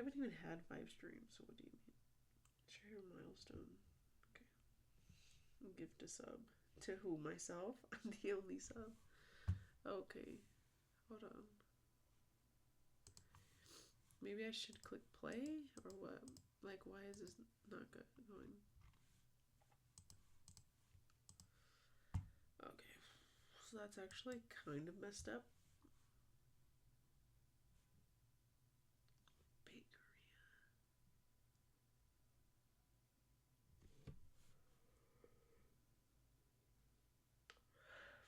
haven't even had 5 streams, so what do you mean? Share your milestone. Okay. Gift a sub. To who? Myself? I'm the only sub. Okay. Hold on. Maybe I should click play? Or what? Like, why is this not good going? Okay. So that's actually kind of messed up.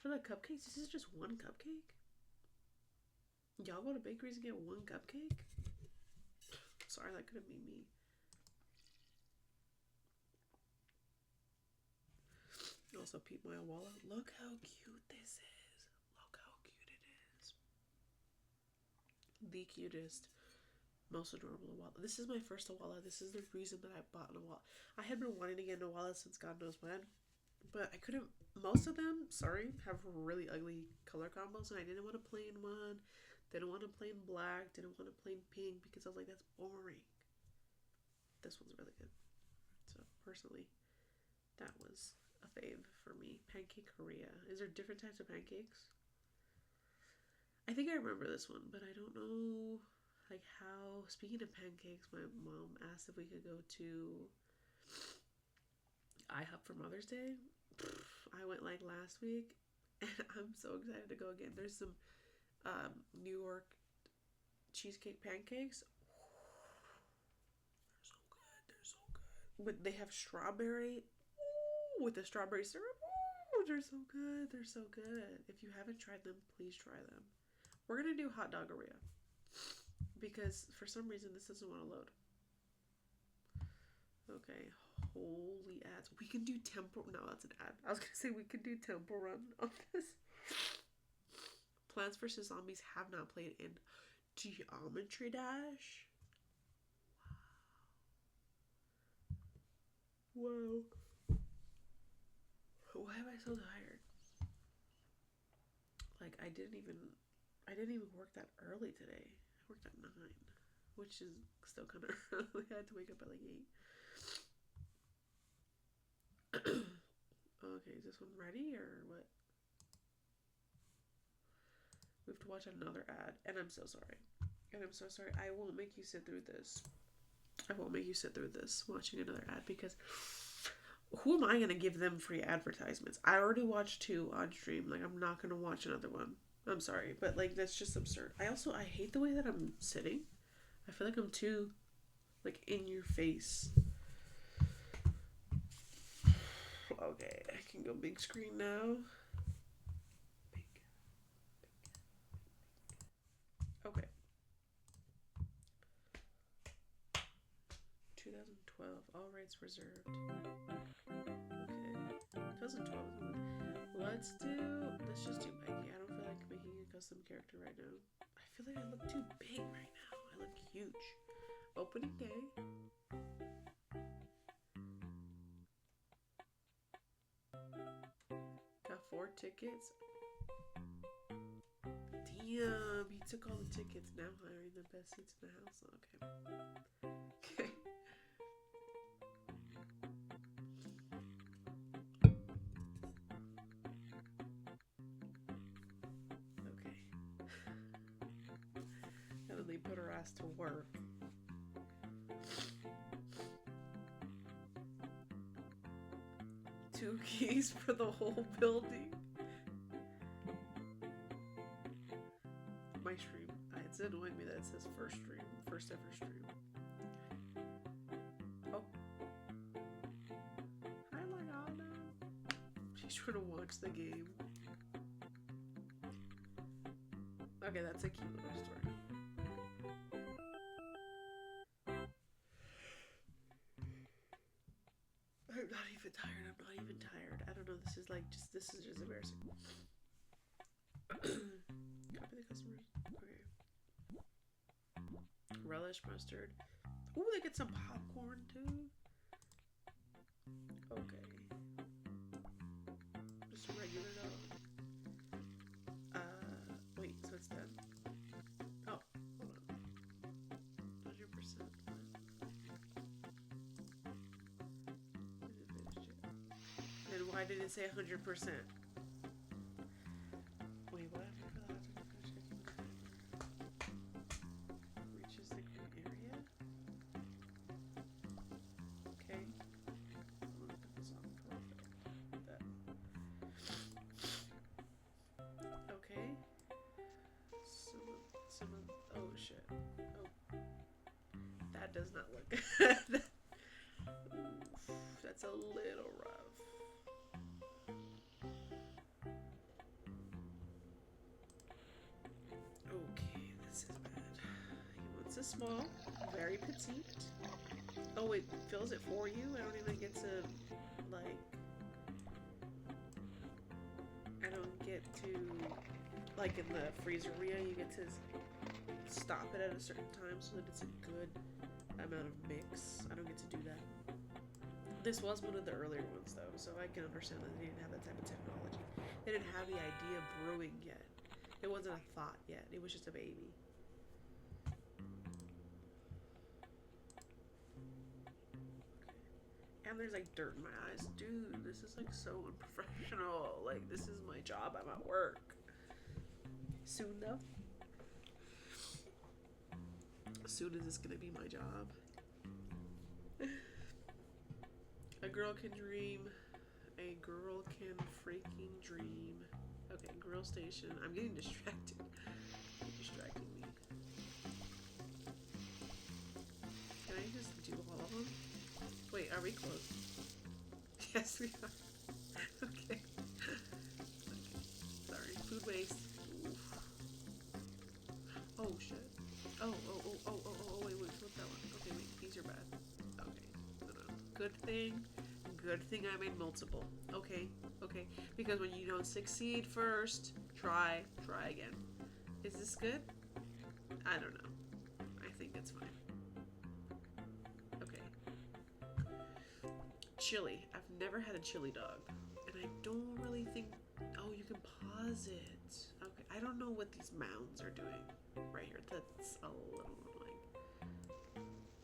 For the cupcakes, this is just one cupcake? Y'all go to bakeries and get one cupcake? Sorry, that couldn't be me. Also, peep my wallet. Look how cute this is. Look how cute it is. The cutest, most adorable wallet. This is my first wallet. This is the reason that I bought a wallet. I had been wanting to get a wallet since God knows when. But I couldn't, most of them, sorry, have really ugly color combos, and I didn't want a plain one, didn't want a plain black, didn't want a plain pink, because I was like, that's boring. This one's really good. So, personally, that was a fave for me. Pancake Korea. Is there different types of pancakes? I think I remember this one, but I don't know, like, how, speaking of pancakes, my mom asked if we could go to IHOP for Mother's Day. I went like last week, and I'm so excited to go again. There's some New York cheesecake pancakes. They're so good. They're so good. But they have strawberry with the strawberry syrup. They're so good. They're so good. If you haven't tried them, please try them. We're gonna do hot doggeria because for some reason this doesn't want to load. Okay. Holy ads. We can do temple. No, that's an ad. I was going to say we could do Temple Run on this. Plants vs. Zombies have not played in Geometry Dash. Wow. Why am I so tired? Like, I didn't even work that early today. I worked at 9, which is still kind of early. I had to wake up at like 8. Okay, is this one ready or what? We have to watch another ad, and I'm so sorry. I won't make you sit through this. Watching another ad, because who am I going to give them free advertisements? I already watched 2 on stream. Like, I'm not going to watch another one. I'm sorry, but like, that's just absurd. I hate the way that I'm sitting. I feel like I'm too, like, in your face. Okay, I can go big screen now. Okay. 2012, all rights reserved. Okay. 2012. Let's just do Mikey. I don't feel like making a custom character right now. I feel like I look too big right now. I look huge. Opening day. Got 4 tickets. Damn, he took all the tickets. Now hiring the best seats in the house. Okay. Okay. Okay. And then they put her ass to work. Two keys for the whole building. My stream. It's annoying me that it says first ever stream. Oh. Hi, Lagana. She's trying to watch the game. Okay, that's a cute little story. I'm not even tired. I don't know. This is just embarrassing. Copy the customers. Okay. Relish mustard. Ooh, they get some popcorn too. Okay. Just regular though. Wait, so it's done. Oh, hold on. 100%. Why did it say 100%? Wait, what happened for the reaches the green area? Okay. I'm gonna put this on perfect. That. Okay. Oh shit. Oh. That does not look good. That's a little rough. Okay, this is bad. He wants a small, very petite. Oh, it fills it for you? I don't even get to, like... I don't get to... Like in the freezeria, you get to stop it at a certain time so that it's a good amount of mix. I don't get to do that. This was one of the earlier ones though, so I can understand that they didn't have that type of technology. They didn't have the idea of brewing yet. It wasn't a thought yet. It was just a baby. And there's like dirt in my eyes. Dude, this is like so unprofessional. Like, this is my job. I'm at work. Soon though. Soon is this gonna be my job. A girl can dream. A girl can freaking dream. Okay, grill station. I'm getting distracted. You're distracting me. Can I just do all of them? Wait, are we close? Yes, we are. Okay. Okay. Sorry. Food waste. Oof. Oh, shit. Oh, wait, flip that one. Okay, wait, these are bad. Okay. No. Good thing I made multiple. Okay. Because when you don't succeed first, try again. Is this good? I don't know. I think it's fine. Okay. Chili. I've never had a chili dog. And I don't really think... Oh, you can pause it. Okay. I don't know what these mounds are doing right here. That's a little annoying.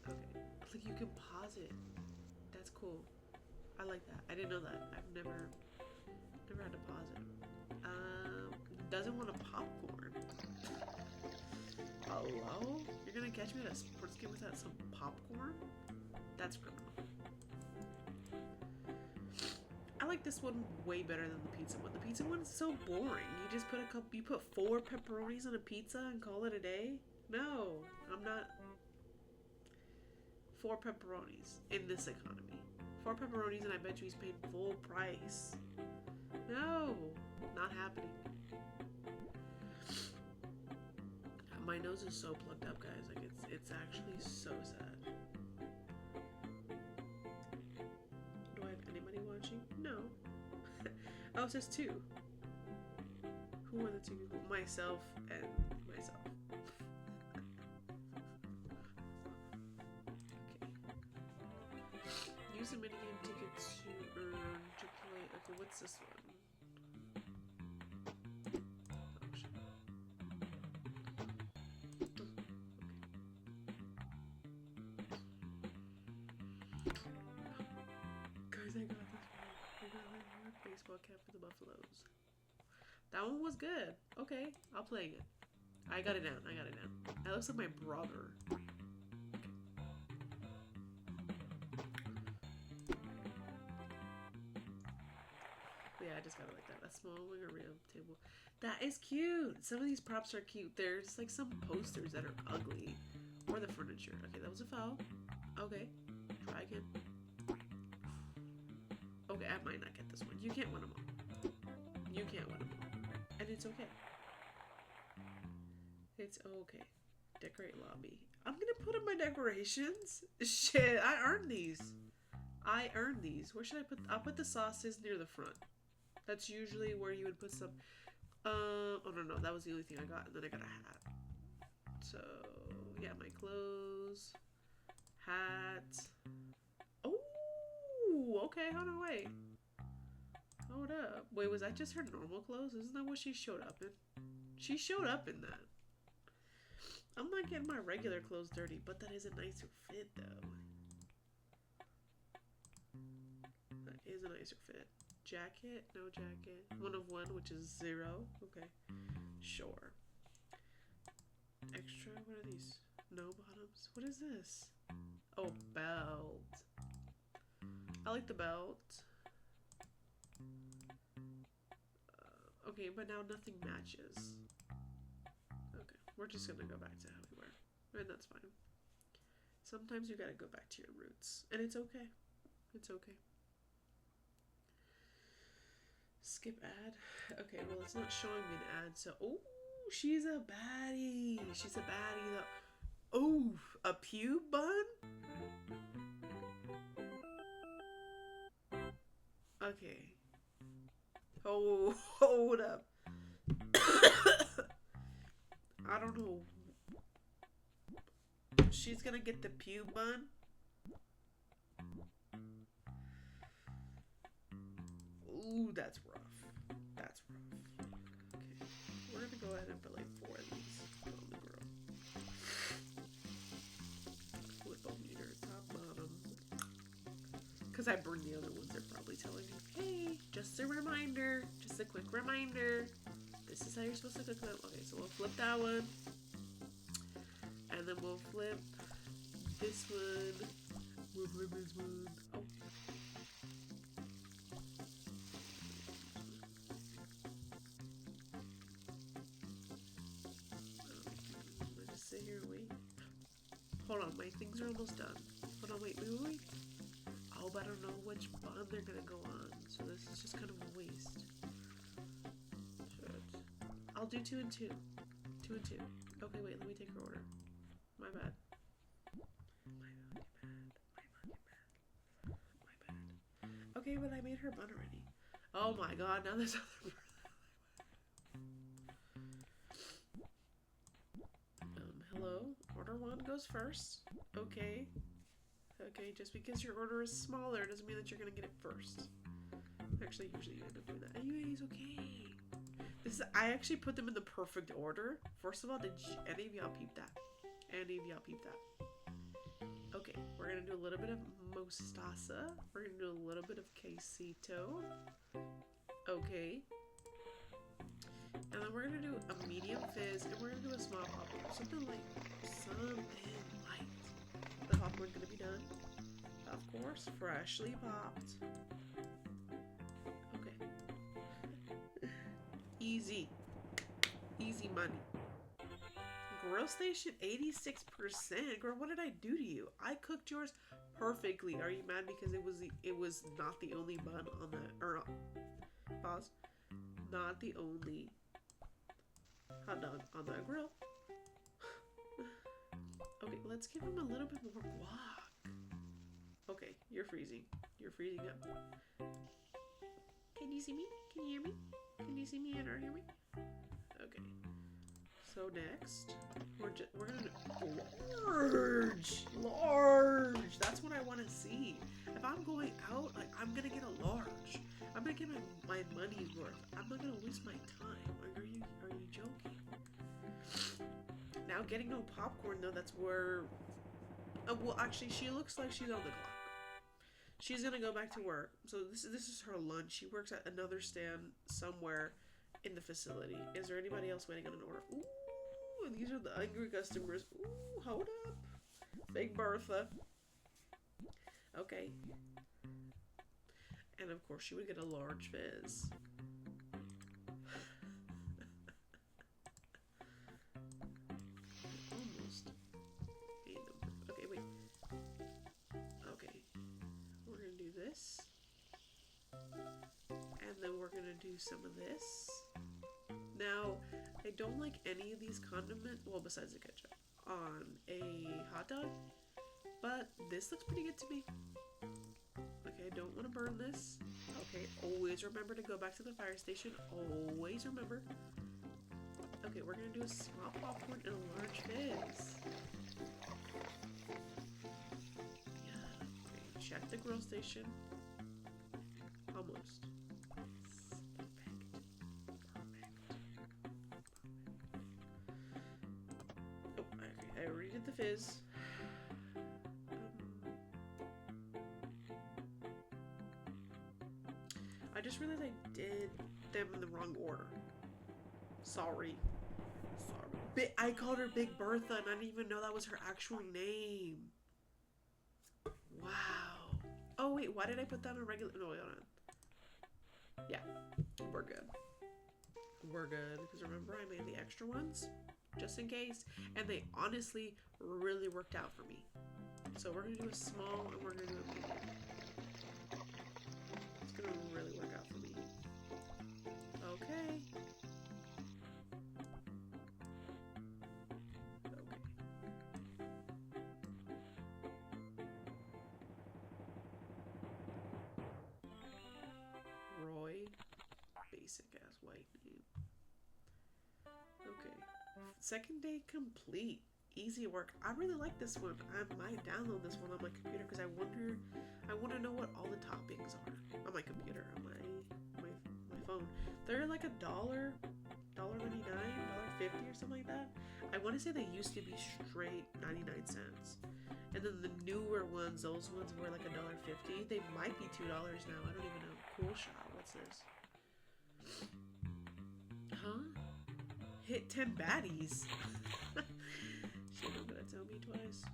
Okay. Like, you can pause it. That's cool. I like that. I didn't know that. I've never had to pause it. Doesn't want a popcorn. Hello? You're gonna catch me at a sports game without some popcorn? That's criminal. I like this one way better than the pizza one. The pizza one is so boring. You just put you put 4 pepperonis on a pizza and call it a day? No, I'm not. 4 pepperonis in this economy. 4 pepperonis and I bet you he's paid full price. No, not happening. My nose is so plugged up, guys. Like, it's actually so sad. Do I have anybody watching? No. Oh, it says 2. Who are the 2 people? Myself and myself. Okay. Use a minigame ticket to earn to play. Okay, what's this one? Baseball cap for the Buffaloes. That one was good. Okay, I'll play it. I got it down. That looks like my brother. Okay. Yeah, I just got it like that. A small winger ramp table. That is cute. Some of these props are cute. There's like some posters that are ugly. Or the furniture. Okay, that was a foul. Okay, try again. Okay, I might not get this one. You can't win them all. You can't win them all. And it's okay. It's okay. Decorate lobby. I'm gonna put in my decorations. Shit, I earned these. Where should I put? I'll put the sauces near the front. That's usually where you would put some. Oh no, that was the only thing I got, and then I got a hat. So yeah, my clothes, hat. Oh, okay. Hold on, wait. Hold up. Wait, was that just her normal clothes? Isn't that what she showed up in? She showed up in that. I'm not getting my regular clothes dirty, but that is a nicer fit, though. That is a nicer fit. Jacket, no jacket. 1 of 1, which is 0. Okay, sure. Extra, what are these? No bottoms. What is this? Oh, belt. I like the belt. Okay, but now nothing matches. Okay, we're just gonna go back to how we were. And that's fine. Sometimes you gotta go back to your roots. And it's okay. It's okay. Skip ad. Okay, well, it's not showing me an ad, so... Oh, she's a baddie. She's a baddie, though. Oh, a pube bun? Okay. Oh, hold up. I don't know. She's gonna get the pube bun? Ooh, that's rough. That's rough. Okay. We're gonna go ahead and put like 4 of these on the grill. Flip-o-meter, top, bottom. Because I burned the other ones, they're probably telling me, hey, just a reminder. Just a quick reminder. This is how you're supposed to cook them. Okay, so we'll flip that one. And then we'll flip this one. We'll flip this one. Oh. Sit here and wait. Hold on, my things are almost done. Hold on, wait. Oh, but I don't know which bun they're gonna go on, so this is just kind of a waste. Shit. I'll do 2 and 2. 2 and 2. Okay, wait, let me take her order. My bad. My bad. Okay, but I made her bun already. Oh my god, now there's other hello? Order 1 goes first. Okay. Okay, just because your order is smaller doesn't mean that you're gonna get it first. Actually, usually you end up doing that. Anyways, okay. I actually put them in the perfect order. First of all, did any of y'all peep that? Any of y'all peep that? Okay, we're gonna do a little bit of mostaza. We're gonna do a little bit of quesito. Okay. And then we're gonna do a medium fizz, and we're gonna do a small popcorn. Something light. The popcorn's gonna be done. Of course, freshly popped. Okay. Easy. Easy money. Grill station 86%. Girl, what did I do to you? I cooked yours perfectly. Are you mad because it was not the only bun on the pause? Not the only hot dog on that grill. Okay, let's give him a little bit more guac. Okay, you're freezing. You're freezing up. Can you see me? Can you hear me? Can you see me and or hear me? Okay. So next, we're gonna do large. That's what I want to see. If I'm going out, like I'm gonna get a large. I'm gonna get my money's worth. I'm not gonna waste my time. Like, are you joking? Now getting no popcorn though. That's where. Well, actually, she looks like she's on the clock. She's gonna go back to work. So this is her lunch. She works at another stand somewhere in the facility. Is there anybody else waiting on an order? Ooh, these are the angry customers. Ooh, hold up. Big Bertha. Okay. And of course, she would get a large fizz. Almost. Okay, wait. Okay. We're gonna do this. And then we're gonna do some of this. Now, I don't like any of these condiments, well, besides the ketchup, on a hot dog. But this looks pretty good to me. Okay, I don't want to burn this. Okay, always remember to go back to the fire station. Always remember. Okay, we're going to do a small popcorn and a large fizz. Yeah. Okay, check the grill station. Almost. Oh, okay, I already did the fizz. I just realized I did them in the wrong order. Sorry. Sorry. I called her Big Bertha and I didn't even know that was her actual name. Wow. Oh wait, why did I put that on a regular? No, wait, hold on. Yeah, we're good. We're good. Because remember, I made the extra ones just in case, and they honestly really worked out for me. So we're gonna do a small and we're gonna do a medium. It's gonna really work out for me. Okay. Roy. Basic ass white name. Okay. Second day complete. Easy work. I really like this one. I might download this one on my computer because I want to know what all the toppings are on my computer, on my phone. They're like $1, $1.99, $1.50 or something like that. I want to say they used to be straight 99 cents. And then the newer ones, those ones were like $1.50. They might be $2 now. I don't even know. Cool shot. What's this? Huh? Hit 10 baddies. She not gonna tell me twice.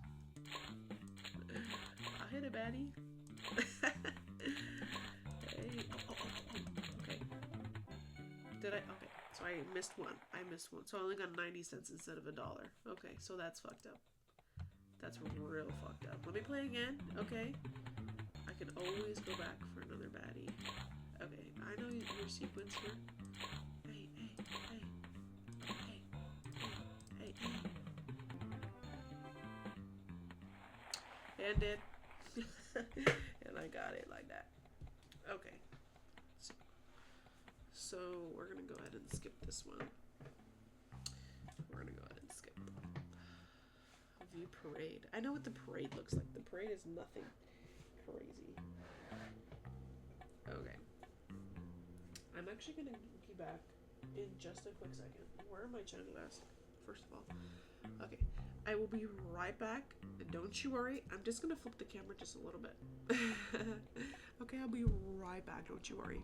I'll hit a baddie. Hey. Oh. Okay. Did I? Okay. So I missed one. So I only got 90 cents instead of $1. Okay. So that's fucked up. That's real fucked up. Let me play again. Okay. I can always go back for another baddie. Okay. I know your sequence here. Hey. And it. And I got it like that. Okay. So we're gonna go ahead and skip this one. View parade. I know what the parade looks like. The parade is nothing crazy. Okay. I'm actually gonna be back in just a quick second. Where are my china glass? First of all. Okay. I will be right back. Don't you worry. I'm just gonna flip the camera just a little bit. Okay, I'll be right back. Don't you worry.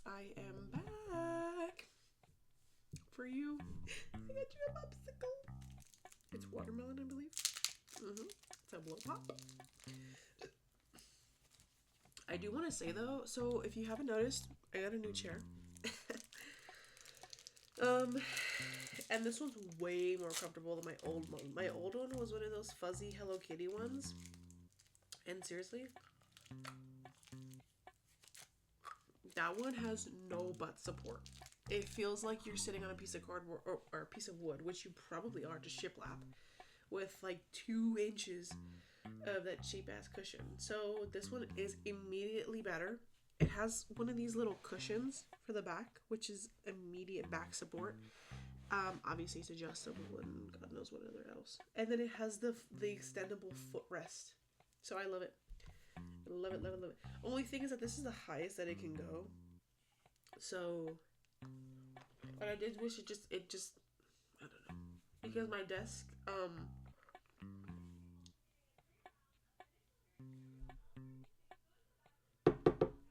I am back for you. I got you a popsicle. It's watermelon, I believe. It's a blow pop. I do want to say though, so if you haven't noticed, I got a new chair. And this one's way more comfortable than my old one. My old one was one of those fuzzy Hello Kitty ones. And seriously, that one has no butt support. It feels like you're sitting on a piece of cardboard or a piece of wood, which you probably are, just shiplap, with like 2 inches of that cheap ass cushion. So this one is immediately better. It has one of these little cushions for the back, which is immediate back support. Obviously it's adjustable and God knows what other else. And then it has the extendable footrest. So I love it. Love it, love it, love it. Only thing is that this is the highest that it can go. So, but I did wish it just, I don't know. Because my desk,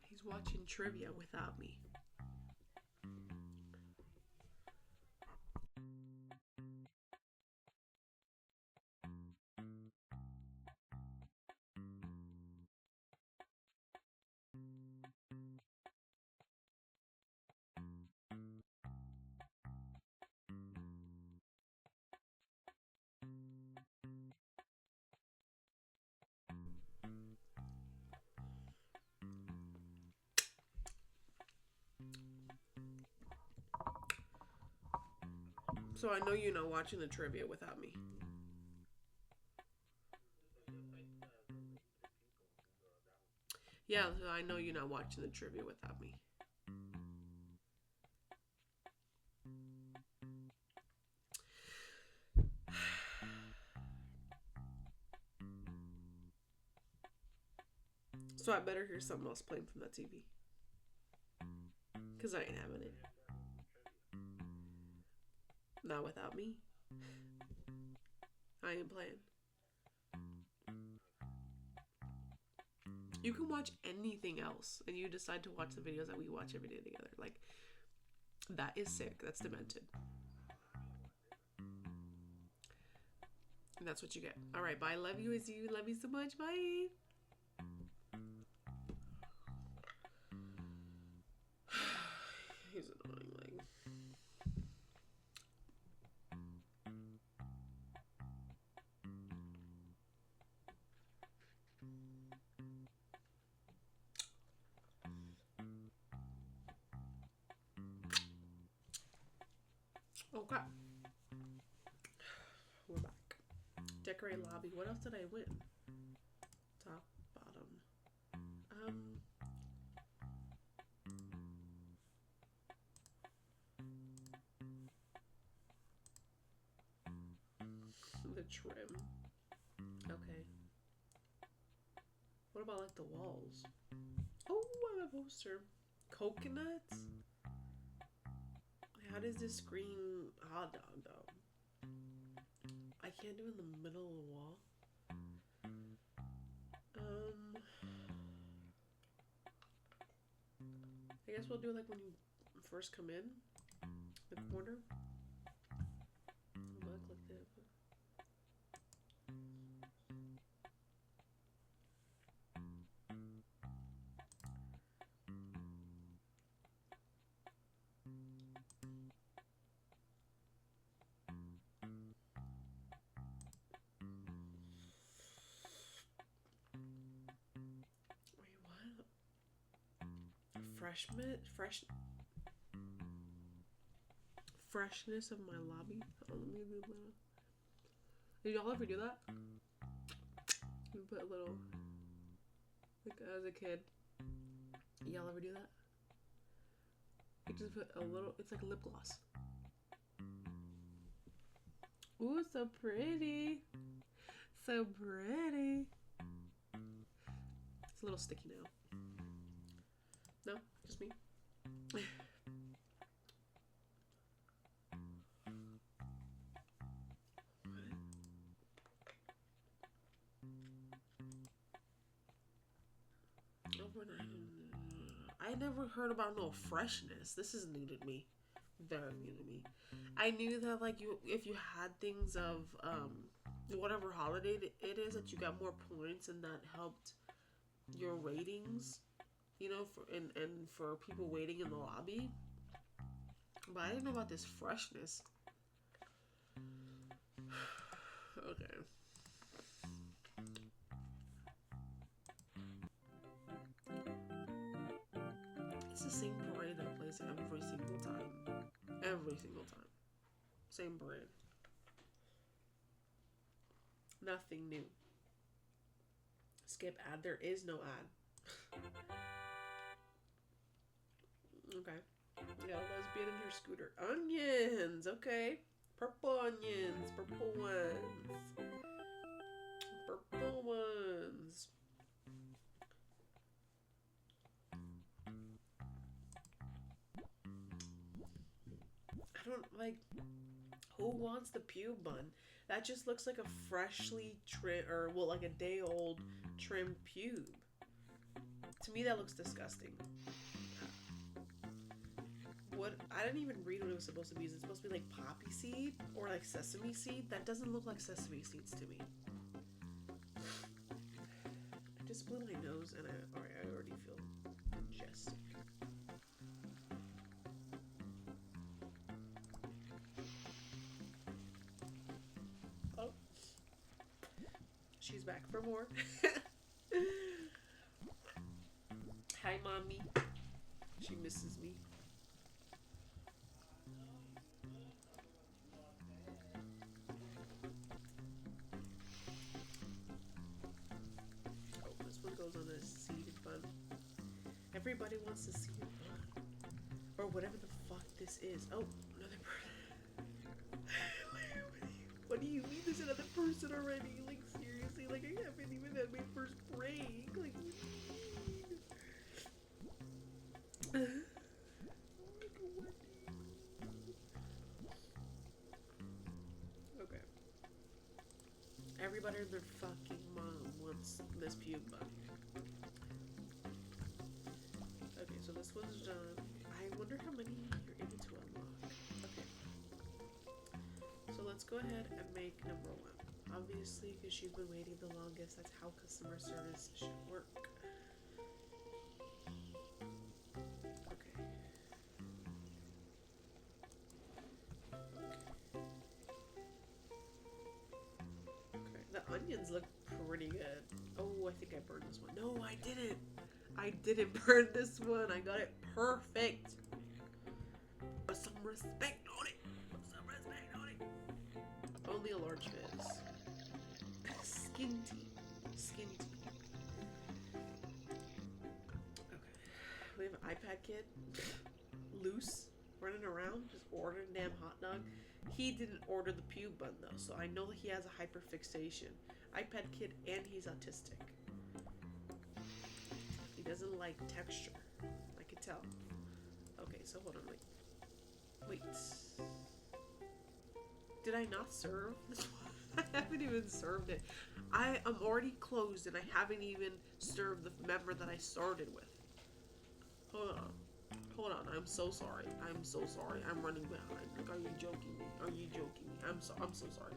he's watching trivia without me. So I know you're not watching the trivia without me. Yeah, so I know you're not watching the trivia without me. So I better hear something else playing from that TV. Because I ain't having it. Not without me. I ain't playing. You can watch anything else and you decide to watch the videos that we watch every day together. Like, that is sick. That's demented. And that's what you get. Alright, bye. Love you, Izzy. Love you so much. Bye. He's annoying. Like, okay. We're back. Decorate lobby. What else did I win? Top, bottom. The trim. Okay. What about like the walls? Oh, I have a poster. Coconuts? How does this scream hot dog though? I can't do it in the middle of the wall. I guess we'll do it like when you first come in. The corner. Look like that. Freshness of my lobby. Oh, let me do that. Did y'all ever do that? You put a little, like as a kid. Y'all ever do that? You just put a little. It's like a lip gloss. Ooh, so pretty. So pretty. It's a little sticky now. No, just me. I never heard about no freshness. This is new to me. Very new to me. I knew that like if you had things of whatever holiday it is, that you got more points and that helped your ratings, you know, and for people waiting in the lobby. But I didn't know about this freshness. Okay. It's the same parade that plays every single time. Every single time. Same parade. Nothing new. Skip ad. There is no ad. Okay. Yeah, lesbian and her scooter. Onions. Okay. Purple onions. Purple ones. Purple ones. I don't like. Who wants the pube bun? That just looks like a freshly trimmed, or well, like a day old trimmed pube. To me, that looks disgusting. What? I didn't even read what it was supposed to be. Is it supposed to be like poppy seed or like sesame seed? That doesn't look like sesame seeds to me. I just blew my nose and I already feel congested. Oh, she's back for more. Hi, mommy. She misses me. Oh, this one goes on a seeded bun. Everybody wants to see it bun. Or whatever the fuck this is. Oh, another person. What do you mean there's another person already? Like, seriously? Like, I haven't even had my first break. Like, what do you mean? Okay. Everybody and their fucking mom wants this pube bun. Okay, so this one's done. I wonder how many you're able to unlock. Okay. So let's go ahead and make number one. Obviously, because she's been waiting the longest, that's how customer service should work. Okay. Okay. The onions look pretty good. Oh, I think I burned this one. No, I didn't. I didn't burn this one. I got it perfect. Put some respect on it. Put some respect on it. Only a large fizz. Skin tea. Skin tea. Okay. We have an iPad kid. Loose. Running around. Just ordering damn hot dog. He didn't order the pube bun though, so I know that he has a hyperfixation. iPad kid and he's autistic. He doesn't like texture. I could tell. Okay, so hold on, wait. Did I not serve this one? I haven't even served it. I am already closed and I haven't even served the member that I started with. Hold on. I'm so sorry. I'm so sorry. I'm running behind. Like, are you joking me? Are you joking me? I'm so sorry.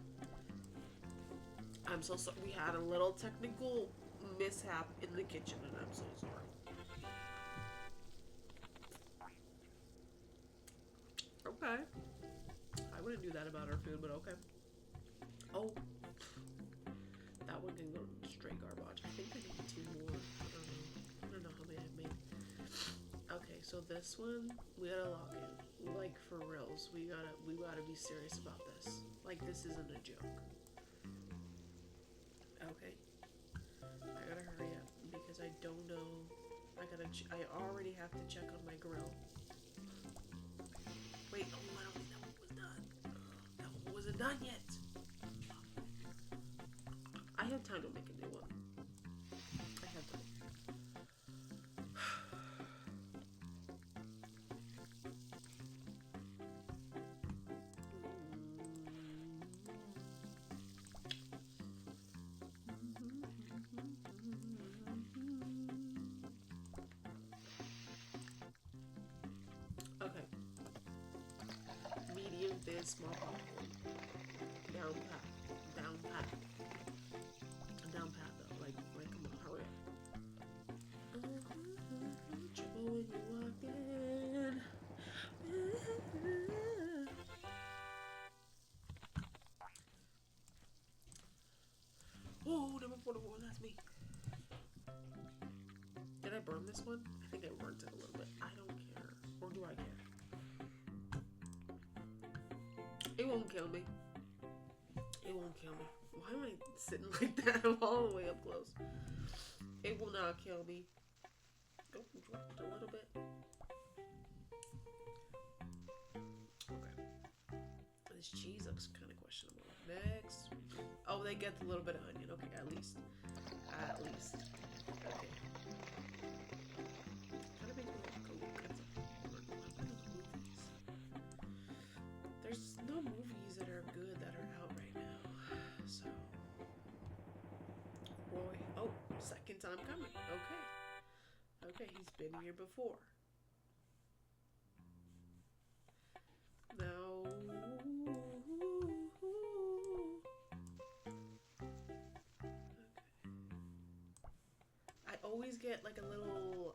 I'm so sorry. We had a little technical mishap in the kitchen and I'm so sorry. Okay. I wouldn't do that about our food, but okay. Oh. That one can go straight garbage. I think I need 2 more. I don't know how many I made. Okay, so this one, we gotta lock in. Like, for reals. We gotta be serious about this. Like, this isn't a joke. Okay. I gotta hurry up because I don't know. I already have to check on my grill. Wait, oh, I don't think that one was done. That one wasn't done yet. I have time to make a new one. I have time. small popcorn. Down pat. Down pat. Down pat though. Like come on, hurry up. Trouble when you walk in. Oh, number 44, that's me. Did I burn this one? I think I burnt it a little bit. I don't care. Or do I care? It won't kill me. It won't kill me. Why am I sitting like that? I'm all the way up close. It will not kill me. Oh, dropped a little bit. Okay. This cheese looks kind of questionable. Next. Oh, they get a little bit of onion. Okay, at least. At least. Okay. Kind of makes me want to go movies. There's no movies that are good that are out right now. So. Roy. Oh, second time coming. Okay. Okay, he's been here before. Now. Always get like a little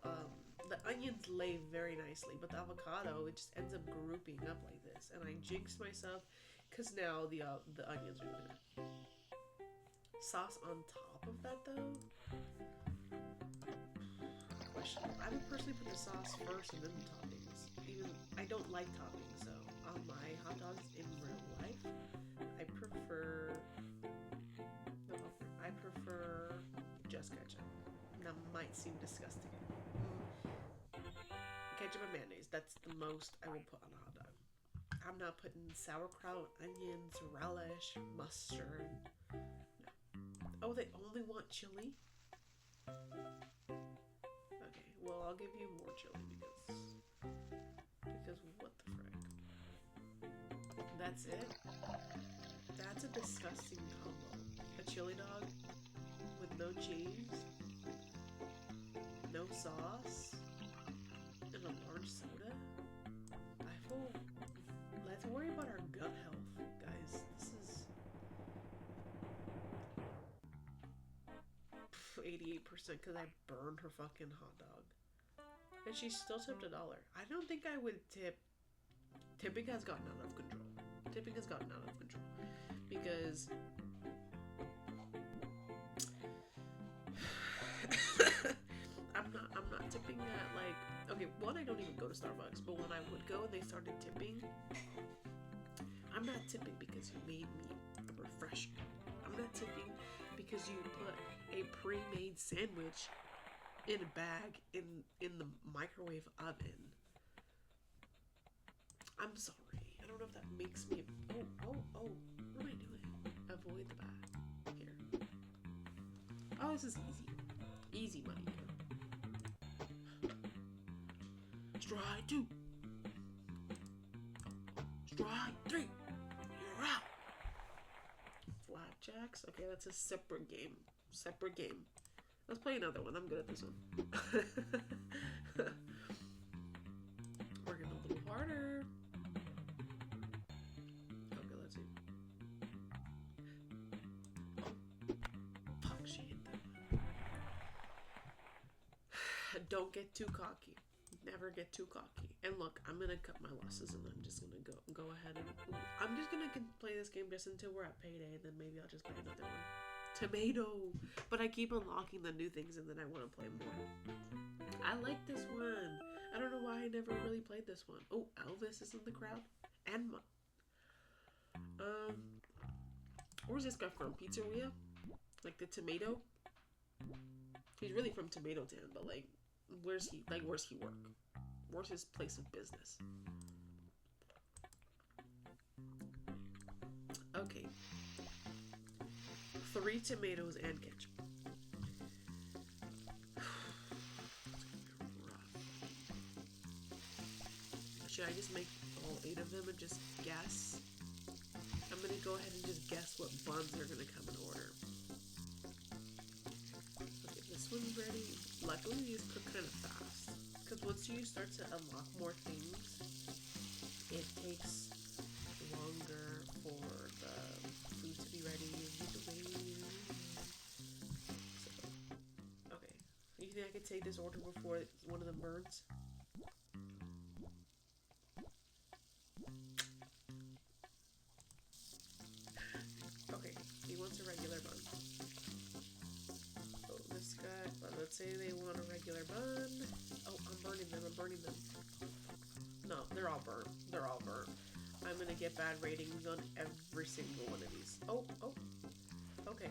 the onions lay very nicely, but the avocado, it just ends up grouping up like this, and I jinxed myself because now the onions are really good. Sauce on top of that though, questionable. I would personally put the sauce first and then the toppings. Even I don't like toppings, so on my hot dogs in real life I prefer just ketchup. That might seem disgusting. Ketchup and mayonnaise, that's the most I will put on a hot dog. I'm not putting sauerkraut, onions, relish, mustard. No. Oh, they only want chili? Okay, well, I'll give you more chili because what the frick? That's it? That's a disgusting combo. A chili dog with no cheese, no sauce, and a large soda? Let's worry about our gut health, guys. This is 88% because I burned her fucking hot dog. And she still tipped $1. I don't think I would tip. Tipping has gotten out of control. Because I'm not tipping at like, okay, one, I don't even go to Starbucks, but when I would go and they started tipping, I'm not tipping because you made me a refresher. I'm not tipping because you put a pre-made sandwich in a bag in the microwave oven. I'm sorry. I don't know if that makes me oh, what am I doing? Avoid the bag. Here. Oh, this is easy. Easy money here. Strike 2. Strike 3. You're out. Flapjacks. Okay, that's a separate game. Let's play another one. I'm good at this one. Working a little harder. Okay, let's see. Oh, fuck, she hit that one. Don't get too cocky. Never get too cocky. And look, I'm gonna cut my losses, and I'm just gonna go ahead and I'm just gonna play this game just until we're at payday, and then maybe I'll just play another one. Tomato. But I keep unlocking the new things, and then I want to play more. I like this one. I don't know why I never really played this one. Oh, Elvis is in the crowd. And where's this guy from? Pizzeria? Like the tomato? He's really from Tomato Town, but like, where's he work? Where's his place of business? Okay. 3 tomatoes and ketchup. Should I just make all 8 of them and just guess? I'm gonna go ahead and just guess what buns are gonna come in order. Okay, this one's ready. Luckily, these cook kind of fast. Because once you start to unlock more things, it takes longer for the food to be ready. So, okay. You think I could take this order before one of them burns? Okay, he wants a regular bun. Oh, this guy, let's say they want a regular bun. Oh, I'm burning them. No, they're all burnt. I'm gonna get bad ratings on every single one of these. Oh, okay.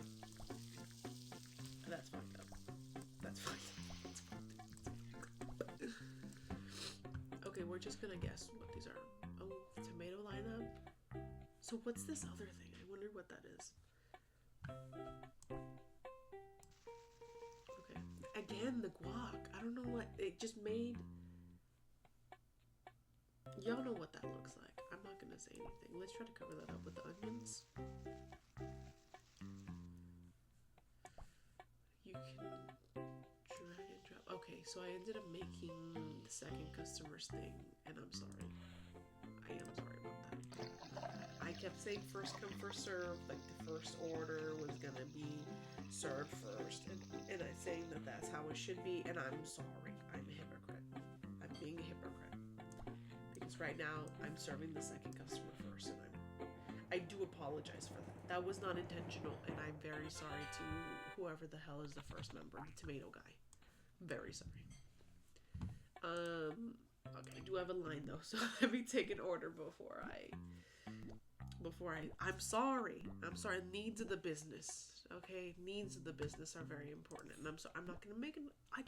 That's fucked up. Okay, we're just gonna guess what these are. Oh, tomato lineup. So what's this other thing? I wonder what that is. Okay. Again, the guac. I don't know what it just made. Y'all know what that looks like. I'm not gonna say anything. Let's try to cover that up with the onions. You can drag and drop. Okay, so I ended up making the second customer's thing, and I'm sorry. I am sorry about that. I kept saying first come, first serve, like the first order was gonna be served first, and I'm saying that that's how it should be, and I'm sorry. I'm a hypocrite. I'm being a hypocrite. Because right now, I'm serving the second customer first, and I do apologize for that. That was not intentional, and I'm very sorry to whoever the hell is the first member, the tomato guy. Very sorry. Okay, I do have a line though, so let me take an order before I'm sorry. Needs of the business. Okay, needs of the business are very important, and I'm not gonna make it. I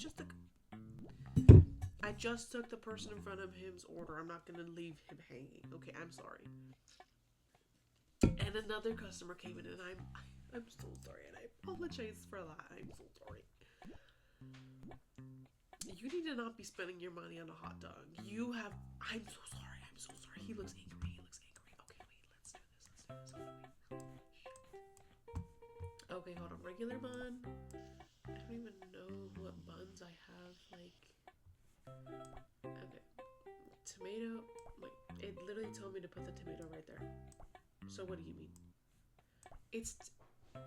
just took the person in front of him's order. I'm not gonna leave him hanging. Okay, I'm sorry. And another customer came in, and I'm so sorry, and I apologize for that. I'm so sorry. You need to not be spending your money on a hot dog. I'm so sorry. He looks angry. Okay, wait, let's do this. Okay, hold on. Regular bun. I don't even know what buns I have, okay. Tomato. Wait, it literally told me to put the tomato right there. So what do you mean? It's like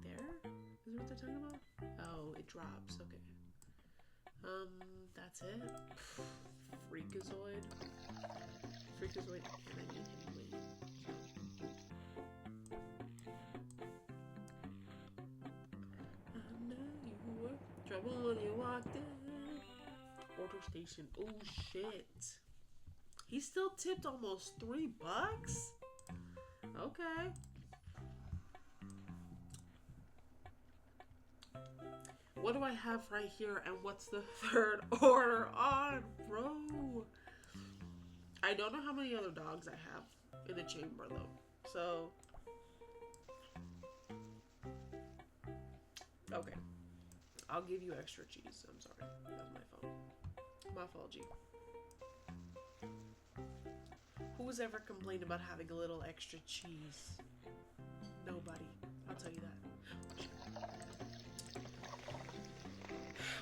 there? Is what they're talking about? Oh, it drops. Okay. That's it. Freakazoid. And I need him late. I knew you were trouble when you walked in. Order station. Oh shit. He still tipped almost $3. Okay. What do I have right here, and what's the third order on, bro? I don't know how many other dogs I have in the chamber, though. So, okay. I'll give you extra cheese. I'm sorry. That's my fault. My fault, G. Who's ever complained about having a little extra cheese? Nobody. I'll tell you that.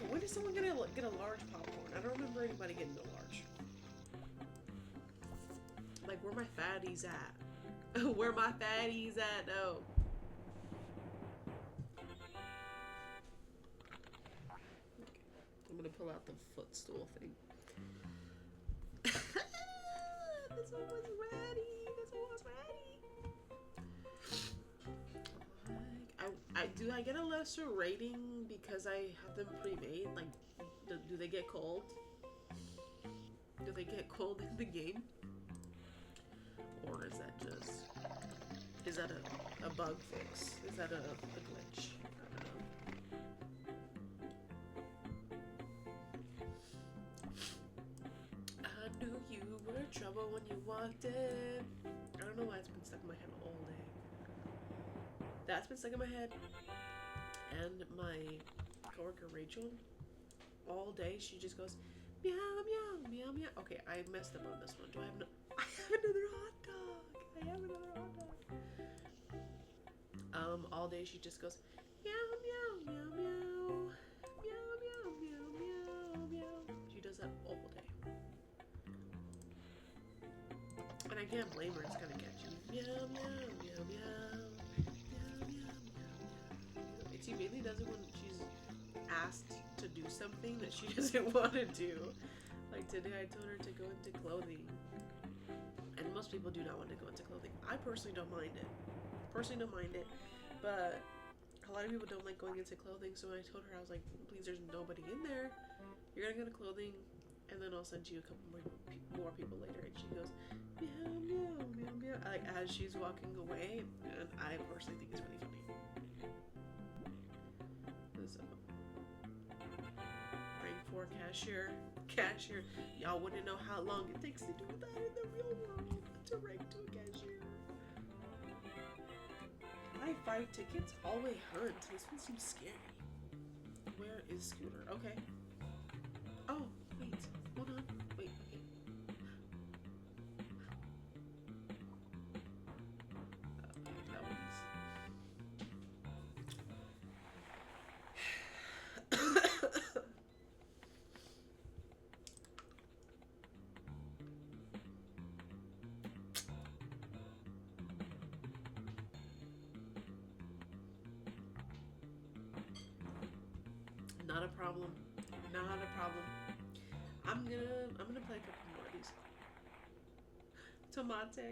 When is someone gonna get a large popcorn? I don't remember anybody getting a large. Like, where my fatties at? Where my fatties at? No. Okay. I'm gonna pull out the footstool thing. This one was ready. Do I get a lesser rating because I have them pre-made? Like, do they get cold? Do they get cold in the game? Or is that a bug fix? Is that a glitch? I don't know. I knew you were trouble when you walked in. I don't know why it's been stuck in my head all day. That's been stuck in my head. And my coworker Rachel, all day she just goes meow meow meow meow. Okay, I messed up on this one. I have another hot dog. All day she just goes meow meow meow meow meow meow meow meow meow. She does that all day. I can't blame her. It's kind of catchy. Meow, meow, meow, meow. Meow, meow, meow, meow. She mainly does it when she's asked to do something that she doesn't want to do. Like today I told her to go into clothing. And most people do not want to go into clothing. I personally don't mind it. But a lot of people don't like going into clothing. So when I told her, I was like, please, there's nobody in there. You're going to go to clothing, and then I'll send you a couple more people later. And she goes, meow, meow, meow, meow. Like, as she's walking away. And I personally think it's really funny. So, rank 4 cashier. Y'all wouldn't know how long it takes to do that in the real world. To rank to a cashier. Buy 5 tickets, hallway hunt. This one seems scary. Where is Scooter? Okay. Oh, wait. Hold on. Wait, okay. That one's... Not a problem. I'm gonna play a couple more of these. Tomate.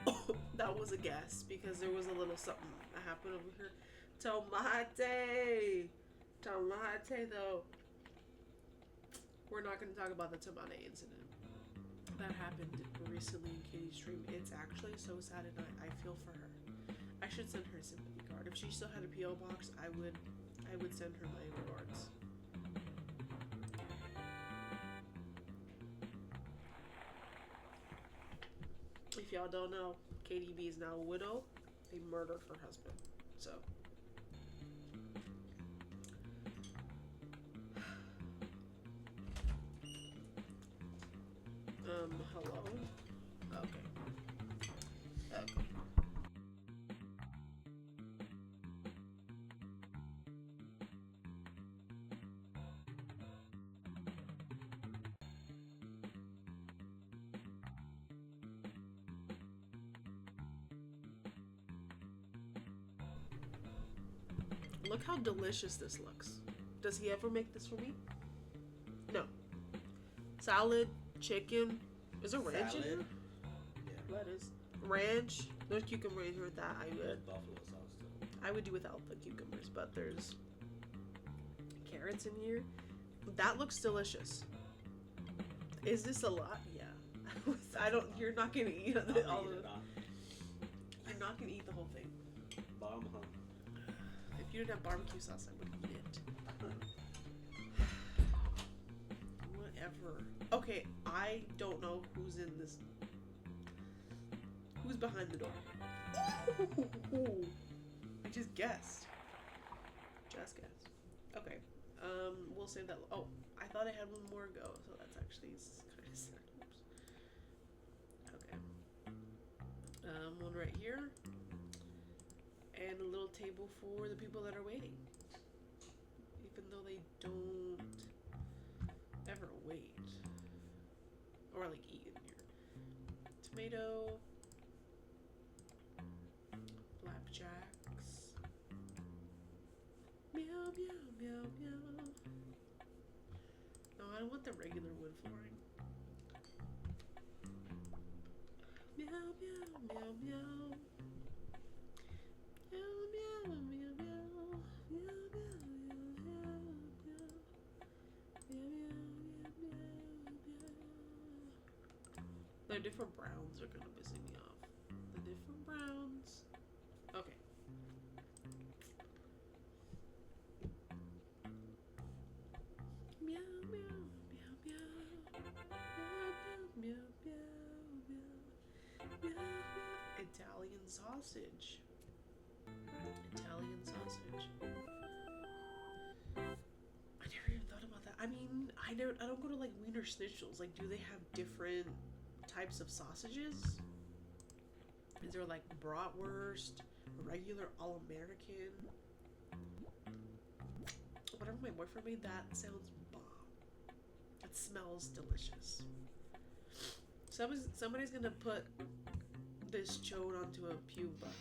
Oh, that was a guess because there was a little something that happened over here. Tomate though. We're not going to talk about the tomate incident that happened recently in Katie's stream. It's actually so sad, and I feel for her. I should send her a sympathy card. If she still had a PO box, I would send her my regards. If y'all don't know, Katie B is now a widow. They murdered her husband. So. Hello? Okay. Look how delicious this looks. Does he ever make this for me? No. Salad, chicken. Is there ranch in here? Yeah. Lettuce. Ranch. There's cucumber in here with that. Buffalo sauce too. I would do without the cucumbers, but there's carrots in here. That looks delicious. Is this a lot? Yeah. You're not gonna eat all of it. You're not gonna eat the whole thing. Bomb, huh? If you didn't have barbecue sauce, I would eat it. Whatever. Okay, I don't know who's in this. Who's behind the door? Ooh, I just guessed. Okay. We'll save that. Oh, I thought I had one more go, so that's actually kind of sad. Oops. Okay. One right here. And a little table for the people that are waiting. Even though they don't ever wait. Or like eat in here. Tomato. Flapjacks. Meow, meow, meow, meow. No, I don't want the regular wood flooring. Meow, meow, meow, meow. Meow, meow, meow, meow. Meow, meow, meow, meow, meow. Meow, meow, meow, meow. The different browns are gonna piss me off. The different browns. Okay. Meow, meow, meow, meow. Meow, meow, meow, meow, meow, meow. Italian sausage. I never even thought about that. I mean, I don't go to like Wiener Schnitzel's. Like, do they have different types of sausages. Is there like bratwurst, regular all-American? Whatever my boyfriend made, that sounds bomb. It smells delicious. Somebody's gonna put this chode onto a pube bun.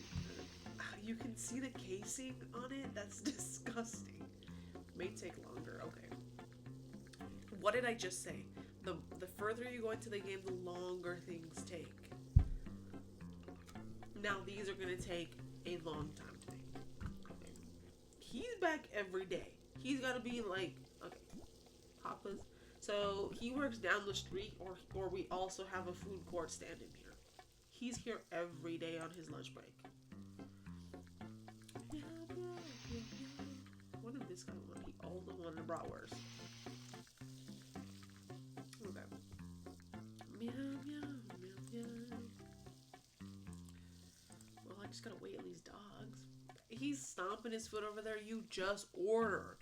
You can see the casing on it. That's disgusting. May take longer. Okay. What did I just say? The further you go into the game, the longer things take. Now these are gonna take a long time to make. Okay. He's back every day. He's gotta be like, okay, Papa's. So he works down the street, or we also have a food court standing here. He's here every day on his lunch break. What did this guy want? He also wanted a bratwurst. Okay. Meow, meow, meow, meow. Well, I just gotta wait on these dogs. He's stomping his foot over there. You just ordered.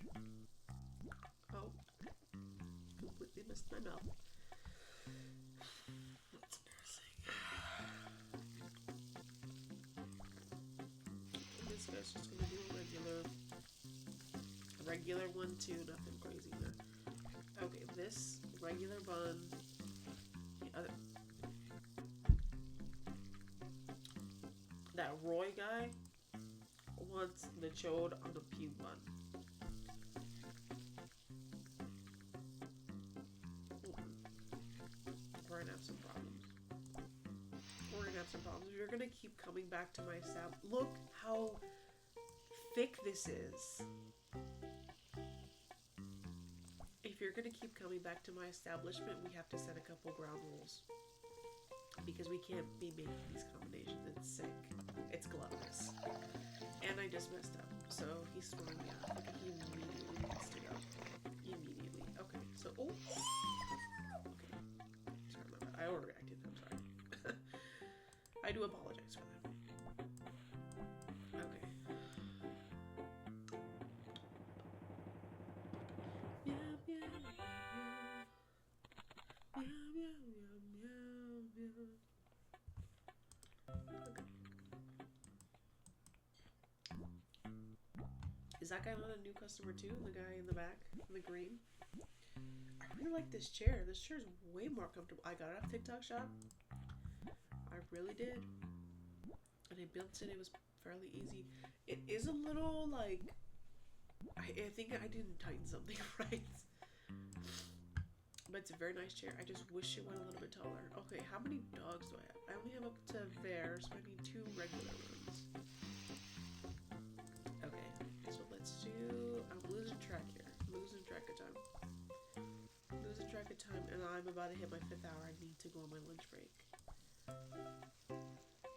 Oh. Completely missed my mouth. That's embarrassing. This guy's just gonna do a regular one too, nothing crazy there. Okay, this regular bun. The other. That Roy guy wants the chode on a pube bun. We're gonna have some problems. We're gonna have some problems. You're gonna keep coming back to my stab. Look how thick this is. If you're gonna keep coming back to my establishment, we have to set a couple ground rules. Because we can't be making these combinations. It's sick. It's gluttonous. And I just messed up. So he's throwing me off. Like, he immediately needs to go. Immediately. Okay, so... Oh! Okay. Sorry about that. I overreacted. I'm sorry. I do apologize for that. Okay. Meow, meow, meow. Meow, meow, meow, meow, meow. Okay. Is that guy not a new customer too? The guy in the back, in the green? I really like this chair. This chair is way more comfortable. I got it off TikTok Shop. I really did. And I built it. It was fairly easy. It is a little like... I think I didn't tighten something right. But it's a very nice chair. I just wish it went a little bit taller. Okay, how many dogs do I have? I only have up to there, so I need 2 regular ones. Okay, so let's do... I'm losing track here. I'm losing track of time. Losing track of time, and I'm about to hit my 5th hour. I need to go on my lunch break.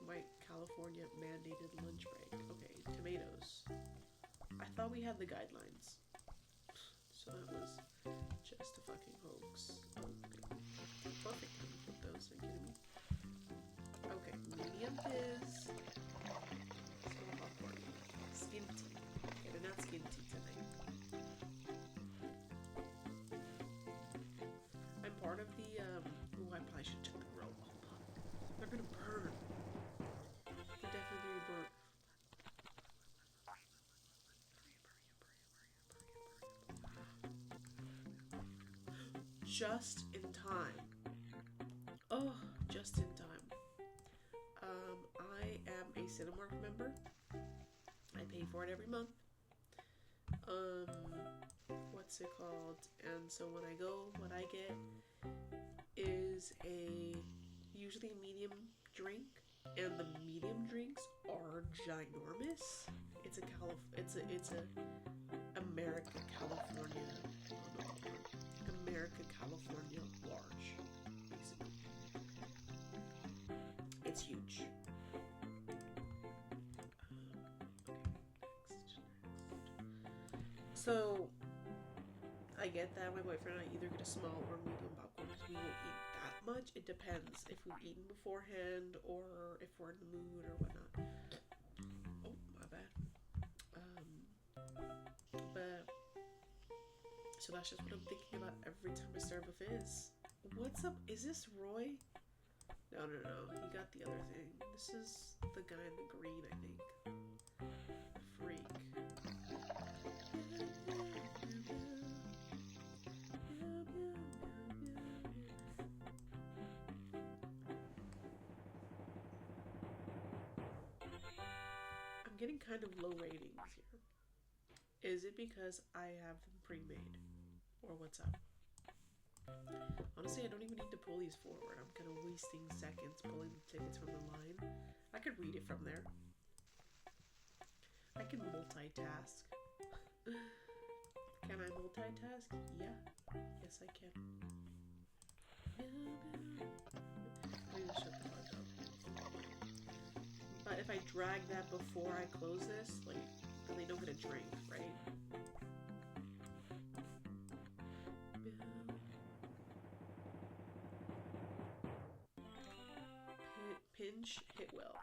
My California mandated lunch break. Okay, tomatoes. I thought we had the guidelines. So that was just a fucking hoax. Oh, okay. Perfect time to put those. Are you kidding me? Okay, medium fizz. Some popcorn. Skin tea. Okay, they're not skin tea tonight. I'm part of the, oh, I probably should check the grill. They're gonna burn. They're definitely gonna burn. Just in time. Oh, just in time. I am a Cinemark member. I pay for it every month. What's it called? And so when I go, what I get is usually a medium drink, and the medium drinks are ginormous. It's a America, California. America, California, large, basically. It's huge. Okay, next. So, I get that my boyfriend and I either get a small or medium popcorn because we won't eat that much. It depends if we've eaten beforehand or if we're in the mood or whatnot. Oh, my bad. But... So that's just what I'm thinking about every time I serve a fizz. What's up? Is this Roy? No, no, no. He got the other thing. This is the guy in the green, I think. Freak. I'm getting kind of low ratings here. Is it because I have them pre-made? Or what's up? Honestly, I don't even need to pull these forward. I'm kind of wasting seconds pulling the tickets from the line. I could read it from there. I can multitask. Can I multitask? Yeah. Yes, I can. Maybe shut the fuck up. But if I drag that before I close this, like, then they don't get a drink, right? Pinch, hit well.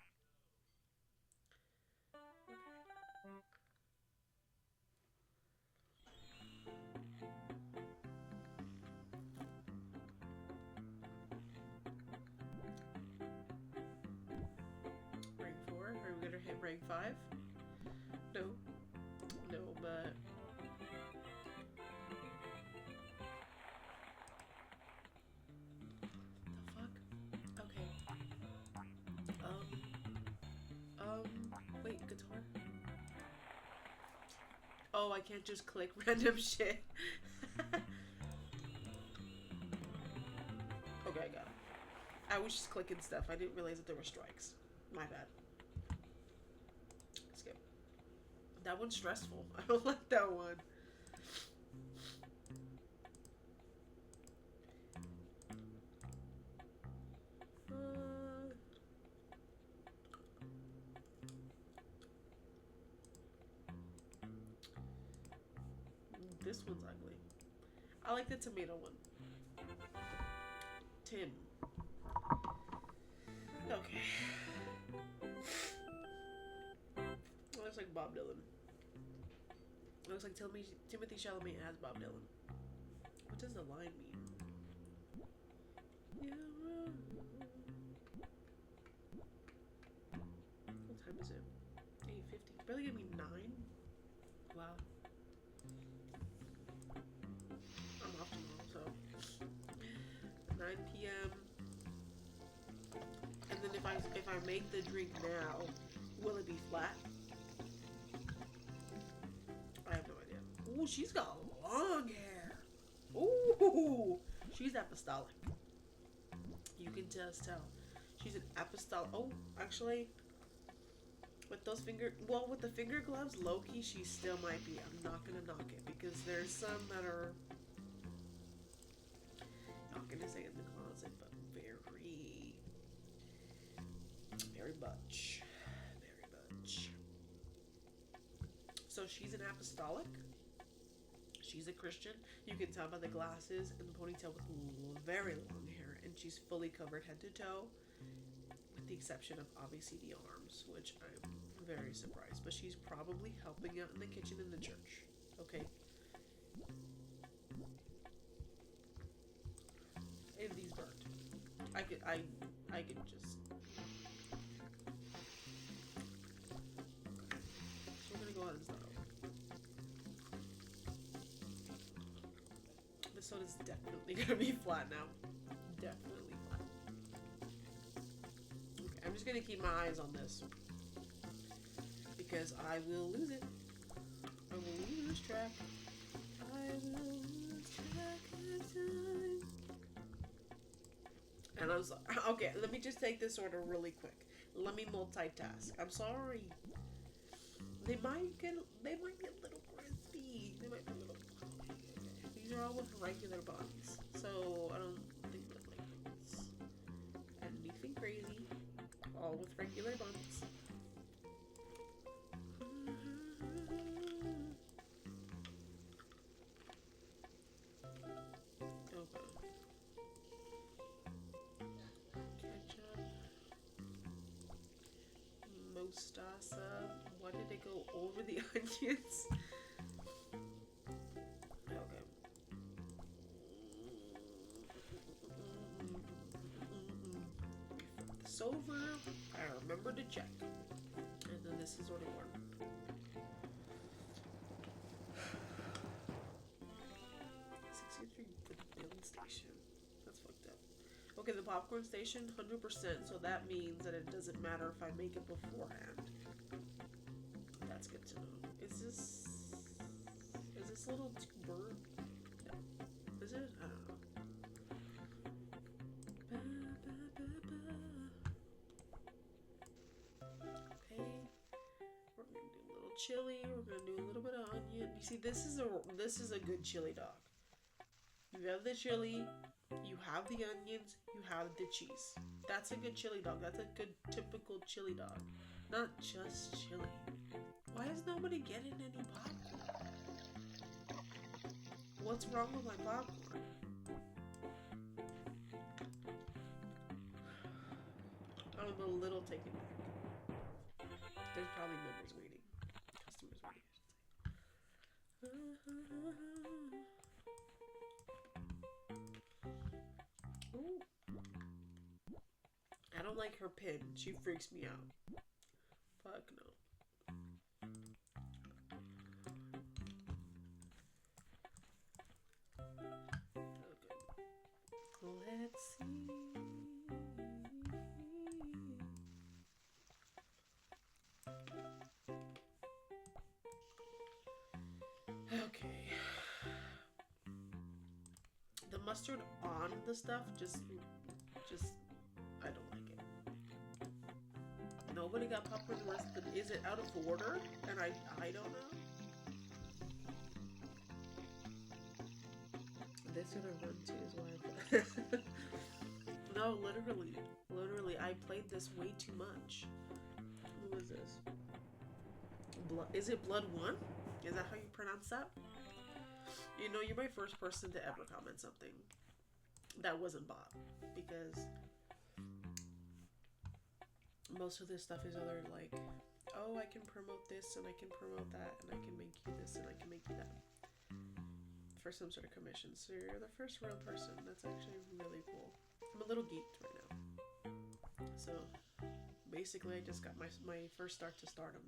Rank 4? Are we gonna hit rank 5? No. No, but... The fuck? Okay. Wait, guitar? Oh, I can't just click random shit. Okay, I got it. I was just clicking stuff. I didn't realize that there were strikes. My bad. Skip. That one's stressful. I don't like that one. This one's ugly. I like the tomato one. Tim. Okay. Looks like Bob Dylan. Looks like Timothy Chalamet as Bob Dylan. What does the line mean? Yeah. What time is it? 8:50. It's barely gonna be 9. Wow. I'm off tomorrow, so 9 p.m. And then if I make the drink now, will it be flat? I have no idea. Ooh, she's got long hair. Ooh, she's apostolic. You can just tell. She's an apostolic. Oh, actually, with those with the finger gloves, low-key, she still might be. I'm not gonna knock it because there's some that are not gonna say in the closet, but very much. So she's an apostolic. She's a Christian. You can tell by the glasses and the ponytail with very long hair, and she's fully covered head to toe, with the exception of obviously the arms, which I'm very surprised. But she's probably helping out in the kitchen in the church. Okay. And these burnt. I could just. So we're gonna go ahead and start over. This soda's definitely gonna be flat now. Definitely flat. Okay, I'm just gonna keep my eyes on this because I will lose it. I will lose track. I will lose track of time. And I was like, okay, let me just take this order really quick. Let me multitask. I'm sorry. They might be a little crispy. They might be a little. These are all with regular buns, so I don't think that like it's anything crazy. All with regular buns. Okay. Ketchup. Mostassa. Why did it go over the onions? Okay. over, I remember to check. And then this is order 1. 63 for the build station. That's fucked up. Okay, the popcorn station, 100%. So that means that it doesn't matter if I make it beforehand. That's good to know. Is this little bird? No. Is it? I don't know. Okay. We're gonna do a little chili. We're gonna do a little bit of onion. You see, this is a good chili dog. You have the chili, you have the onions, you have the cheese. That's a good chili dog. That's a good typical chili dog. Not just chili. Why is nobody getting any popcorn? What's wrong with my popcorn? I'm a little taken back. There's probably members waiting. Customers waiting, I should say. Ooh. I don't like her pin. She freaks me out. Fuck no. Okay. Let's see. Okay. The mustard on the stuff just I don't like it. Nobody got popcorn the rest of the, is it out of order? And I don't know. This other one too is why I no, literally I played this way too much. Who is this? Is it Blood 1? Is that how you pronounce that? You know, you're my first person to ever comment something that wasn't bought, because most of this stuff is other like, oh, I can promote this and I can promote that and I can make you this and I can make you that for some sort of commission. So you're the first real person. That's actually really cool. I'm a little geeked right now. So basically I just got my first start to stardom.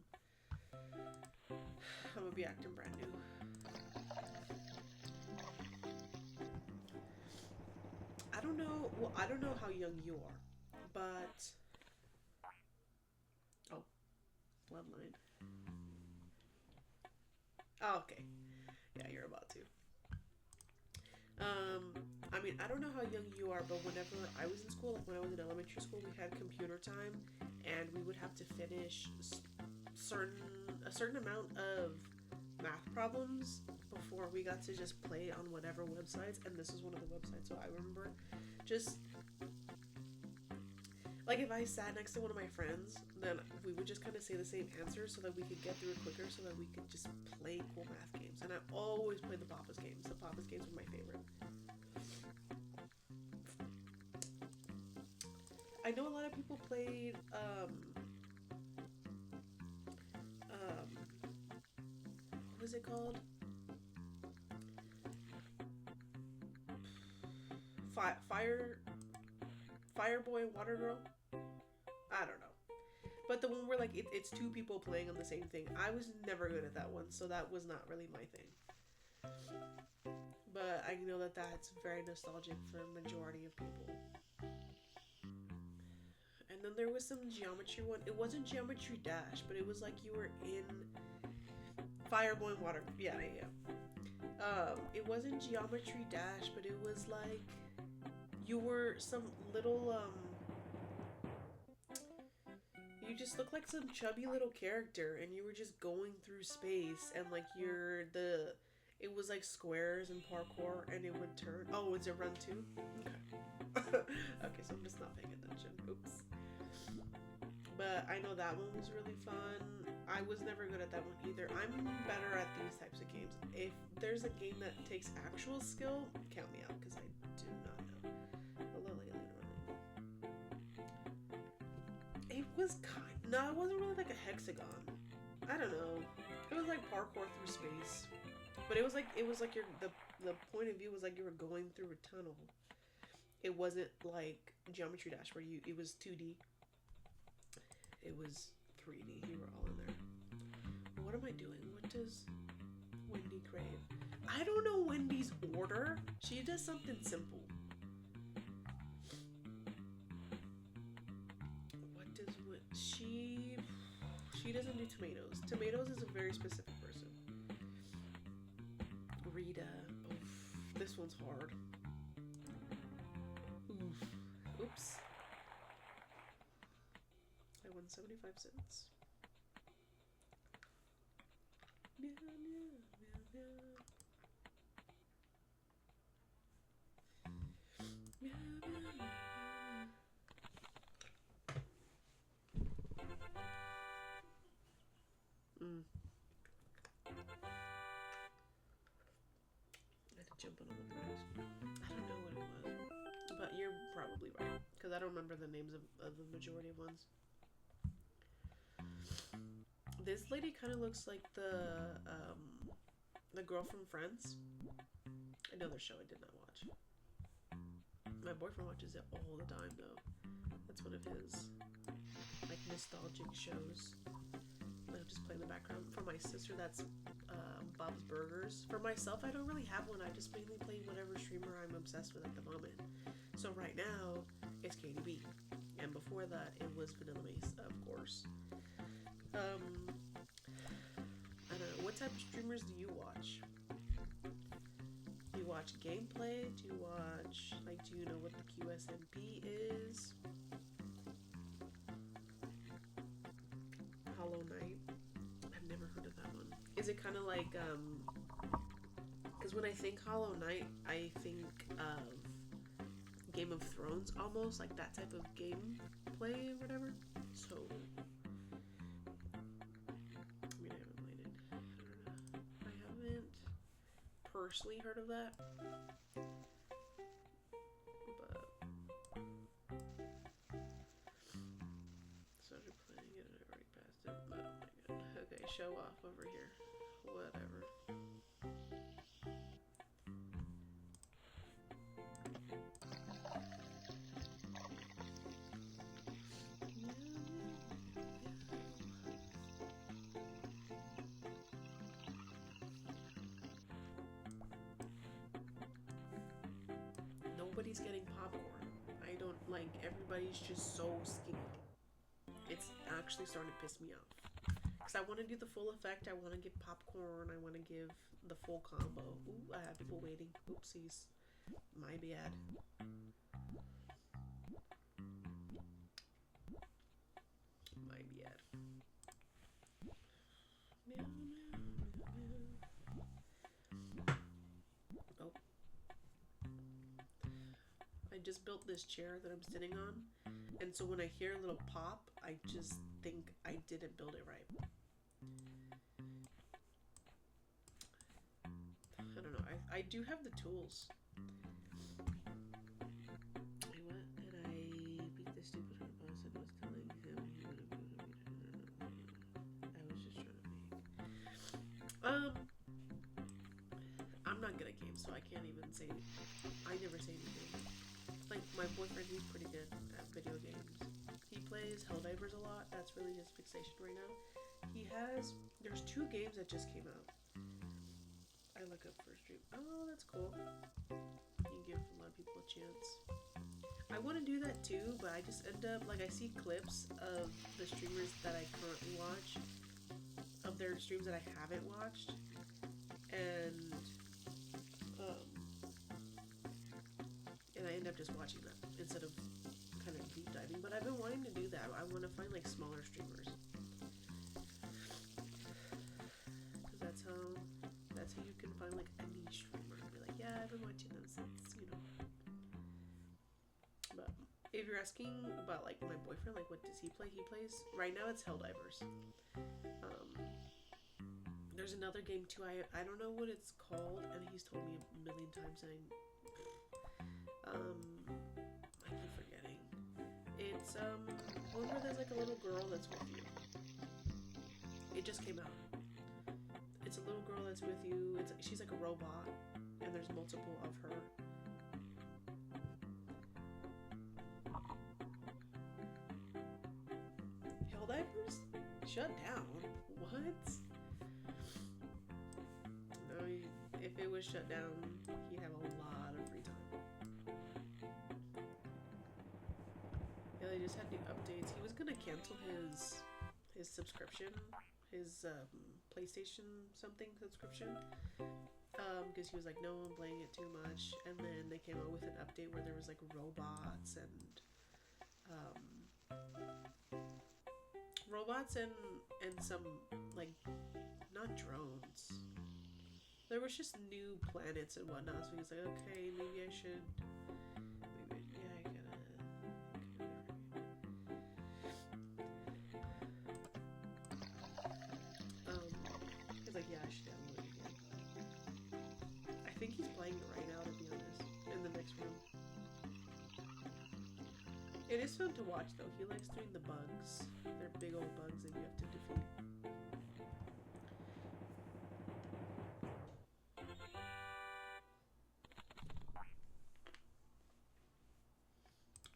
I'm gonna be acting brand new. I don't know. Well, I don't know how young you are, but oh, bloodline. Oh, okay. Yeah, you're about to. I mean, I don't know how young you are, but whenever I was in school, like when I was in elementary school, we had computer time, and we would have to finish a certain amount of math problems before we got to just play on whatever websites, and this was one of the websites. So I remember just like if I sat next to one of my friends, then we would just kind of say the same answer so that we could get through it quicker, so that we could just play cool math games. And I always played the PAPAS games. The PAPAS games were my favorite. I know a lot of people played what was it called? Fireboy and Water Girl? I don't know. But the one where like it's two people playing on the same thing. I was never good at that one, so that was not really my thing. But I know that that's very nostalgic for a majority of people. And then there was some geometry one. It wasn't Geometry Dash, but it was like you were in Fireboy and Water. Yeah. It wasn't Geometry Dash, but it was like you were some little you just looked like some chubby little character, and you were just going through space, and like it was like squares and parkour, and it would turn. Oh, is it Run 2? Okay. Okay, so I'm just not paying attention. Oops. But I know that one was really fun. I was never good at that one either. I'm better at these types of games. If there's a game that takes actual skill, count me out, because I do not know. Hello, alien running. It was no, it wasn't really like a hexagon. I don't know. It was like parkour through space. But it was like the point of view was like you were going through a tunnel. It wasn't like Geometry Dash where it was 2D. it was 3D. You were all in there. What am I doing? What does Wendy crave? I don't know Wendy's order. She does something simple. What does she doesn't do tomatoes. Tomatoes is a very specific person. Rita. Oof, this one's hard. Oof. Oops. I won 75 cents. Meow, meow, meow, meow. Meow, meow, meow. I had to jump on all the prize. I don't know what it was. But you're probably right. Because I don't remember the names of the majority of ones. This lady kind of looks like the girl from Friends. Another show I did not watch. My boyfriend watches it all the time though. That's one of his like nostalgic shows that I just play in the background. For my sister, that's Bob's Burgers. For myself, I don't really have one. I just mainly play whatever streamer I'm obsessed with at the moment. So right now, it's KDB. And before that, it was Vanilla Mace, of course. I don't know. What type of streamers do you watch? Do you watch gameplay? Do you watch, like, do you know what the QSMP is? Hollow Knight? I've never heard of that one. Is it kind of like, because when I think Hollow Knight, I think of Game of Thrones almost, like that type of gameplay or whatever. So, I mean, I haven't played it. I haven't personally heard of that. But started playing it and I already passed it. Oh my god. Okay, show off over here. Whatever. Nobody's getting popcorn. I don't like, everybody's just so skinny. It's actually starting to piss me off. Because I want to do the full effect. I want to give popcorn. I want to give the full combo. Ooh, I have people waiting. Oopsies. My bad. My bad. Meow, meow, meow, meow. Oh. I just built this chair that I'm sitting on. And so when I hear a little pop, I just think I didn't build it right. I don't know. I do have the tools. I went and I beat the stupid boss and was telling him he would have I was just trying to make. I'm not good at games, so I can't even say. I never say anything. Like, my boyfriend, he's pretty good at video games. He plays Helldivers a lot. That's really his fixation right now. There's 2 games that just came out. I look up for a stream. Oh, that's cool. You give a lot of people a chance. I want to do that too, but I just end up, like, I see clips of the streamers that I currently watch, of their streams that I haven't watched, and I end up just watching them instead of kind of deep diving. But I've been wanting to do that. I want to find like smaller streamers, because that's how you can find like a niche streamer and be like, yeah, I've been watching them since, you know. But if you're asking about like my boyfriend, like what does he play? He plays right now. It's Helldivers. There's another game too. I don't know what it's called, and he's told me a million times, and I keep forgetting. It's one where there's like a little girl that's with you. It just came out. It's a little girl that's with you. She's like a robot, and there's multiple of her. Helldivers shut down. What? No, if it was shut down, he'd have a lot of free time. Yeah, they just had new updates. He was gonna cancel his subscription, his PlayStation something subscription, because he was like, no, I'm playing it too much. And then they came out with an update where there was like robots and some like not drones. There was just new planets and whatnot. So he was like, okay, maybe I should. Maybe yeah, I gotta. He's like, yeah, I should download it again. I think he's playing it right now, to be honest, in the next room. It is fun to watch, though. He likes doing the bugs. They're big old bugs that you have to defeat.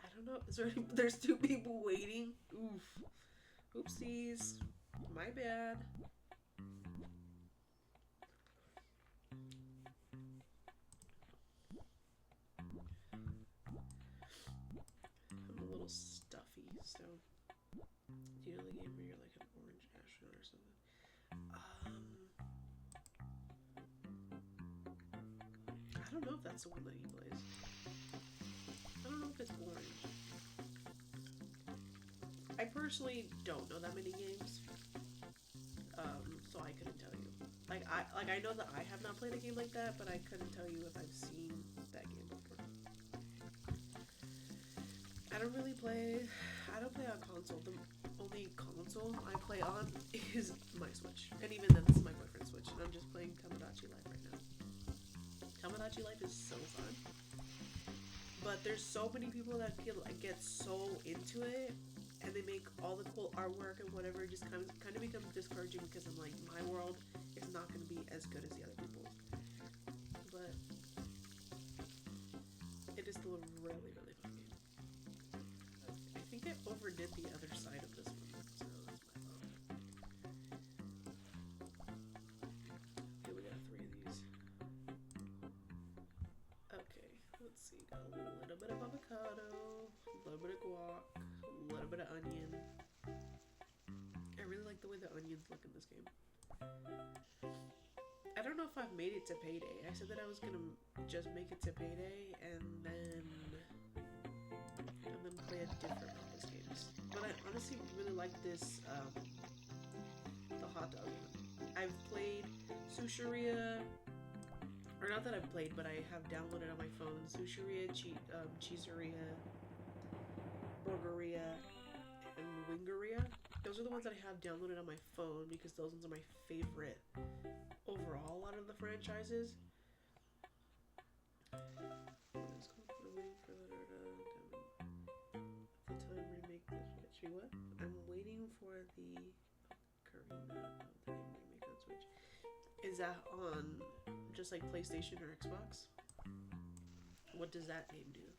I don't know. Is there any, there's two people waiting? Oof. Oopsies. My bad. I'm a little stuffy, so. Do you know the game where you're like an orange astronaut or something? I don't know if that's the one that he plays. I don't know if it's orange. I personally don't know that many games, so I couldn't tell you. I know that I have not played a game like that, but I couldn't tell you if I've seen that game before. I don't play on console. The only console I play on is my Switch, and even then, this is my boyfriend's Switch, and I'm just playing Tomodachi Life right now. Tomodachi Life is so fun, but there's so many people that get so into it, and they make all the cool artwork and whatever. It just kind of becomes discouraging because I'm like, my world is not going to be as good as the other people's, but it is still a really, really fun game. I think I overdid the other side of this one, so that's my fault. Okay, we got 3 of these. Okay, let's see. Got a little bit of avocado, a little bit of guac, a little bit of onion. I really like the way the onions look in this game. I don't know if I've made it to Payday. I said that I was gonna just make it to Payday and then play a different PAPAS games. But I honestly really like this, the hot dog one. I've played Sushiria, or not that I've played, but I have downloaded on my phone Sushiria, Cheeseria, Burgeria, and Wingeria. Those are the ones that I have downloaded on my phone because those ones are my favorite overall out of the franchises. What? I'm waiting for the Karina of the game remake on Switch. Is that on just like PlayStation or Xbox? What does that game do?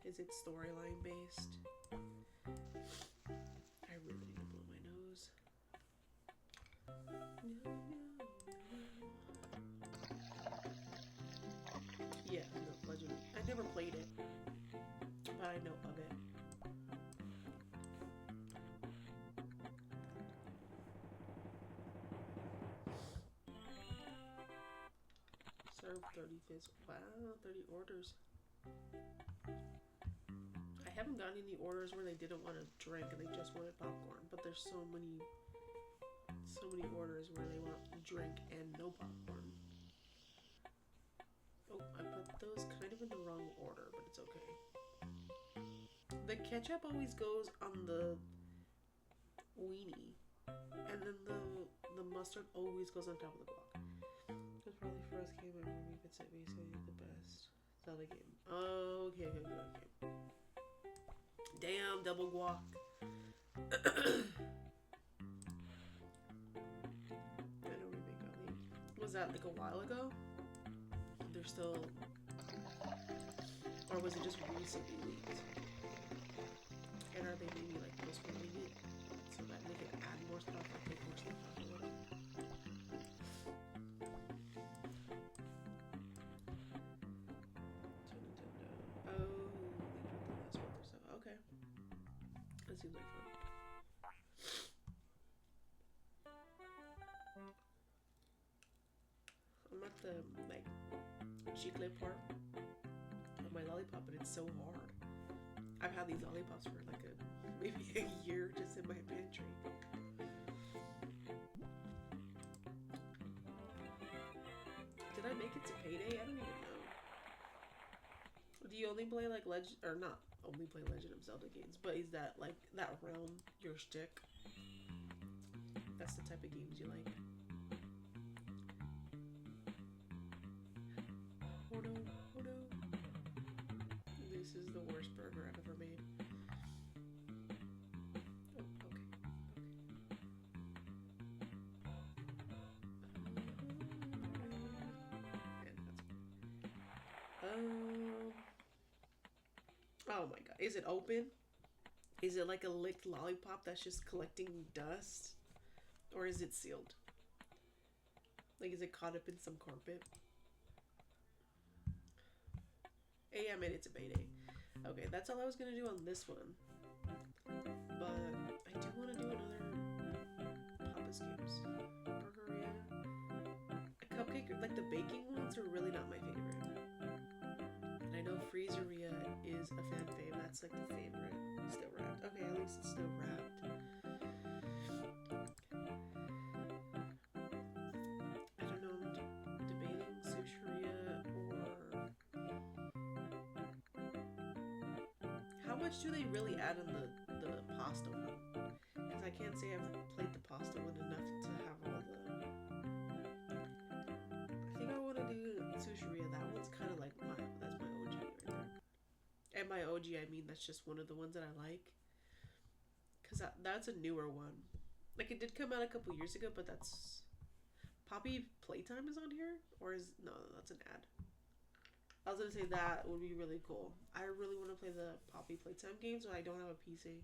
Is it storyline based? I really need to blow my nose. Yeah, no, Legend. I never played it, but I know of it. Serve 30 fish. Wow, 30 orders. I haven't gotten any orders where they didn't want to drink and they just wanted popcorn, but there's so many orders where they want drink and no popcorn. Oh, I put those kind of in the wrong order, but it's okay. The ketchup always goes on the weenie, and then the mustard always goes on top of the guac. It's probably first game I remember if it's basically the best Zelda game. Oh, okay. Damn, double guac. I know remake got leaked. Was that like a while ago? They're still, or was it just recently leaked? And are they maybe like postponing it? seems like fun. I'm at the like chicle part of my lollipop, and it's so hard. I've had these lollipops for like maybe a year just in my pantry. Did I make it to payday? I don't even know. Do you only play like Legend, or not only play Legend of Zelda games, but is that like that realm your shtick? That's the type of games you like. Oh no, oh no. This is the worst burger I've ever made. Oh, okay. Oh my god. Is it open? Is it like a licked lollipop that's just collecting dust? Or is it sealed? Like, is it caught up in some carpet? Hey, I made it to payday. Okay, that's all I was gonna do on this one. But I do want to do another Papa's games. Burgeria. A cupcake, like the baking ones, are really not my favorite. And I know Freezeria is a fan fave. That's like the favorite. Still wrapped. Okay, at least it's still wrapped. I don't know. I'm debating Sushiria or... How much do they really add in the pasta one? Because I can't say I've played the pasta one enough to have all the... I think I want to do Sushiria. That one's kind of like that's my OG right there. And by OG, I mean that's just one of the ones that I like. Because that's a newer one. Like, it did come out a couple years ago, but that's... Poppy Playtime is on here? Or is... No, that's an ad. I was gonna say that would be really cool. I really want to play the Poppy Playtime games, but I don't have a PC.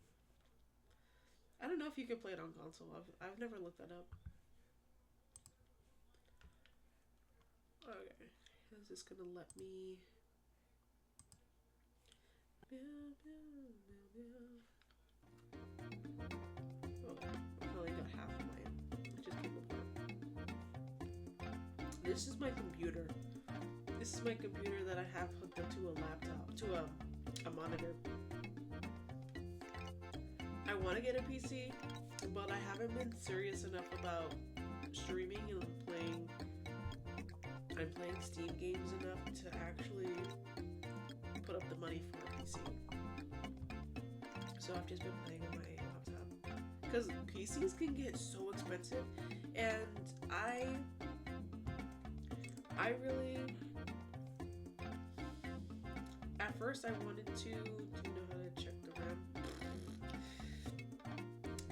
I don't know if you can play it on console. I've never looked that up. Okay. Is this gonna let me... Oh, I only got half of mine. It just came apart. This is my computer. This is my computer that I have hooked up to a laptop, to a monitor. I want to get a PC, but I haven't been serious enough about streaming and playing. I'm playing Steam games enough to actually put up the money for a PC. So I've just been playing on my laptop. Because PCs can get so expensive, and I really... At first, I wanted to know how to check the RAM.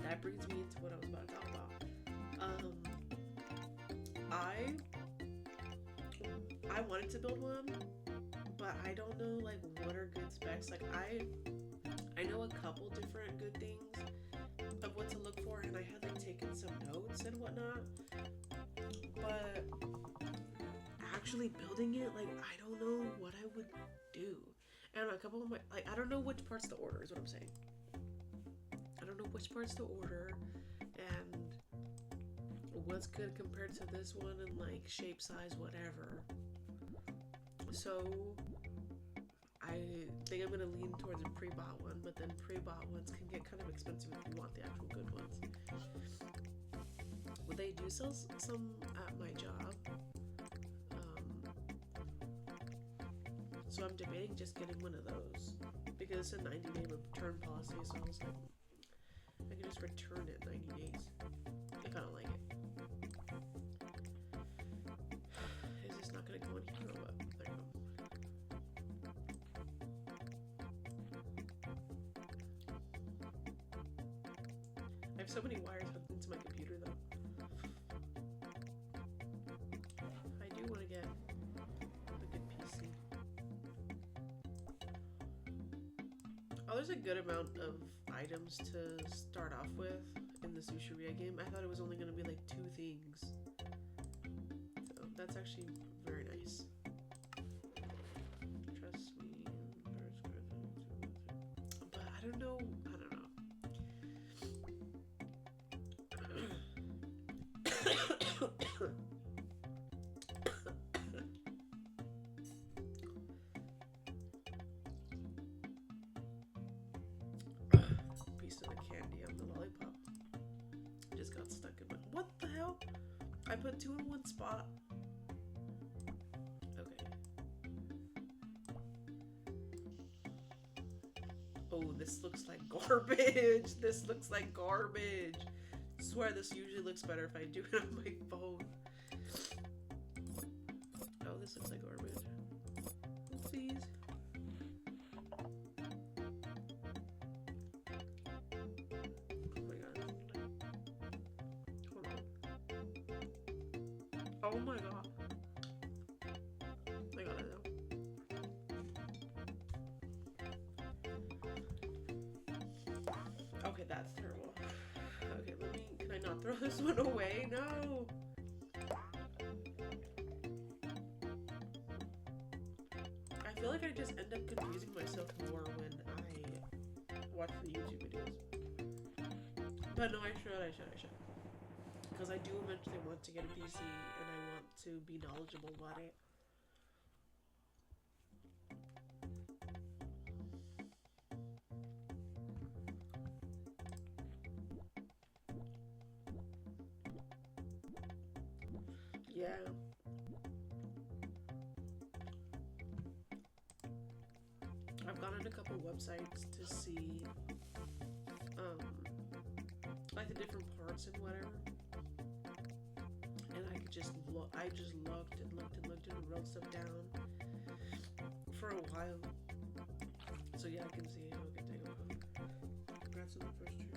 That brings me into what I was about to talk about. I wanted to build one, but I don't know like what are good specs. Like I know a couple different good things of what to look for, and I had like taken some notes and whatnot. But actually building it, like I don't know what I would do. And a couple of my, like, I don't know which parts to order is what I'm saying. I don't know which parts to order and what's good compared to this one and like shape, size, whatever. So I think I'm gonna lean towards a pre-bought one, but then pre-bought ones can get kind of expensive if you want the actual good ones. Well, they do sell some at my job. So I'm debating just getting one of those because it's a 90-day return policy, so I was like, I can just return it 90 days if I don't like it. Is this not gonna go in here or what? There you go. I have so many wires hooked into my computer though. I do want to get a good PC. Oh, there's a good amount of items to start off with in the Sushiria game. I thought it was only going to be like 2 things. So that's actually very nice. Trust me. But I don't know. video? I put 2 in one spot. Okay. Oh, this looks like garbage. This looks like garbage. I swear this usually looks better if I do it on my phone. Oh, this looks like garbage. Oopsies. Oh my god. I got it now. Okay, that's terrible. Okay, can I not throw this one away? No! I feel like I just end up confusing myself more when I watch the YouTube videos. But no, I should. Because I do eventually want to get a PC and I want to be knowledgeable about it. Yeah. I've gone on a couple websites to see like the different parts and whatever. And I could just look. I just looked and wrote stuff down for a while. So yeah, I can see how it could take a while. Congrats on the first year.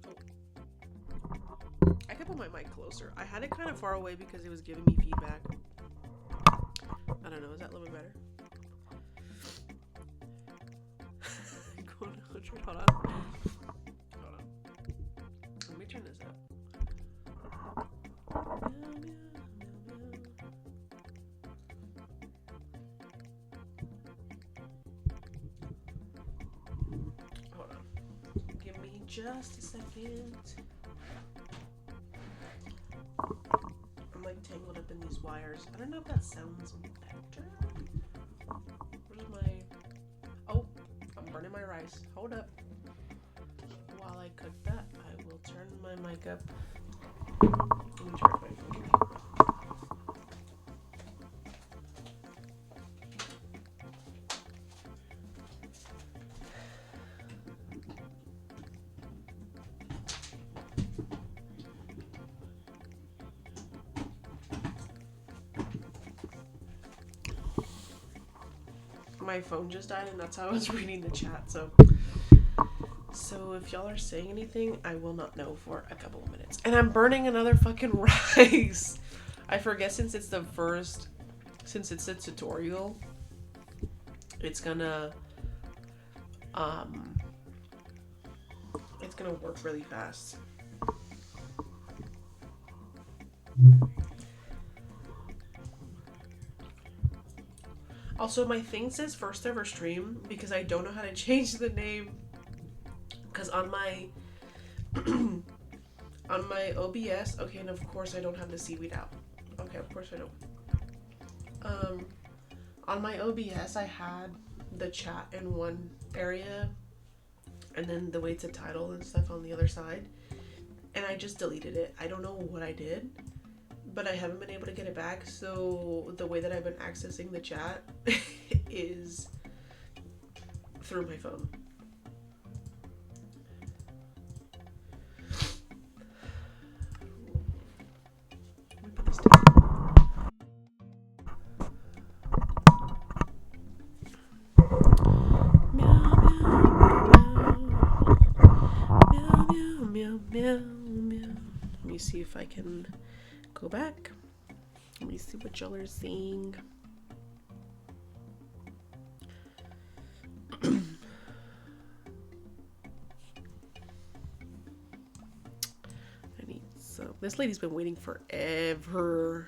Oh. I could put my mic closer. I had it kind of far away because it was giving me feedback. I don't know. Is that a little bit better? Hold on. Let me turn this up. Hold on. Give me just a second. I'm like tangled up in these wires. I don't know if that sounds better. Where's my... Oh, I'm burning my rice. Hold up. While I cook that, I will turn my mic up. Let me charge my phone. My phone just died and that's how I was reading the chat, so if y'all are saying anything, I will not know for a couple of minutes. And I'm burning another fucking rice. I forget since it's a tutorial, it's gonna work really fast. Also, my thing says first ever stream because I don't know how to change the name. Because on my OBS, okay, and of course I don't have the seaweed out. Okay, of course I don't. On my OBS, I had the chat in one area, and then the way to title and stuff on the other side, and I just deleted it. I don't know what I did, but I haven't been able to get it back. So the way that I've been accessing the chat is through my phone. Let me put this down. Meow, meow, meow. Let me see if I can go back. Let me see what y'all are seeing. This lady's been waiting forever.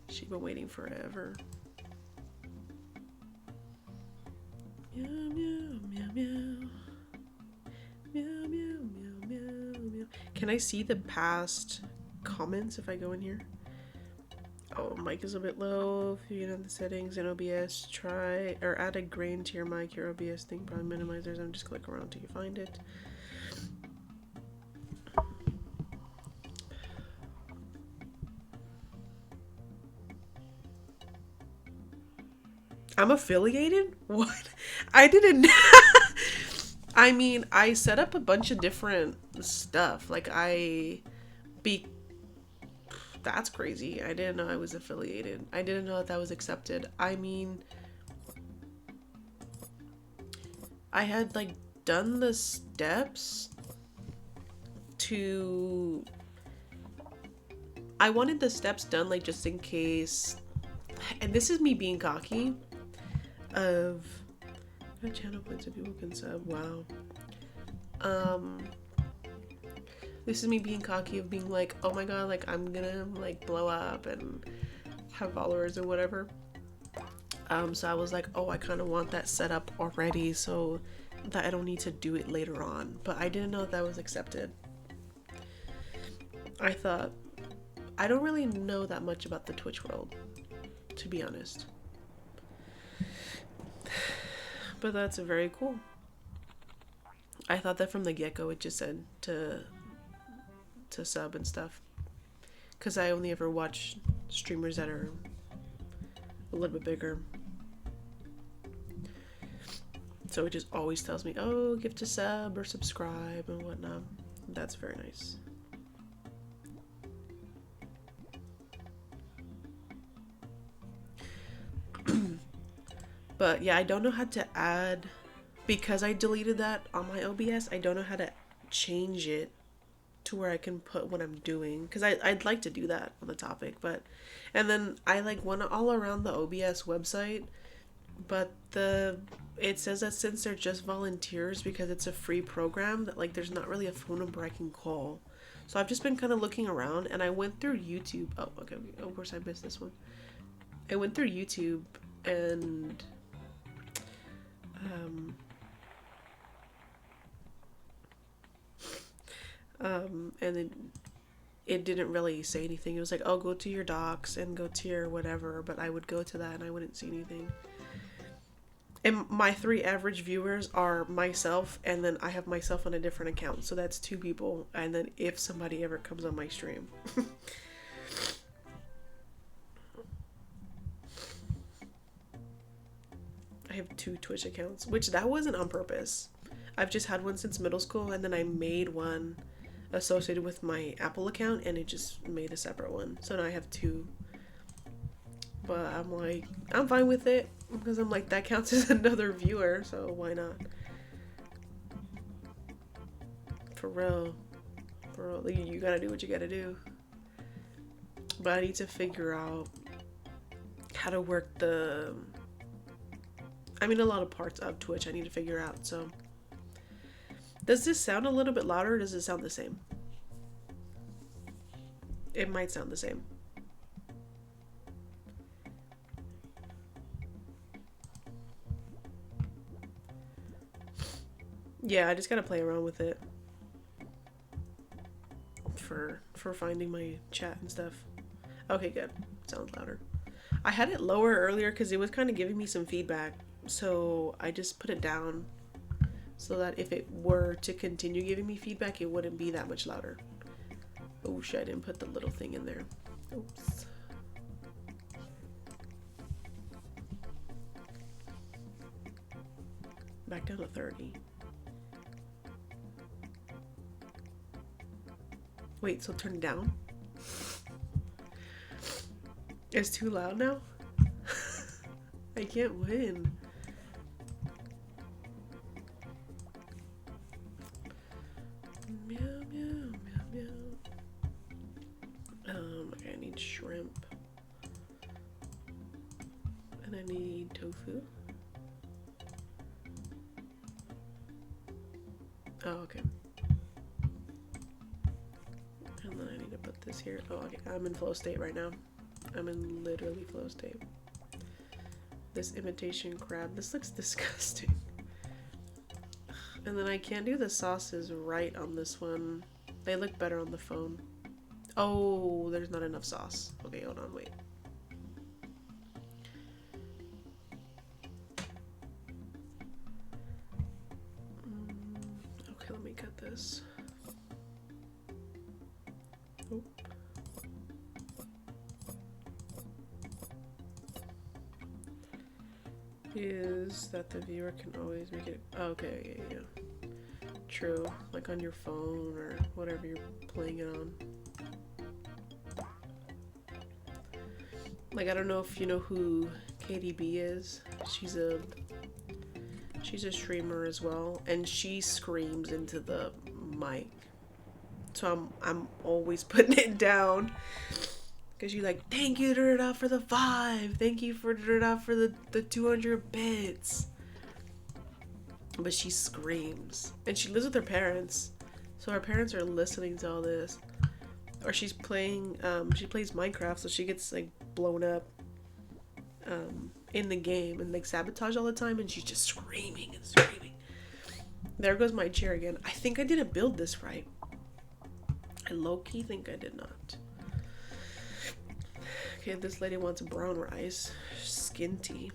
She's been waiting forever. Meow, meow, meow, meow. Meow, meow, meow, meow, meow. Can I see the past comments if I go in here? Oh, mic is a bit low. If you get on the settings in OBS, try or add a grain to your mic. Your OBS thing, probably minimizers, and just click around till you find it. I'm affiliated? What? I didn't. I mean, I set up a bunch of different stuff. Like, be. That's crazy. I didn't know I was affiliated. I didn't know that was accepted. I mean, I had, like, done the steps to. I wanted the steps done, like, just in case. And this is me being cocky. Of. My channel points so people can sub. Wow. This is me being cocky of being like, oh my god, like I'm gonna like blow up and have followers or whatever. So I was like, oh, I kind of want that set up already so that I don't need to do it later on. But I didn't know that was accepted. I thought, I don't really know that much about the Twitch world, to be honest. But that's very cool. I thought that from the get-go it just said to sub and stuff, because I only ever watch streamers that are a little bit bigger, so it just always tells me, oh, gift a sub or subscribe and whatnot. That's very nice. But yeah, I don't know how to add, because I deleted that on my OBS. I don't know how to change it to where I can put what I'm doing, because I'd like to do that on the topic, but and then I like went all around the OBS website, but it says that since they're just volunteers, because it's a free program, that like there's not really a phone number I can call. So I've just been kind of looking around, and I went through YouTube. Oh, okay, of course I missed this one. I went through YouTube and and then it didn't really say anything. It was like, oh, go to your docs and go to your whatever, but I would go to that and I wouldn't see anything. And my 3 average viewers are myself, and then I have myself on a different account, so that's 2 people, and then if somebody ever comes on my stream. I have 2 Twitch accounts, which that wasn't on purpose. I've just had one since middle school, and then I made one associated with my Apple account, and it just made a separate one. So now I have 2. But I'm like, I'm fine with it, because I'm like, that counts as another viewer, so why not? For real. For real. You gotta do what you gotta do. But I need to figure out how to work a lot of parts of Twitch I need to figure out, so. Does this sound a little bit louder, or does it sound the same? It might sound the same. Yeah, I just gotta play around with it for finding my chat and stuff. Okay, good. Sounds louder. I had it lower earlier because it was kind of giving me some feedback, so I just put it down so that if it were to continue giving me feedback, it wouldn't be that much louder. Oh shit, I didn't put the little thing in there. Oops. Back down to 30. Wait, so turn it down? It's too loud now? I can't win. Meow, meow, meow, meow. Okay, I need shrimp. And I need tofu. Oh, okay. And then I need to put this here. Oh, okay. I'm in flow state right now. I'm in literally flow state. This imitation crab. This looks disgusting. And then I can't do the sauces right on this one. They look better on the phone. Oh, there's not enough sauce. Okay, hold on, wait. Okay, let me cut this. Oh. is that the viewer can always make it. Oh, okay, yeah. True. Like on your phone or whatever you're playing it on. Like, I don't know if you know who KDB is. She's a streamer as well, and she screams into the mic. So I'm always putting it down. Because you're like, thank you for the 5. Thank you for the 200 bits. But she screams. And she lives with her parents. So her parents are listening to all this. Or she's playing, she plays Minecraft, so she gets like blown up in the game and like sabotage all the time. And she's just screaming and screaming. There goes my chair again. I think I didn't build this right. I low-key think I did not. Okay, this lady wants brown rice. Skin tea.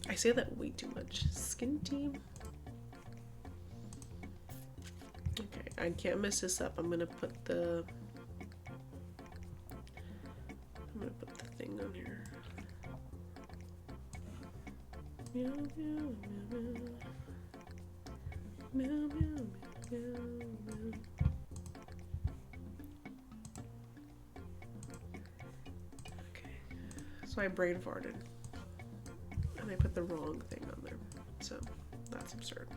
I say that way too much. Skin tea. Okay, I can't mess this up. I'm gonna put the thing on here. Meow, meow, meow, meow. Meow, meow, meow, meow. So I brain farted. And I put the wrong thing on there. So that's absurd.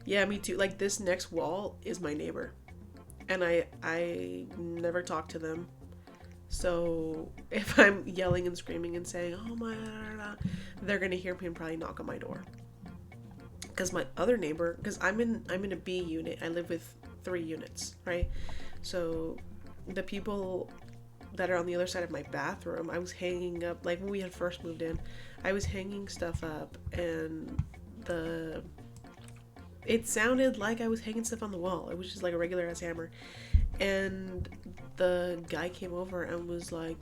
Yeah, me too. Like, this next wall is my neighbor. And I never talk to them. So if I'm yelling and screaming and saying, oh my, they're gonna hear me and probably knock on my door. Because my other neighbor, because I'm in a B unit. I live with 3 units, right? So the people that are on the other side of my bathroom, I was hanging up, like when we had first moved in, I was hanging stuff up, and it sounded like I was hanging stuff on the wall. It was just like a regular ass hammer. And the guy came over and was like,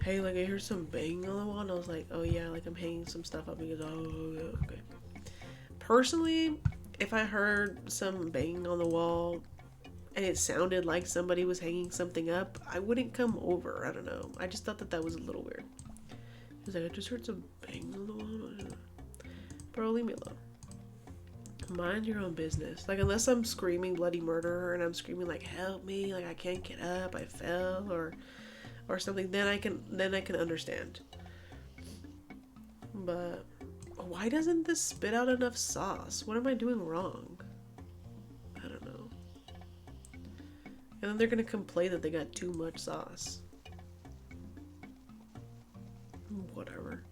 hey, like I hear some banging on the wall. And I was like, oh yeah, like I'm hanging some stuff up. He goes, oh yeah, okay. Personally, if I heard some banging on the wall and it sounded like somebody was hanging something up, I wouldn't come over. I don't know. I just thought that was a little weird. He was like, I just heard some banging on the wall. Bro, leave me alone. Mind your own business. Like, unless I'm screaming bloody murder and I'm screaming like, help me, like I can't get up, I fell, or something, then I can understand. But why doesn't this spit out enough sauce? What am I doing wrong? I don't know. And then they're gonna complain that they got too much sauce. Whatever.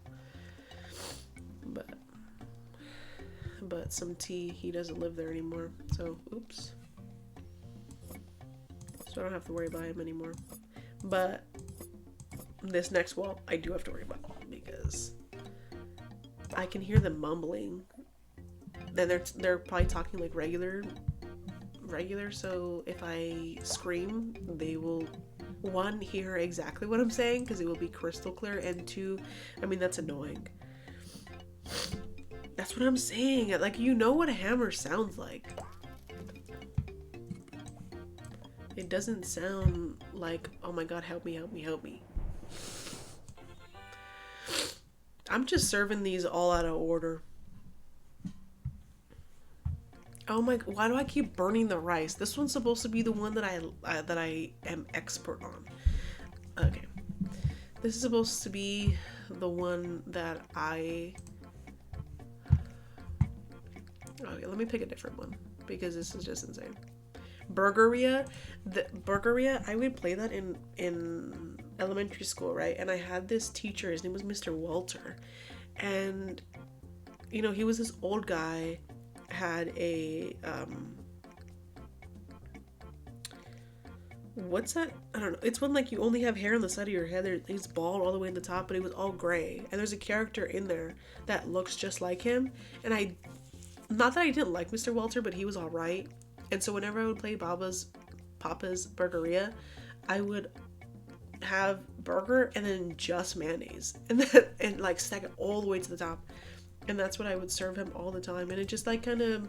But some tea, he doesn't live there anymore. So, oops. So I don't have to worry about him anymore. But this next wall, I do have to worry about because I can hear them mumbling. Then they're probably talking like regular. So if I scream, they will, 1, hear exactly what I'm saying because it will be crystal clear, and 2, I mean, that's annoying. That's what I'm saying. Like, you know what a hammer sounds like. It doesn't sound like, oh my god, help me, help me, help me. I'm just serving these all out of order. Oh my, why do I keep burning the rice? This one's supposed to be the one that I am expert on. Okay. This is supposed to be the one that okay, let me pick a different one because this is just insane. Burgeria, I would play that in elementary school, right? And I had this teacher, his name was Mr. Walter, and you know, he was this old guy, had a what's that? I don't know. It's when like you only have hair on the side of your head. He's bald all the way in the top, but he was all gray. And there's a character in there that looks just like him. And not that I didn't like Mr. Walter, but he was alright. And so whenever I would play PAPAS Burgeria, I would have burger and then just mayonnaise. And like stack it all the way to the top. And that's what I would serve him all the time. And it just like kind of,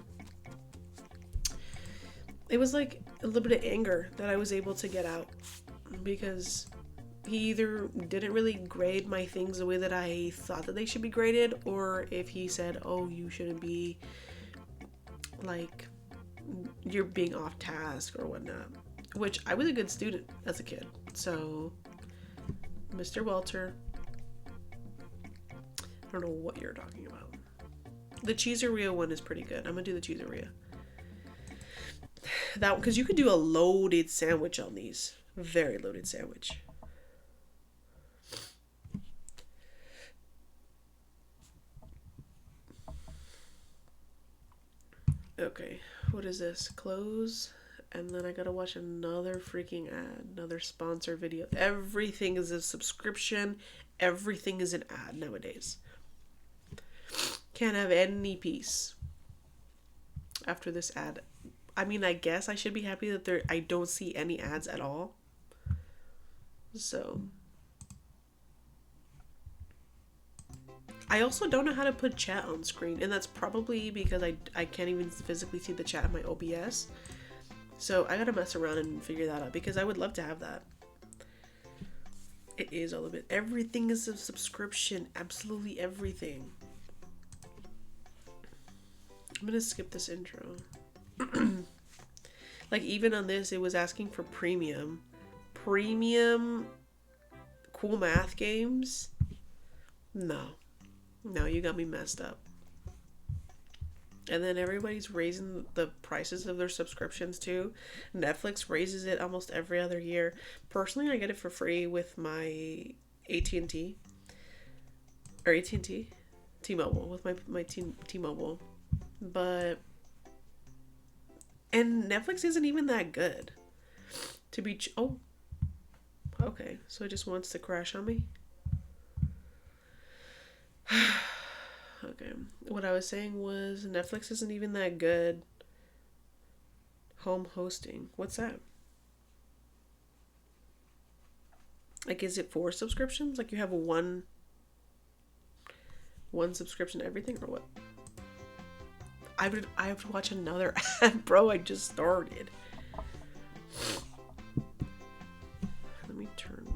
it was like a little bit of anger that I was able to get out because he either didn't really grade my things the way that I thought that they should be graded, or if he said, oh, you shouldn't be, like, you're being off task or whatnot. Which I was a good student as a kid. So, Mr. Welter, I don't know what you're talking about. The Cheeseria one is pretty good. I'm gonna do the Cheeseria. That, because you could do a loaded sandwich on these. Very loaded sandwich. Okay, what is this? Close. And then I gotta watch another freaking ad. Another sponsor video. Everything is a subscription. Everything is an ad nowadays. Can't have any peace after this ad. I mean, I guess I should be happy that I don't see any ads at all. So I also don't know how to put chat on screen, and that's probably because I can't even physically see the chat in my OBS. So I gotta mess around and figure that out, because I would love to have that. It is all of it. Everything is a subscription. Absolutely everything. I'm gonna skip this intro. Like, even on this, it was asking for premium. Premium cool math games? No. No, you got me messed up. And then everybody's raising the prices of their subscriptions too. Netflix raises it almost every other year. Personally, I get it for free with my AT&T. Or AT&T? T-Mobile. With my T-Mobile. But... And Netflix isn't even that good. To be... Oh. Okay. So it just wants to crash on me? Okay. What I was saying was Netflix isn't even that good. Home hosting. What's that? Like, is it for subscriptions? Like, you have one subscription to everything, or what? I have to watch another ad, bro. I just started. Let me turn my...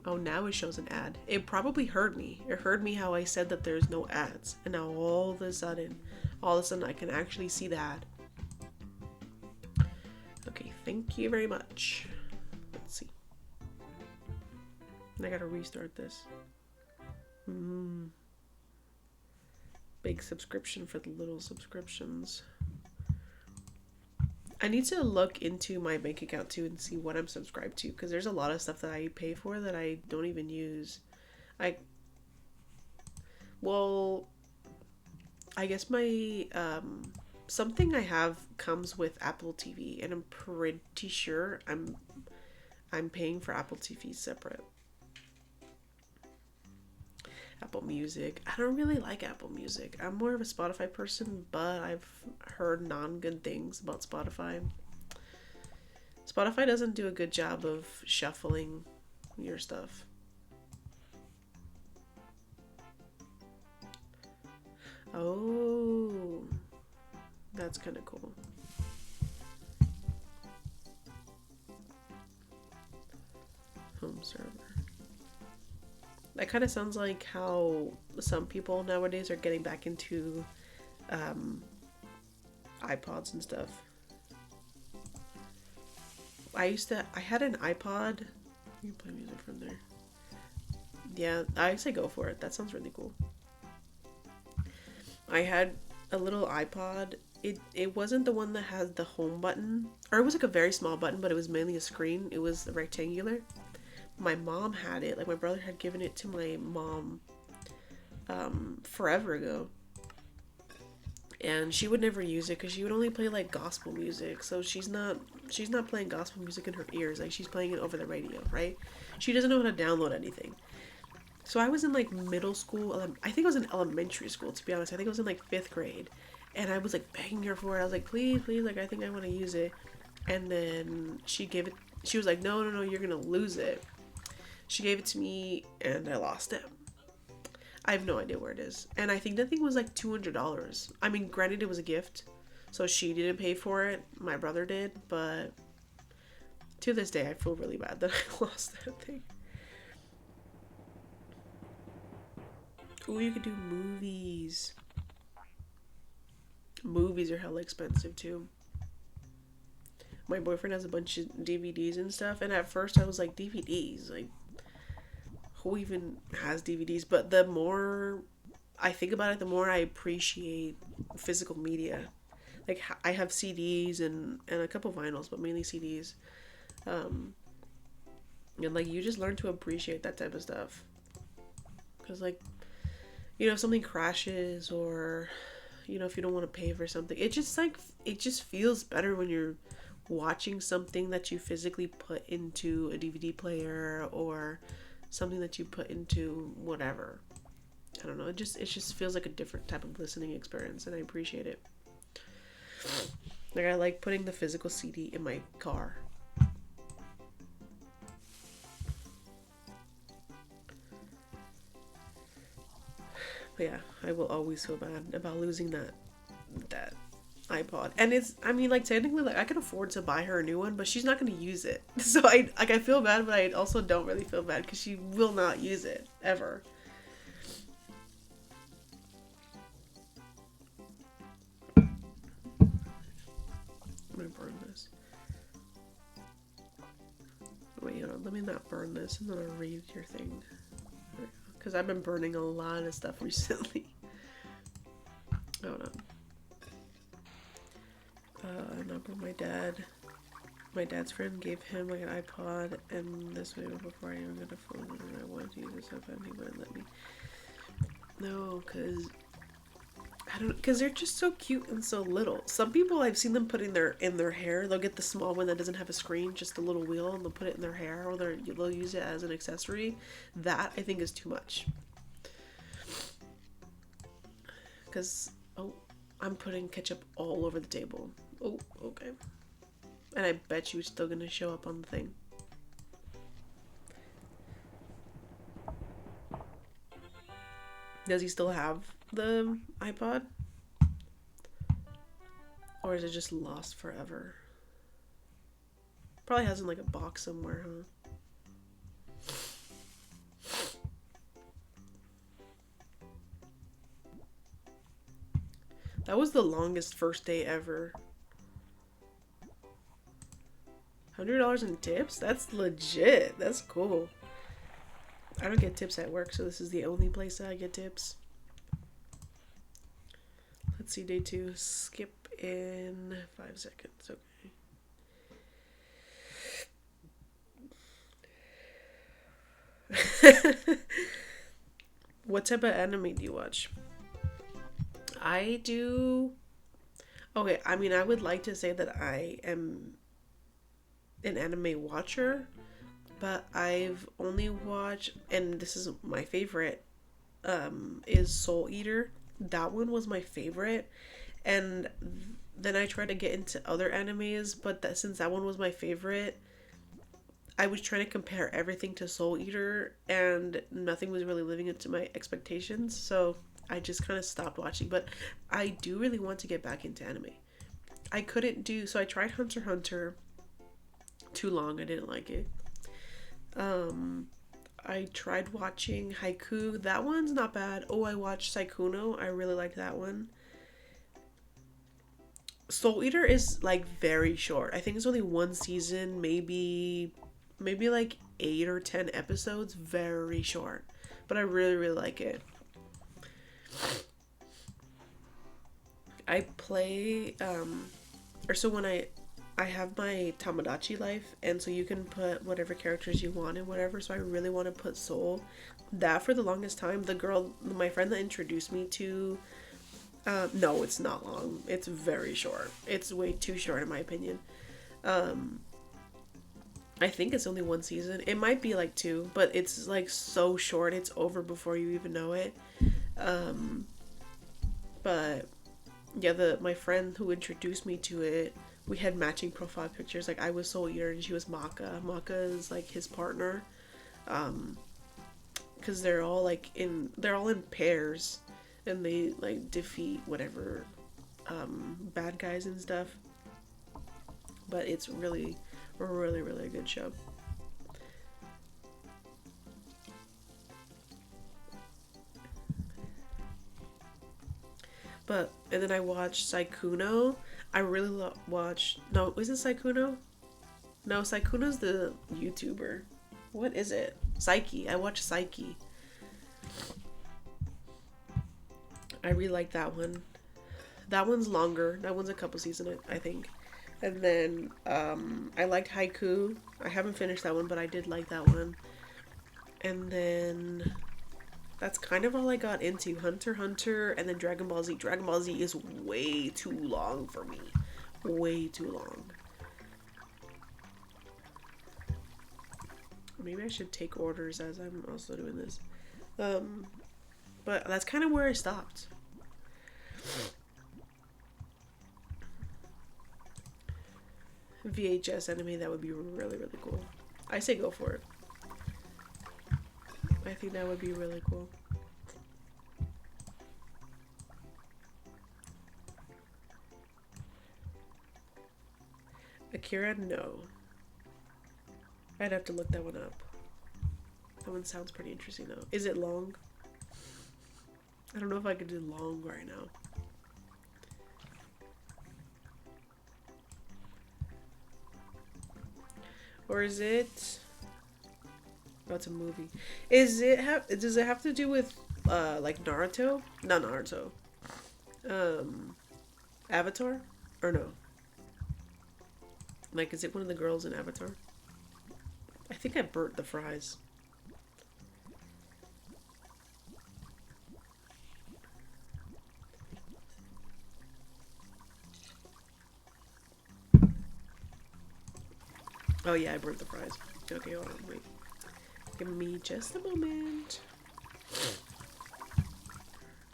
Oh, now it shows an ad. It probably heard me. It heard me how I said that there's no ads. And now all of a sudden I can actually see the ad. Okay, thank you very much. Let's see. I gotta restart this. Big subscription for the little subscriptions. I need to look into my bank account too and see what I'm subscribed to, because there's a lot of stuff that I pay for that I don't even use. I guess my something I have comes with Apple TV, and I'm pretty sure I'm paying for Apple TV separate. Apple Music. I don't really like Apple Music. I'm more of a Spotify person, but I've heard non-good things about Spotify. Spotify doesn't do a good job of shuffling your stuff. Oh, that's kind of cool. Home server. That kind of sounds like how some people nowadays are getting back into iPods and stuff. I had an iPod. You can play music from there. Yeah, I say go for it. That sounds really cool. I had a little iPod. It wasn't the one that has the home button. Or it was like a very small button, but it was mainly a screen. It was rectangular. My mom had it. Like, my brother had given it to my mom forever ago. And she would never use it because she would only play like gospel music. So she's not playing gospel music in her ears. Like, she's playing it over the radio, right? She doesn't know how to download anything. So I was in like middle school. I think I was in elementary school, to be honest. I think I was in like 5th grade. And I was like begging her for it. I was like, please, like, I think I want to use it. And then she was like, no, you're going to lose it. She gave it to me and I lost it. I have no idea where it is. And I think that thing was like $200. I mean, granted, it was a gift, so she didn't pay for it. My brother did, but To this day, I feel really bad that I lost that thing. Ooh, you could do movies. Movies are hella expensive too. My boyfriend has a bunch of DVDs and stuff, and at first I was like, DVDs? Like, who even has DVDs? But the more I think about it, the more I appreciate physical media. Like, I have CDs and a couple vinyls, but mainly CDs. And like, you just learn to appreciate that type of stuff. Because, like, if something crashes, or if you don't want to pay for something, it just feels better when you're watching something that you physically put into a DVD player, or something that you put into whatever. I don't know, it just feels like a different type of listening experience, and I appreciate it. Like, I like putting the physical CD in my car. But yeah, I will always feel bad about losing that iPod. And like, technically, like, I could afford to buy her a new one, but she's not going to use it. So I feel bad, but I also don't really feel bad, because she will not use it ever. I'm gonna burn this. Wait, hold on, let me not burn this, and then I'll read your thing. Because I've been burning a lot of stuff recently. Hold on. Number my dad's friend gave him like an iPod, and this way before I even got a phone, and I wanted to use this stuff, and he wouldn't let me. No, because they're just so cute and so little. Some people, I've seen them put in their hair. They'll get the small one that doesn't have a screen, just a little wheel, and they'll put it in their hair, or they'll use it as an accessory. That, I think, is too much. Because, I'm putting ketchup all over the table. Oh, okay. And I bet you it's still gonna show up on the thing. Does he still have the iPod? Or is it just lost forever? Probably has in like a box somewhere, huh? That was the longest first day ever. $100 in tips? That's legit. That's cool. I don't get tips at work, so this is the only place that I get tips. Let's see, day 2. Skip in 5 seconds. Okay. What type of anime do you watch? I do... Okay, I mean, I would like to say that I am an anime watcher, but I've only watched, and this is my favorite, is Soul Eater. That one was my favorite, and then I tried to get into other animes, but since that one was my favorite, I was trying to compare everything to Soul Eater, and nothing was really living up to my expectations, so I just kind of stopped watching. But I do really want to get back into anime. I tried Hunter x Hunter. Too long, I didn't like it. I tried watching Haiku. That one's not bad. Oh, I watched Saikuno. I really liked that one. Soul Eater is like very short. I think it's only one season, maybe like 8 or 10 episodes. Very short, but I really, really like it. I play when I have my Tamagotchi life, and so you can put whatever characters you want and whatever, so I really want to put Soul. That, for the longest time, my friend that introduced me to, no, it's not long. It's very short. It's way too short in my opinion. I think it's only one season. It might be like 2, but it's like so short, it's over before you even know it. But yeah, my friend who introduced me to it, we had matching profile pictures. Like, I was Soul Eater and she was Maka. Maka is like his partner, because they're all in pairs, and they like defeat whatever bad guys and stuff. But it's really, Really, really good show. But, and then I watched Saikuno. I really watched, no, is it Saikuno? No, Saikuno's the YouTuber. What is it? Psyche. I watched Psyche. I really like that one. That one's longer. That one's a couple seasons, I think. And then I liked Haiku. I haven't finished that one, but I did like that one. And then that's kind of all I got into. Hunter x Hunter and then Dragon Ball Z. Dragon Ball Z is way too long for me. Way too long. Maybe I should take orders as I'm also doing this. But that's kind of where I stopped. VHS anime, that would be really, really cool. I say go for it. I think that would be really cool. Akira, no. I'd have to look that one up. That one sounds pretty interesting though. Is it long? I don't know if I could do long right now. Or is it? Oh, it's a movie. Does it have to do with like Naruto? Not Naruto. Avatar? Or no? Like, is it one of the girls in Avatar? I think I burnt the fries. Oh yeah, I burnt the fries. Okay, hold on, wait. Give me just a moment.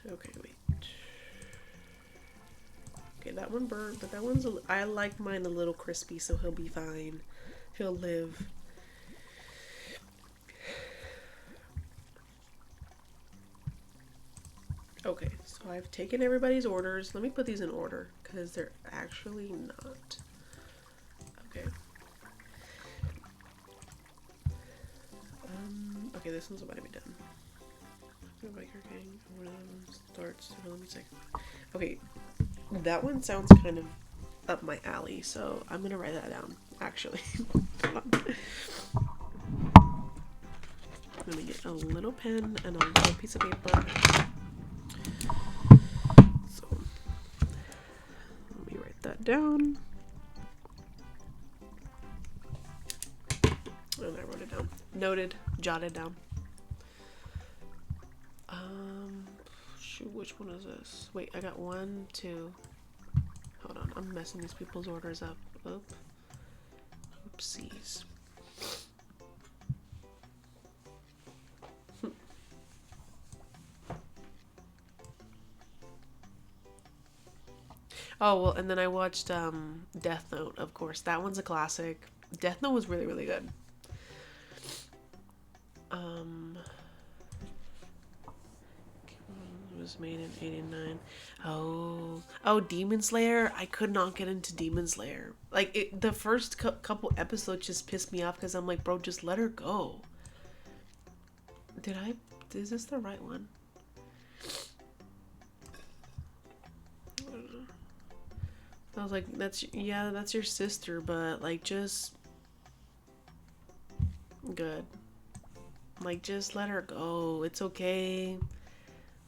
Okay, wait. Okay, that one burnt, but that one's I like mine a little crispy, so he'll be fine. He'll live. Okay, so I've taken everybody's orders. Let me put these in order, because they're actually not. Okay. Okay, this one's about to be done. Go back your gang. One of them starts. Let me check. Okay, that one sounds kind of up my alley, so I'm gonna write that down. Actually, let me get a little pen and a little piece of paper. So let me write that down. And I wrote it down. Noted. Jotted down. Shoot, which one is this? Wait, I got 1, 2. Hold on, I'm messing these people's orders up. Oopsies. Oh, well, and then I watched Death Note, of course. That one's a classic. Death Note was really, really good. It was made in 89. Oh, Demon Slayer. I could not get into Demon Slayer. Like, the first couple episodes just pissed me off because I'm like, bro, just let her go. Is this the right one? I was like, that's your sister, but like, just good. Like, just let her go. It's okay.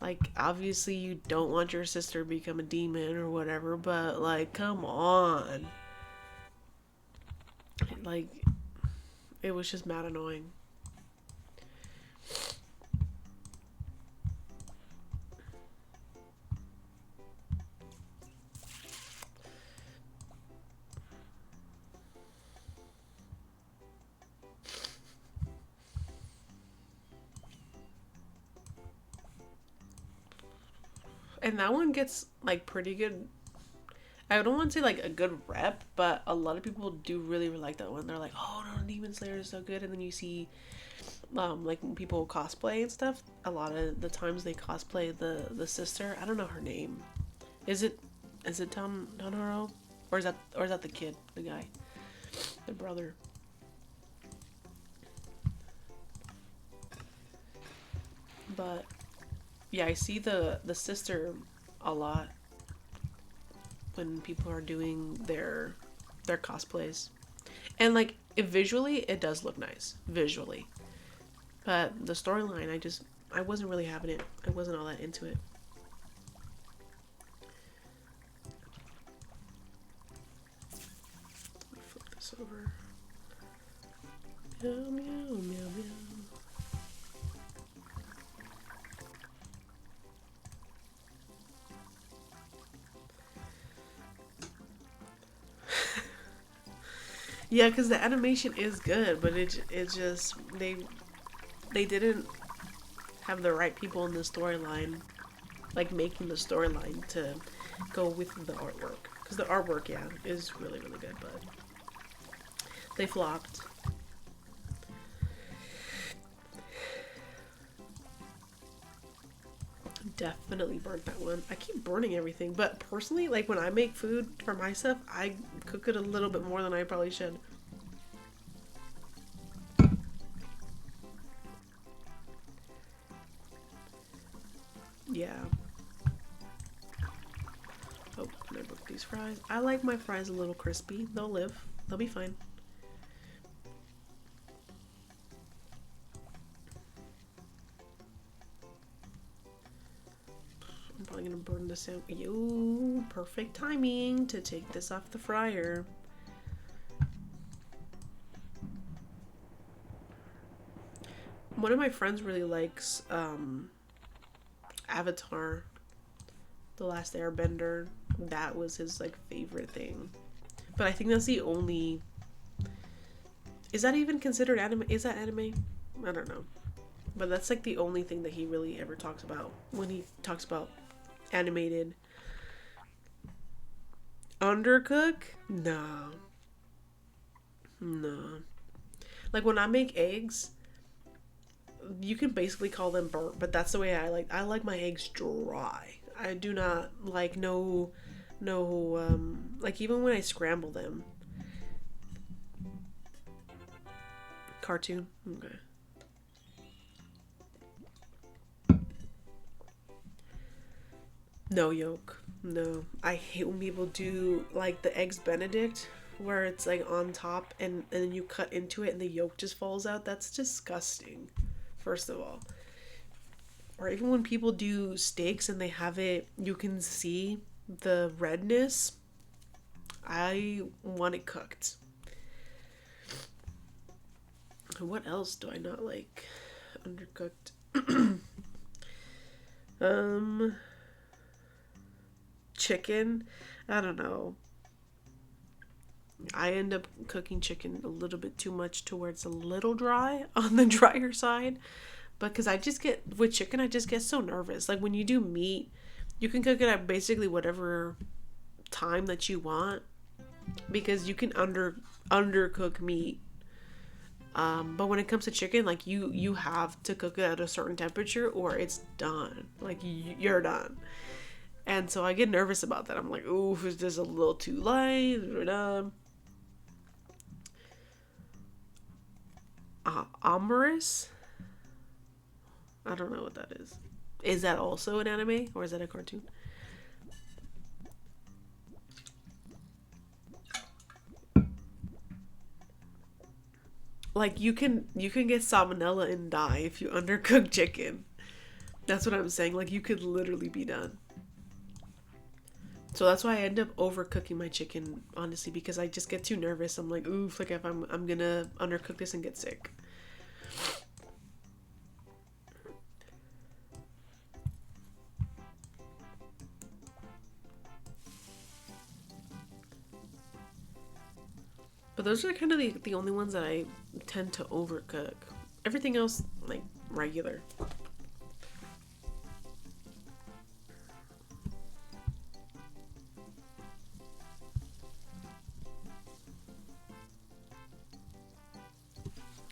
Like, obviously you don't want your sister to become a demon or whatever, but like, come on. Like, it was just mad annoying. And that one gets like pretty good. I don't want to say like a good rep, but a lot of people do really like that one. They're like, oh no, Demon Slayer is so good. And then you see like when people cosplay and stuff, a lot of the times they cosplay the sister. I don't know her name. Is it Tanhiro? Or is that the kid, the guy? the brother. But yeah, I see the sister a lot when people are doing their cosplays. And like visually it does look nice. Visually. But the storyline I wasn't really having it. I wasn't all that into it. Flip this over. Meow meow meow meow. Yeah, because the animation is good, but it just they didn't have the right people in the storyline, like making the storyline to go with the artwork. Because the artwork, yeah, is really really good, but they flopped. Definitely burnt that one. I keep burning everything, but personally, like when I make food for myself, I cook it a little bit more than I probably should. Yeah. Oh, can I book these fries? I like my fries a little crispy. They'll live. They'll be fine. I'm probably gonna burn this out. Yo, perfect timing to take this off the fryer. One of my friends really likes Avatar, The Last Airbender. That was his like favorite thing. But I think that's the only. Is that even considered anime? Is that anime? I don't know. But that's like the only thing that he really ever talks about when he talks about animated. Undercook? No. No. Like when I make eggs, you can basically call them burnt, but that's the way I like my eggs dry. I do not like like even when I scramble them. Cartoon. Okay. No yolk. No. I hate when people do like the eggs Benedict where it's like on top and then you cut into it and the yolk just falls out. That's disgusting. First of all. Or even when people do steaks and they have it, you can see the redness. I want it cooked. What else do I not like? Undercooked. um Chicken. I don't know. I end up cooking chicken a little bit too much to where it's a little dry on the drier side. But because I just get, with chicken, I just get so nervous. Like when you do meat, you can cook it at basically whatever time that you want because you can undercook meat. But when it comes to chicken, like you have to cook it at a certain temperature or it's done. Like you're done. And so I get nervous about that. I'm like, ooh, is this a little too light? Amorous? I don't know what that is. Is that also an anime or is that a cartoon? Like you can get salmonella and die if you undercook chicken. That's what I'm saying. Like you could literally be done. So that's why I end up overcooking my chicken, honestly, because I just get too nervous. I'm like, oof, like if I'm gonna undercook this and get sick. But those are kind of the only ones that I tend to overcook. Everything else, like, regular.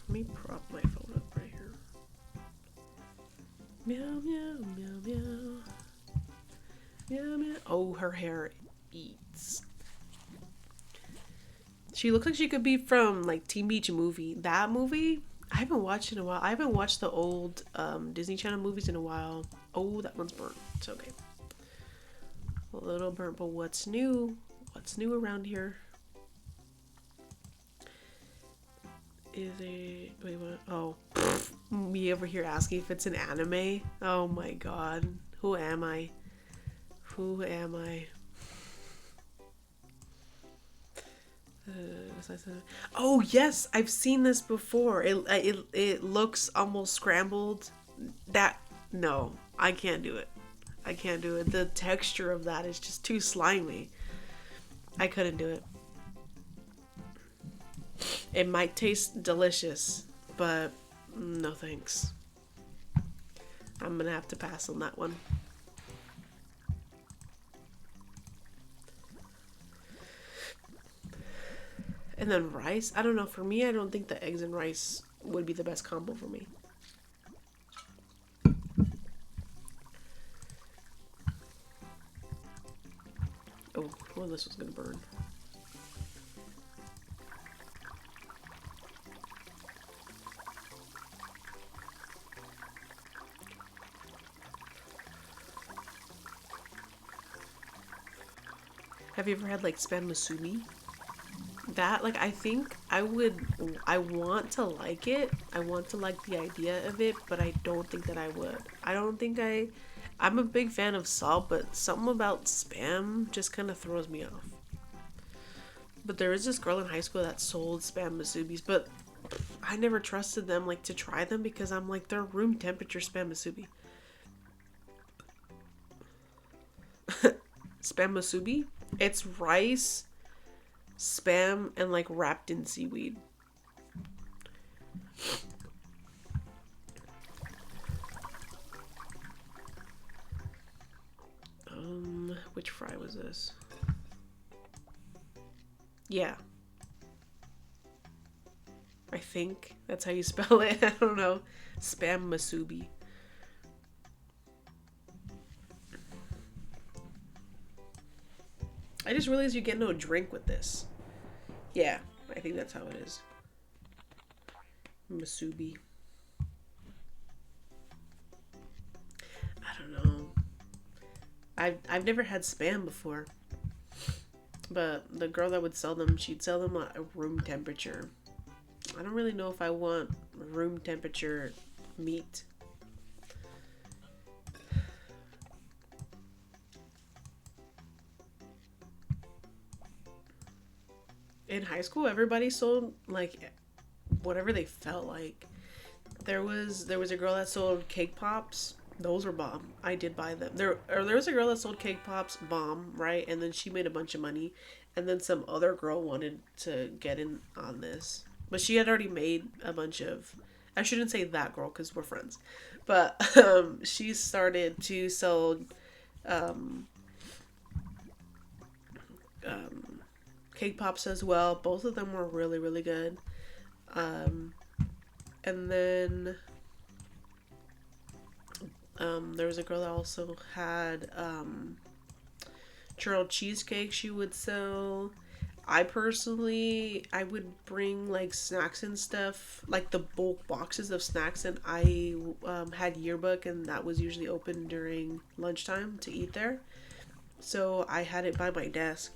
Let me prop my phone up right here. Meow, meow, meow, meow. Meow, meow. Oh, her hair eats. She looks like she could be from like Teen Beach Movie. That movie I haven't watched in a while. I haven't watched the old Disney Channel movies in a while. Oh, that one's burnt. It's okay. A little burnt, but what's new? What's new around here? Is it? Wait, what? Oh, me over here asking if it's an anime. Oh my god, who am I? Who am I? Oh yes, I've seen this before. It looks almost scrambled. That no, I can't do it. I can't do it. The texture of that is just too slimy. I couldn't do it. It might taste delicious, but no thanks. I'm gonna have to pass on that one. And then rice. I don't know. For me, I don't think the eggs and rice would be the best combo for me. Oh, well, this was gonna burn. Have you ever had like spam musubi? That like I think I want to like it. I want to like the idea of it, but I don't think that I would. I don't think I'm a big fan of salt, but something about spam just kind of throws me off. But there was this girl in high school that sold spam musubis, but I never trusted them like to try them because I'm like they're room temperature spam musubi. Spam musubi? It's rice, spam, and like wrapped in seaweed. Which fry was this? Yeah. I think that's how you spell it. I don't know. Spam musubi. I just realized you get no drink with this. Yeah, I think that's how it is. Musubi. I don't know. I've never had spam before. But the girl that would sell them, she'd sell them at room temperature. I don't really know if I want room temperature meat. In high school, everybody sold like whatever they felt like. There was a girl that sold cake pops. Those were bomb. I did buy them. There was a girl that sold cake pops, bomb, right? And then she made a bunch of money. And then some other girl wanted to get in on this, but she had already made a bunch of. I shouldn't say that girl because we're friends, but she started to sell um, cake pops as well. Both of them were really really good. And then there was a girl that also had churro cheesecake she would sell. I would bring like snacks and stuff, like the bulk boxes of snacks, and I had yearbook, and that was usually open during lunchtime to eat there. So I had it by my desk,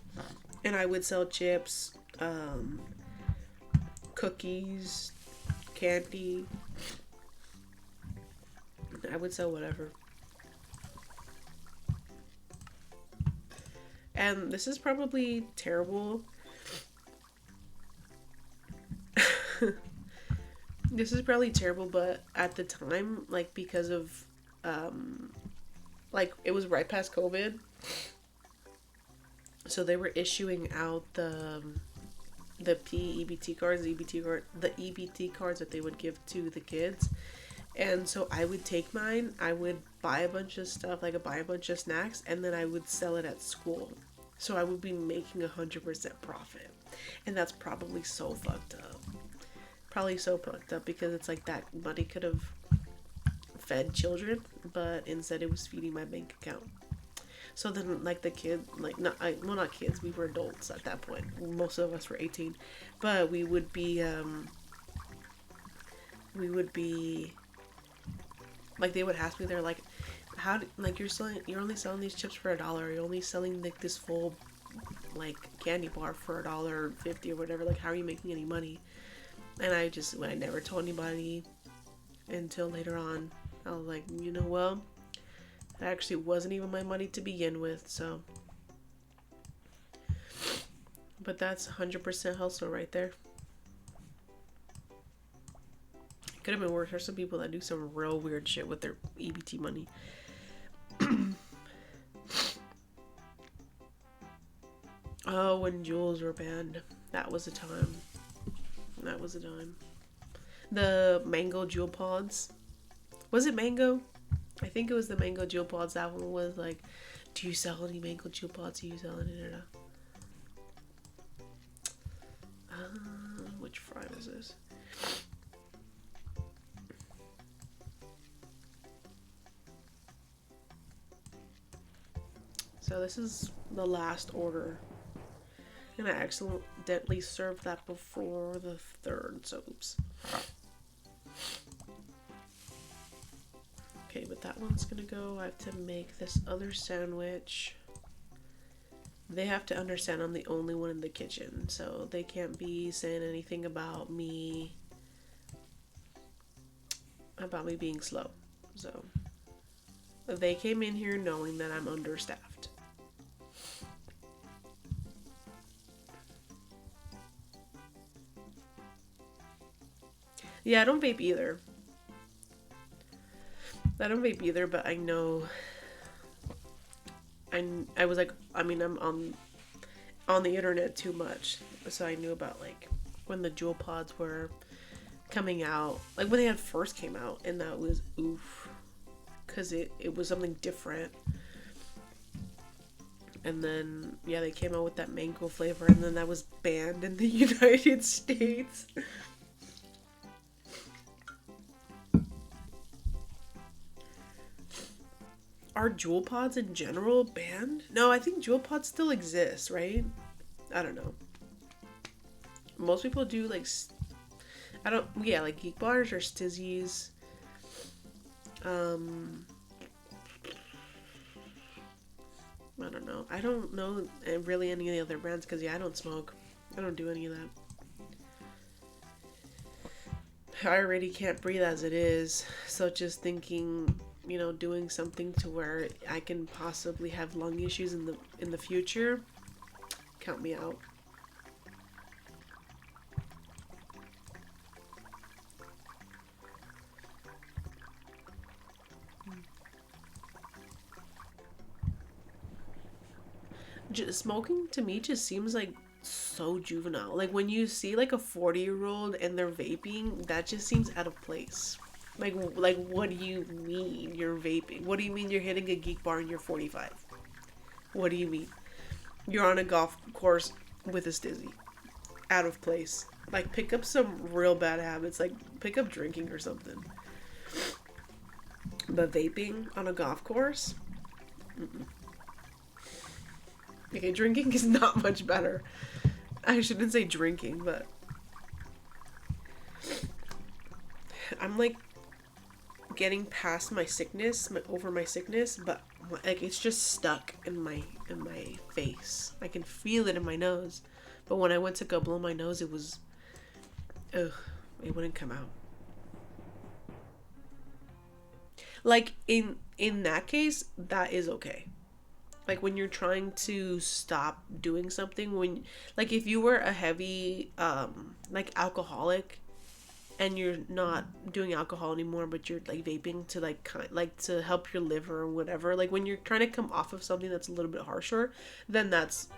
and I would sell chips, cookies, candy. I would sell whatever. And this is probably terrible. This is probably terrible, but at the time, like because of, like it was right past COVID, so they were issuing out the PEBT cards, the EBT cards that they would give to the kids. And so I would take mine, I would buy a bunch of stuff, like buy a bunch of snacks, and then I would sell it at school. So I would be making 100% profit. And that's probably so fucked up. Probably so fucked up because it's like that money could have fed children, but instead it was feeding my bank account. So then, like the kid, like not kids, we were adults at that point. Most of us were 18, but we would be like they would ask me, they're like, like you're only selling these chips for $1. You're only selling like this full like candy bar for $1.50 or whatever. Like, how are you making any money? And I never told anybody until later on. I was like, well, it actually wasn't even my money to begin with, so. But that's 100% hustle right there. It could have been worse. There's some people that do some real weird shit with their EBT money. Oh, when jewels were banned. That was a time. That was a time. The mango jewel pods. Was it mango? I think it was the mango jewel pods. That one was like, do you sell any mango jewel pods? Do you sell any? Which fry was this? So this is the last order. And I accidentally served that before the third, so oops. Okay, but that one's gonna go. I have to make this other sandwich. They have to understand I'm the only one in the kitchen, so they can't be saying anything about me being slow. So they came in here knowing that I'm understaffed. Yeah, I don't vape either. But I know. I was like, I'm on the internet too much, so I knew about like when the jewel pods were coming out, like when they had first came out, and that was oof, because it was something different. And then yeah, they came out with that mango flavor, and then that was banned in the United States. Are jewel pods in general banned? No, I think jewel pods still exist, right? I don't know. Most people do like, like geek bars or stizzies. I don't know. I don't know really any of the other brands because I don't smoke. I don't do any of that. I already can't breathe as it is, so just thinking, doing something to where I can possibly have lung issues in the future, count me out. Smoking to me just seems like so juvenile. Like when you see like a 40-year-old and they're vaping, that just seems out of place. Like what do you mean you're vaping? What do you mean you're hitting a geek bar and you're 45? What do you mean? You're on a golf course with a stizzy. Out of place. Like pick up some real bad habits, like pick up drinking or something. But vaping on a golf course? Mm-mm. Okay, drinking is not much better. I shouldn't say drinking, but I'm like getting past my sickness, over my sickness, but like it's just stuck in my face. I can feel it in my nose, but when I went to go blow my nose, it wouldn't come out. Like in that case, that is okay. Like when you're trying to stop doing something, when like if you were a heavy like alcoholic and you're not doing alcohol anymore, but you're like vaping to like to help your liver or whatever, like when you're trying to come off of something that's a little bit harsher, then that's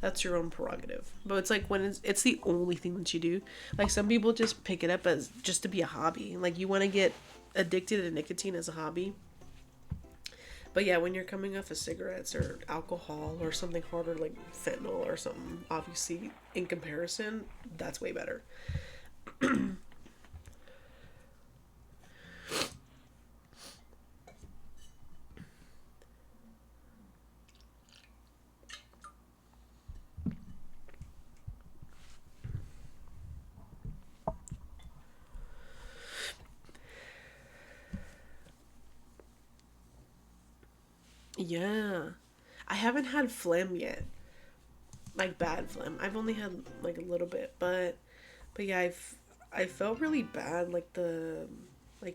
that's your own prerogative. But it's like when it's the only thing that you do. Like some people just pick it up as just to be a hobby. Like you want to get addicted to nicotine as a hobby. But yeah, when you're coming off of cigarettes or alcohol or something harder like fentanyl or something, obviously in comparison, that's way better. Yeah. I haven't had phlegm yet. Like bad phlegm. I've only had like a little bit, but yeah, I felt really bad like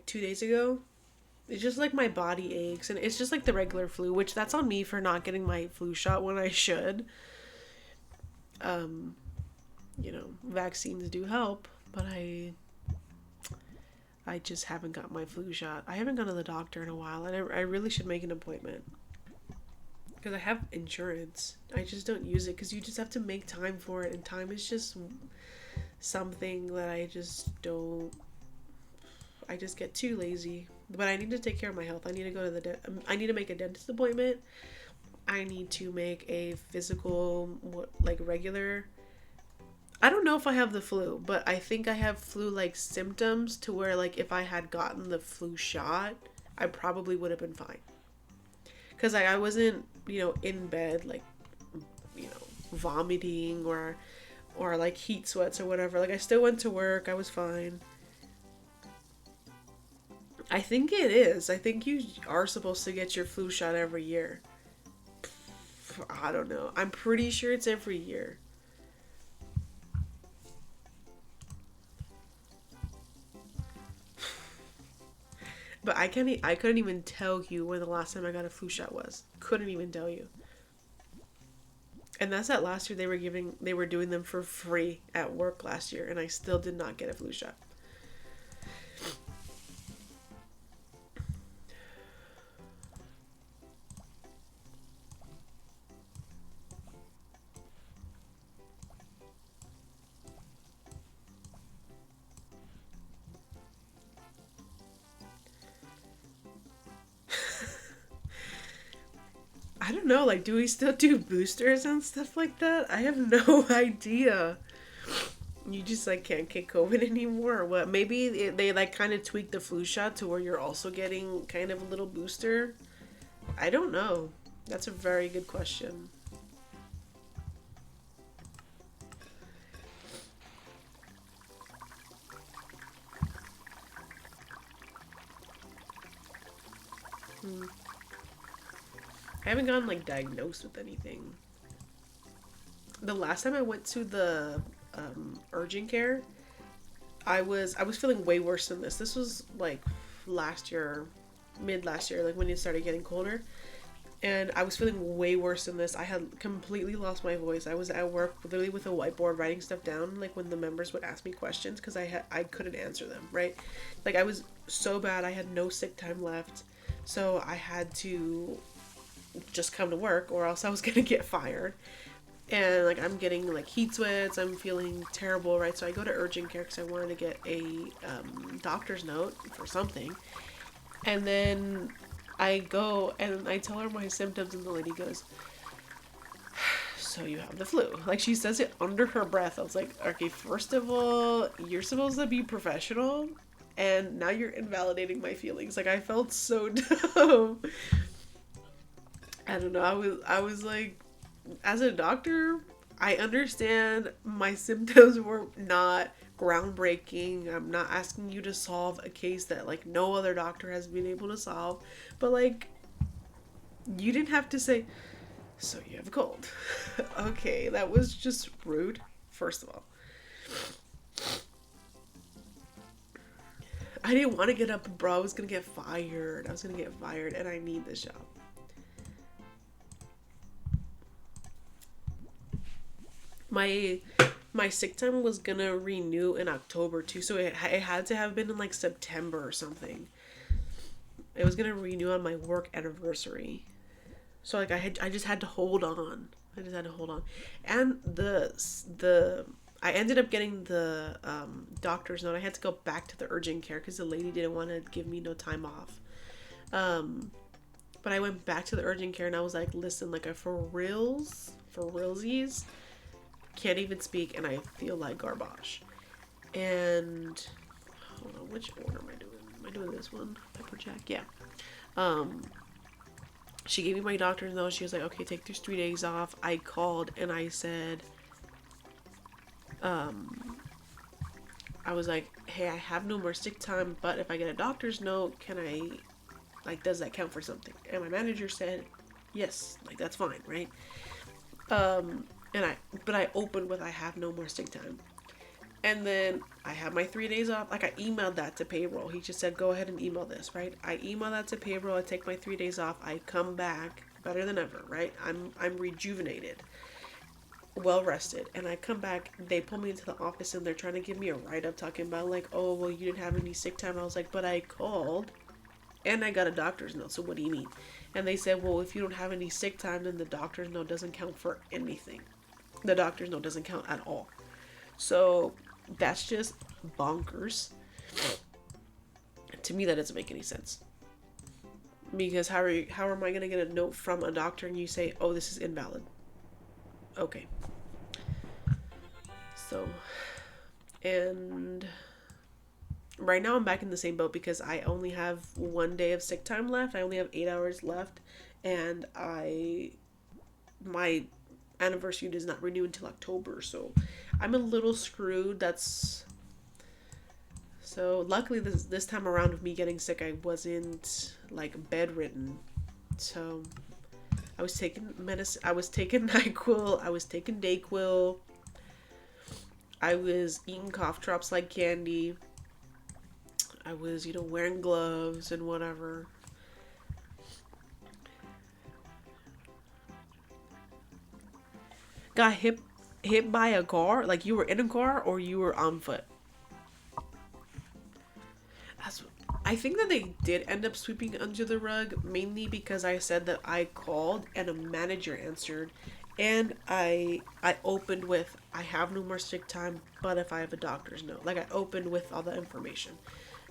2 days ago. It's just like my body aches, and it's just like the regular flu, which that's on me for not getting my flu shot when I should. Um, vaccines do help, but I just haven't got my flu shot. I haven't gone to the doctor in a while, and I really should make an appointment because I have insurance. I just don't use it because you just have to make time for it, and time is just something that I just don't. I just get too lazy. But I need to take care of my health. I need to go to I need to make a dentist appointment. I need to make a physical, like regular. I don't know if I have the flu, but I think I have flu-like symptoms to where, like, if I had gotten the flu shot, I probably would have been fine. Because I wasn't, in bed, like, vomiting or like heat sweats or whatever. Like, I still went to work. I was fine. I think it is. I think you are supposed to get your flu shot every year. I don't know. I'm pretty sure it's every year. But I couldn't even tell you when the last time I got a flu shot was. Couldn't even tell you. And that's that last year they were doing them for free at work last year, and I still did not get a flu shot. I don't know, like, do we still do boosters and stuff like that? I have no idea. You just, like, can't get COVID anymore or what? Maybe they like, kind of tweak the flu shot to where you're also getting kind of a little booster. I don't know. That's a very good question. Hmm. I haven't gotten, like, diagnosed with anything. The last time I went to the urgent care, I was feeling way worse than this. This was like last year, mid last year, like when it started getting colder, and I was feeling way worse than this. I had completely lost my voice. I was at work literally with a whiteboard writing stuff down, like when the members would ask me questions because I couldn't answer them, right? Like I was so bad. I had no sick time left, so I had to just come to work or else I was gonna get fired. And like I'm getting like heat sweats, I'm feeling terrible, right? So I go to urgent care because I wanted to get a doctor's note for something. And then I go and I tell her my symptoms, and the lady goes, "So you have the flu?" Like she says it under her breath. I was like, "Okay, first of all, you're supposed to be professional, and now you're invalidating my feelings." Like I felt so dumb. I don't know. I was like, as a doctor, I understand my symptoms were not groundbreaking. I'm not asking you to solve a case that like no other doctor has been able to solve, but like you didn't have to say, "So you have a cold." Okay, that was just rude. First of all, I didn't want to get up, bro. I was gonna get fired. I was gonna get fired, and I need this job. My my sick time was gonna renew in October too, so it had to have been in like September or something. It was gonna renew on my work anniversary, so like I just had to hold on. I just had to hold on, and the I ended up getting the doctor's note. I had to go back to the urgent care because the lady didn't want to give me no time off. Um, but I went back to the urgent care and I was like, "Listen, like, for reals, for realsies, can't even speak and I feel like garbage." And hold on, which order am I doing? Am I doing this one? Pepper Jack? Yeah. Um, she gave me my doctor's note. She was like, "Okay, take these 3 days off." I called and I said, um, I was like, "Hey, I have no more sick time, but if I get a doctor's note, can I, like, does that count for something?" And my manager said, Yes, like that's fine, right? Um, but I opened with I have no more sick time. And then I had my 3 days off. Like I emailed that to payroll. He just said, go ahead and email this, right? I email that to payroll. I take my 3 days off. I come back better than ever, right? I'm rejuvenated, well rested, and I come back. They pull me into the office and they're trying to give me a write up, talking about like, oh well, you didn't have any sick time. I was like, but I called and I got a doctor's note. So what do you mean? And they said, well, if you don't have any sick time, then the doctor's note doesn't count for anything. The doctor's note doesn't count at all. So that's just bonkers. To me, that doesn't make any sense. Because how am I gonna get a note from a doctor and you say, oh, this is invalid? Okay. So, and right now I'm back in the same boat because I only have 1 day of sick time left. I only have 8 hours left, and my anniversary does not renew until October. So I'm a little screwed. That's so luckily this time around with me getting sick, I wasn't like bedridden. So I was taking medicine. I was taking NyQuil. I was taking Dayquil. I was eating cough drops like candy. I was, wearing gloves and whatever. Got hit by a car? Like you were in a car or you were on foot? That's, I think that they did end up sweeping under the rug mainly because I said that I called and a manager answered, and I opened with I have no more sick time, but if I have a doctor's note, like I opened with all the information,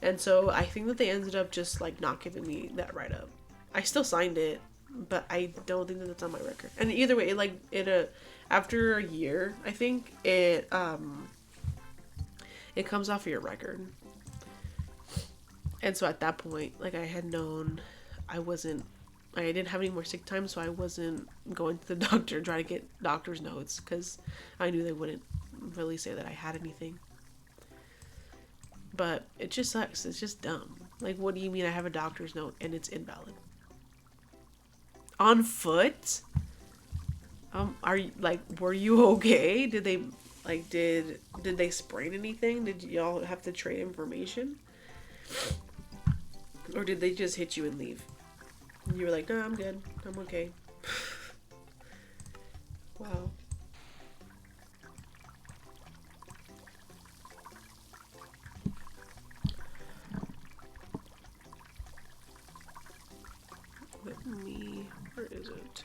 and so I think that they ended up just like not giving me that write up. I still signed it, but I don't think that that's on my record. And either way, after a year, I think it comes off of your record. And so at that point, like I had known I didn't have any more sick time, so I wasn't going to the doctor trying to get doctor's notes because I knew they wouldn't really say that I had anything. But it just sucks. It's just dumb. Like, what do you mean I have a doctor's note and it's invalid? On foot? Are you were you okay? Did they did they sprain anything? Did y'all have to trade information? Or did they just hit you and leave? And you were like, no, I'm good. I'm okay. Wow. Where is it?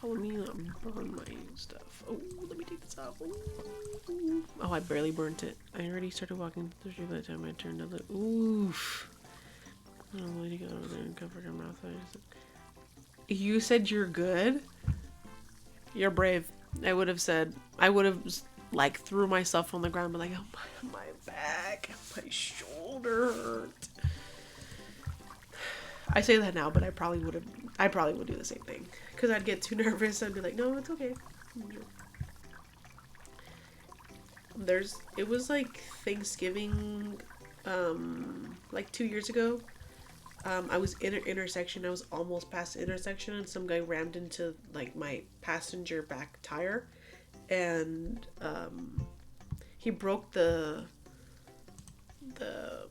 Oh, let me burn my stuff. Oh, let me take this off. Ooh. Oh, I barely burnt it. I already started walking through the street by the time I turned to the. Oof. Oh, lady got over there and covered her mouth. You said you're good? You're brave. I would have threw myself on the ground, but like, oh my back, my shoulder hurt. I say that now, but I probably would do the same thing. Because I'd get too nervous. I'd be like, no, it's okay. It was like Thanksgiving, like 2 years ago. I was in an intersection. I was almost past the intersection, and some guy rammed into like my passenger back tire, and he broke the. Oh,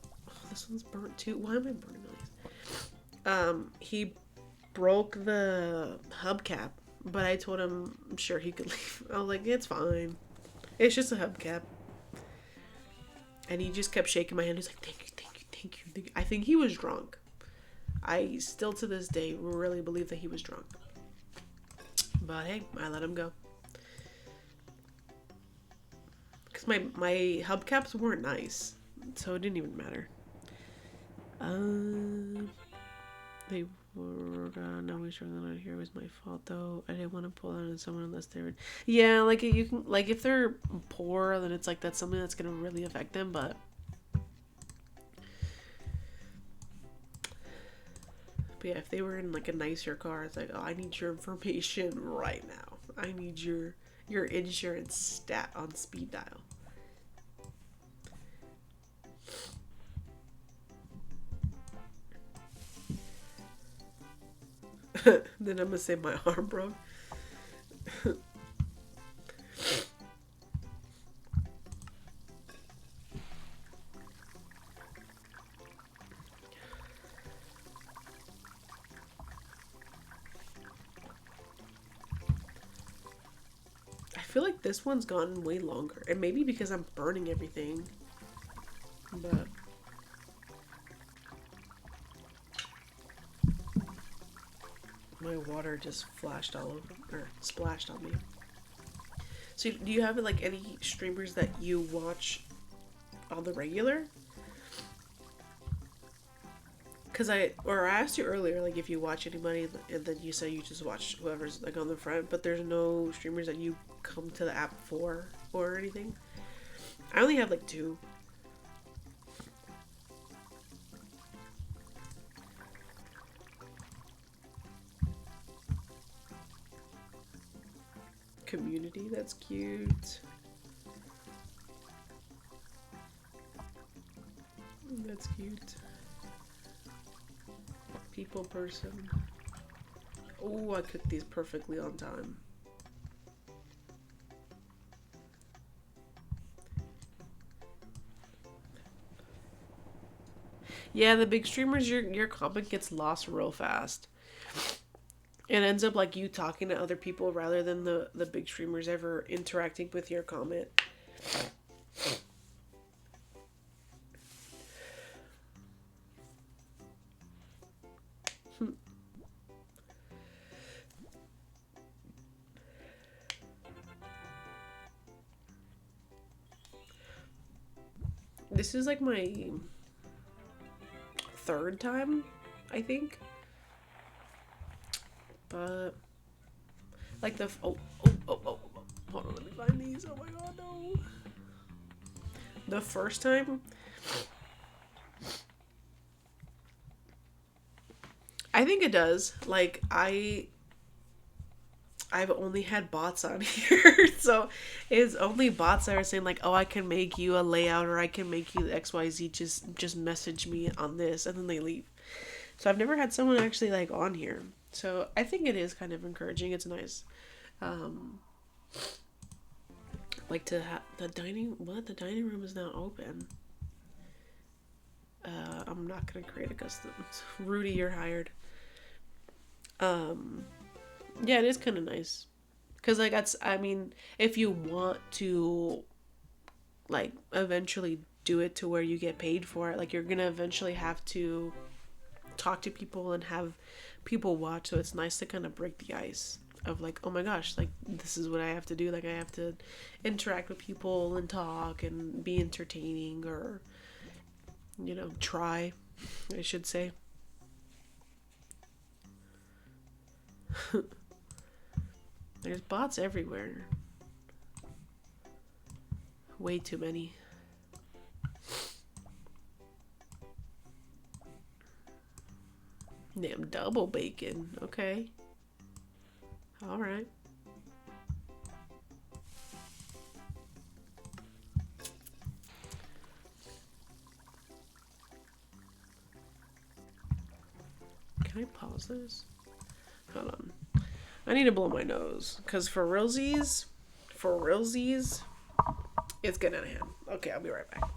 this one's burnt too. Why am I burning all these? He broke the hubcap, but I told him I'm sure he could leave. I was like, it's fine. It's just a hubcap. And he just kept shaking my hand. He's like, thank you, thank you, thank you, thank you. I think he was drunk. I still to this day really believe that he was drunk. But hey, I let him go. Because my hubcaps weren't nice. So it didn't even matter. They were no, we sure that not here was my fault though. I didn't want to pull out on someone unless they were. Yeah, like you can like if they're poor, then it's like that's something that's gonna really affect them. But yeah, if they were in like a nicer car, it's like, oh, I need your information right now. I need your insurance stat on speed dial. Then I'm gonna say my arm broke. I feel like this one's gotten way longer. And maybe because I'm burning everything. But my water just flashed all over, or splashed on me. So do you have like any streamers that you watch on the regular? Cause I asked you earlier, like if you watch anybody, and then you said you just watch whoever's like on the front, but there's no streamers that you come to the app for or anything. I only have like two. Community, that's cute. That's cute. People person. Oh, I cooked these perfectly on time. Yeah, the big streamers, your comment gets lost real fast. It ends up like you talking to other people rather than the big streamers ever interacting with your comment. This is like my third time, I think. But like oh, hold on, let me find these. Oh my god, no. The first time, I think it does. Like I've only had bots on here, so it's only bots that are saying like, "Oh, I can make you a layout, or I can make you XYZ. Just message me on this," and then they leave. So I've never had someone actually like on here. So I think it is kind of encouraging. It's nice. Um, like to have the dining. What, the dining room is now open. I'm not gonna create a custom. Rudy, you're hired. Um, yeah, it is kind of nice. Cause like that's, I mean, if you want to like eventually do it to where you get paid for it, like you're gonna eventually have to talk to people and have people watch. So it's nice to kind of break the ice of like, oh my gosh, like this is what I have to do. Like I have to interact with people and talk and be entertaining, or try, I should say. There's bots everywhere. Way too many. Damn, double bacon. Okay. Alright. Can I pause this? Hold on. I need to blow my nose. Because for realsies, it's getting out of hand. Okay, I'll be right back.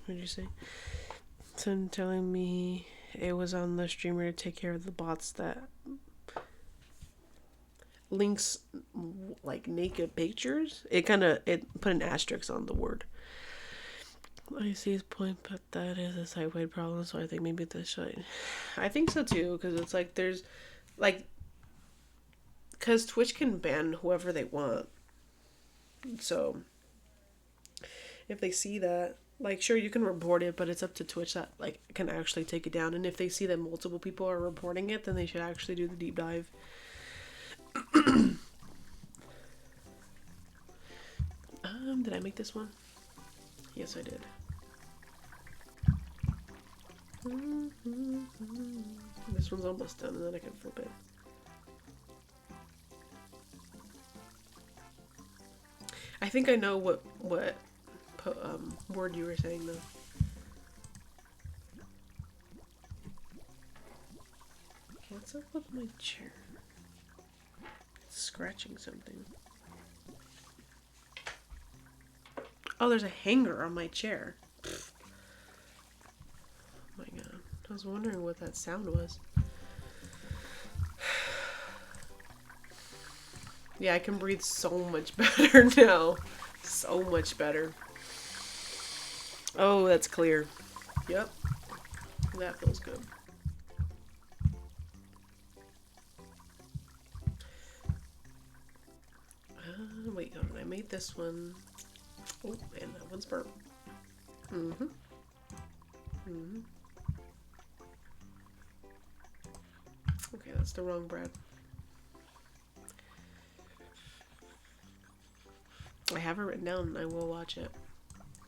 What did you say? Someone telling me it was on the streamer to take care of the bots that links like naked pictures. It put an asterisk on the word. I see his point, but that is a site-wide problem, so I think maybe this should. I think so too, because it's like there's like, because Twitch can ban whoever they want. So if they see that, like, sure, you can report it, but it's up to Twitch that like can actually take it down. And if they see that multiple people are reporting it, then they should actually do the deep dive. Did I make this one? Yes, I did. This one's almost done, and then I can flip it. I think I know what word you were saying though. What's up with my chair? It's scratching something. Oh, there's a hanger on my chair. Oh my god. I was wondering what that sound was. Yeah, I can breathe so much better now. So much better. Oh, that's clear. Yep. That feels good. Wait, hold on. I made this one. Oh, and that one's burnt. Okay, that's the wrong bread. I have it written down and I will watch it.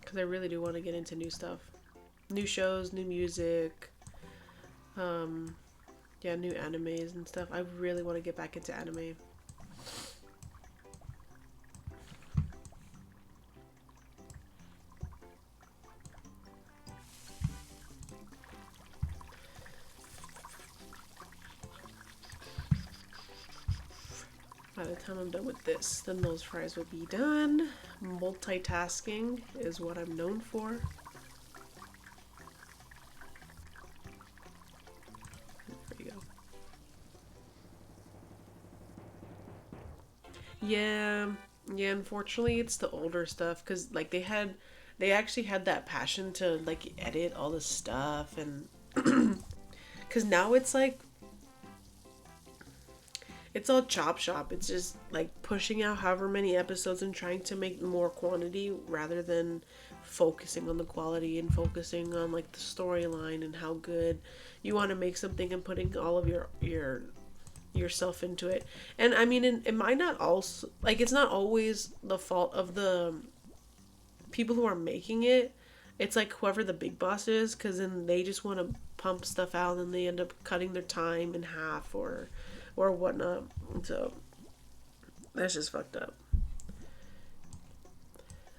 Because I really do want to get into new stuff. New shows, new music. Yeah, new animes and stuff. I really want to get back into anime. By the time I'm done with this, then those fries will be done. Multitasking is what I'm known for. There you go. Yeah, unfortunately it's the older stuff, because like they actually had that passion to like edit all the stuff, and because now it's like it's all chop shop. It's just like pushing out however many episodes and trying to make more quantity rather than focusing on the quality and focusing on like the storyline and how good you want to make something and putting all of yourself into it. And I mean, it might not also like it's not always the fault of the people who are making it. It's like whoever the big boss is, because then they just want to pump stuff out and they end up cutting their time in half or whatnot. So that's just fucked up.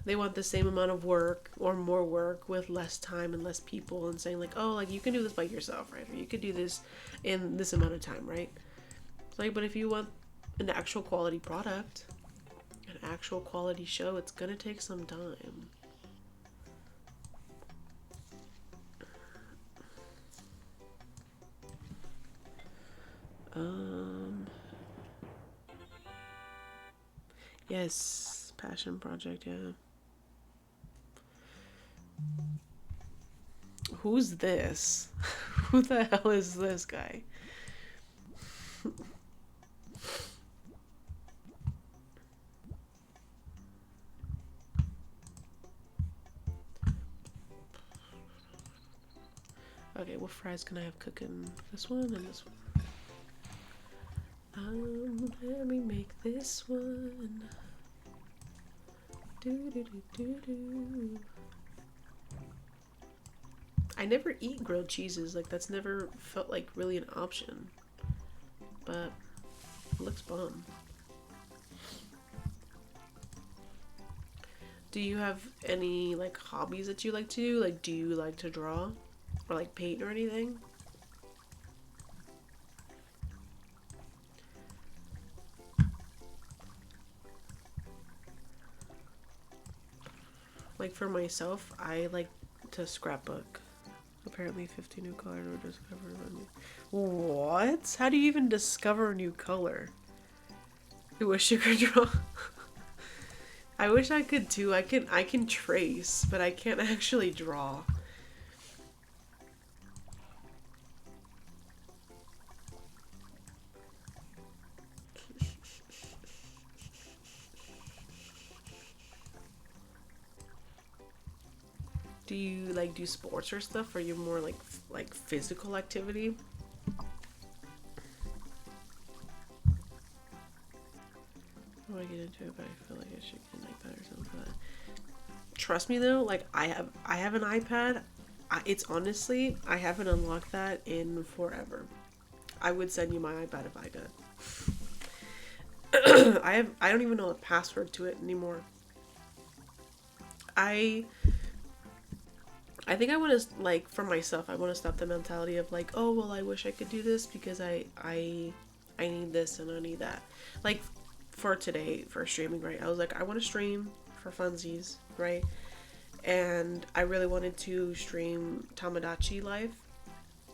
They want the same amount of work or more work with less time and less people, and saying like, oh, like you can do this by yourself, right? Or you could do this in this amount of time, right? It's like, but if you want an actual quality product, an actual quality show, it's gonna take some time. Yes, passion project, yeah. Who's this? Who the hell is this guy? Okay, what fries can I have cooking? This one and this one. Let me make this one. Do do do do do. I never eat grilled cheeses. Like that's never felt like really an option. But it looks bomb. Do you have any like hobbies that you like to do? Like do you like to draw or like paint or anything? Like for myself, I like to scrapbook. Apparently 50 new colors were discovered. What? How do you even discover a new color? I wish you could draw. I wish I could too. I can trace, but I can't actually draw. Do you like do sports or stuff? Or are you more like physical activity? I want to get into it, but I feel like I should get an iPad or something. Trust me though, like I have an iPad. It's honestly, I haven't unlocked that in forever. I would send you my iPad if I could. I don't even know the password to it anymore. I think I want to, like, for myself, I want to stop the mentality of like, oh well, I wish I could do this because I need this and I need that. Like for today, for streaming, right? I was like, I want to stream for funsies, right? And I really wanted to stream Tamagotchi Life,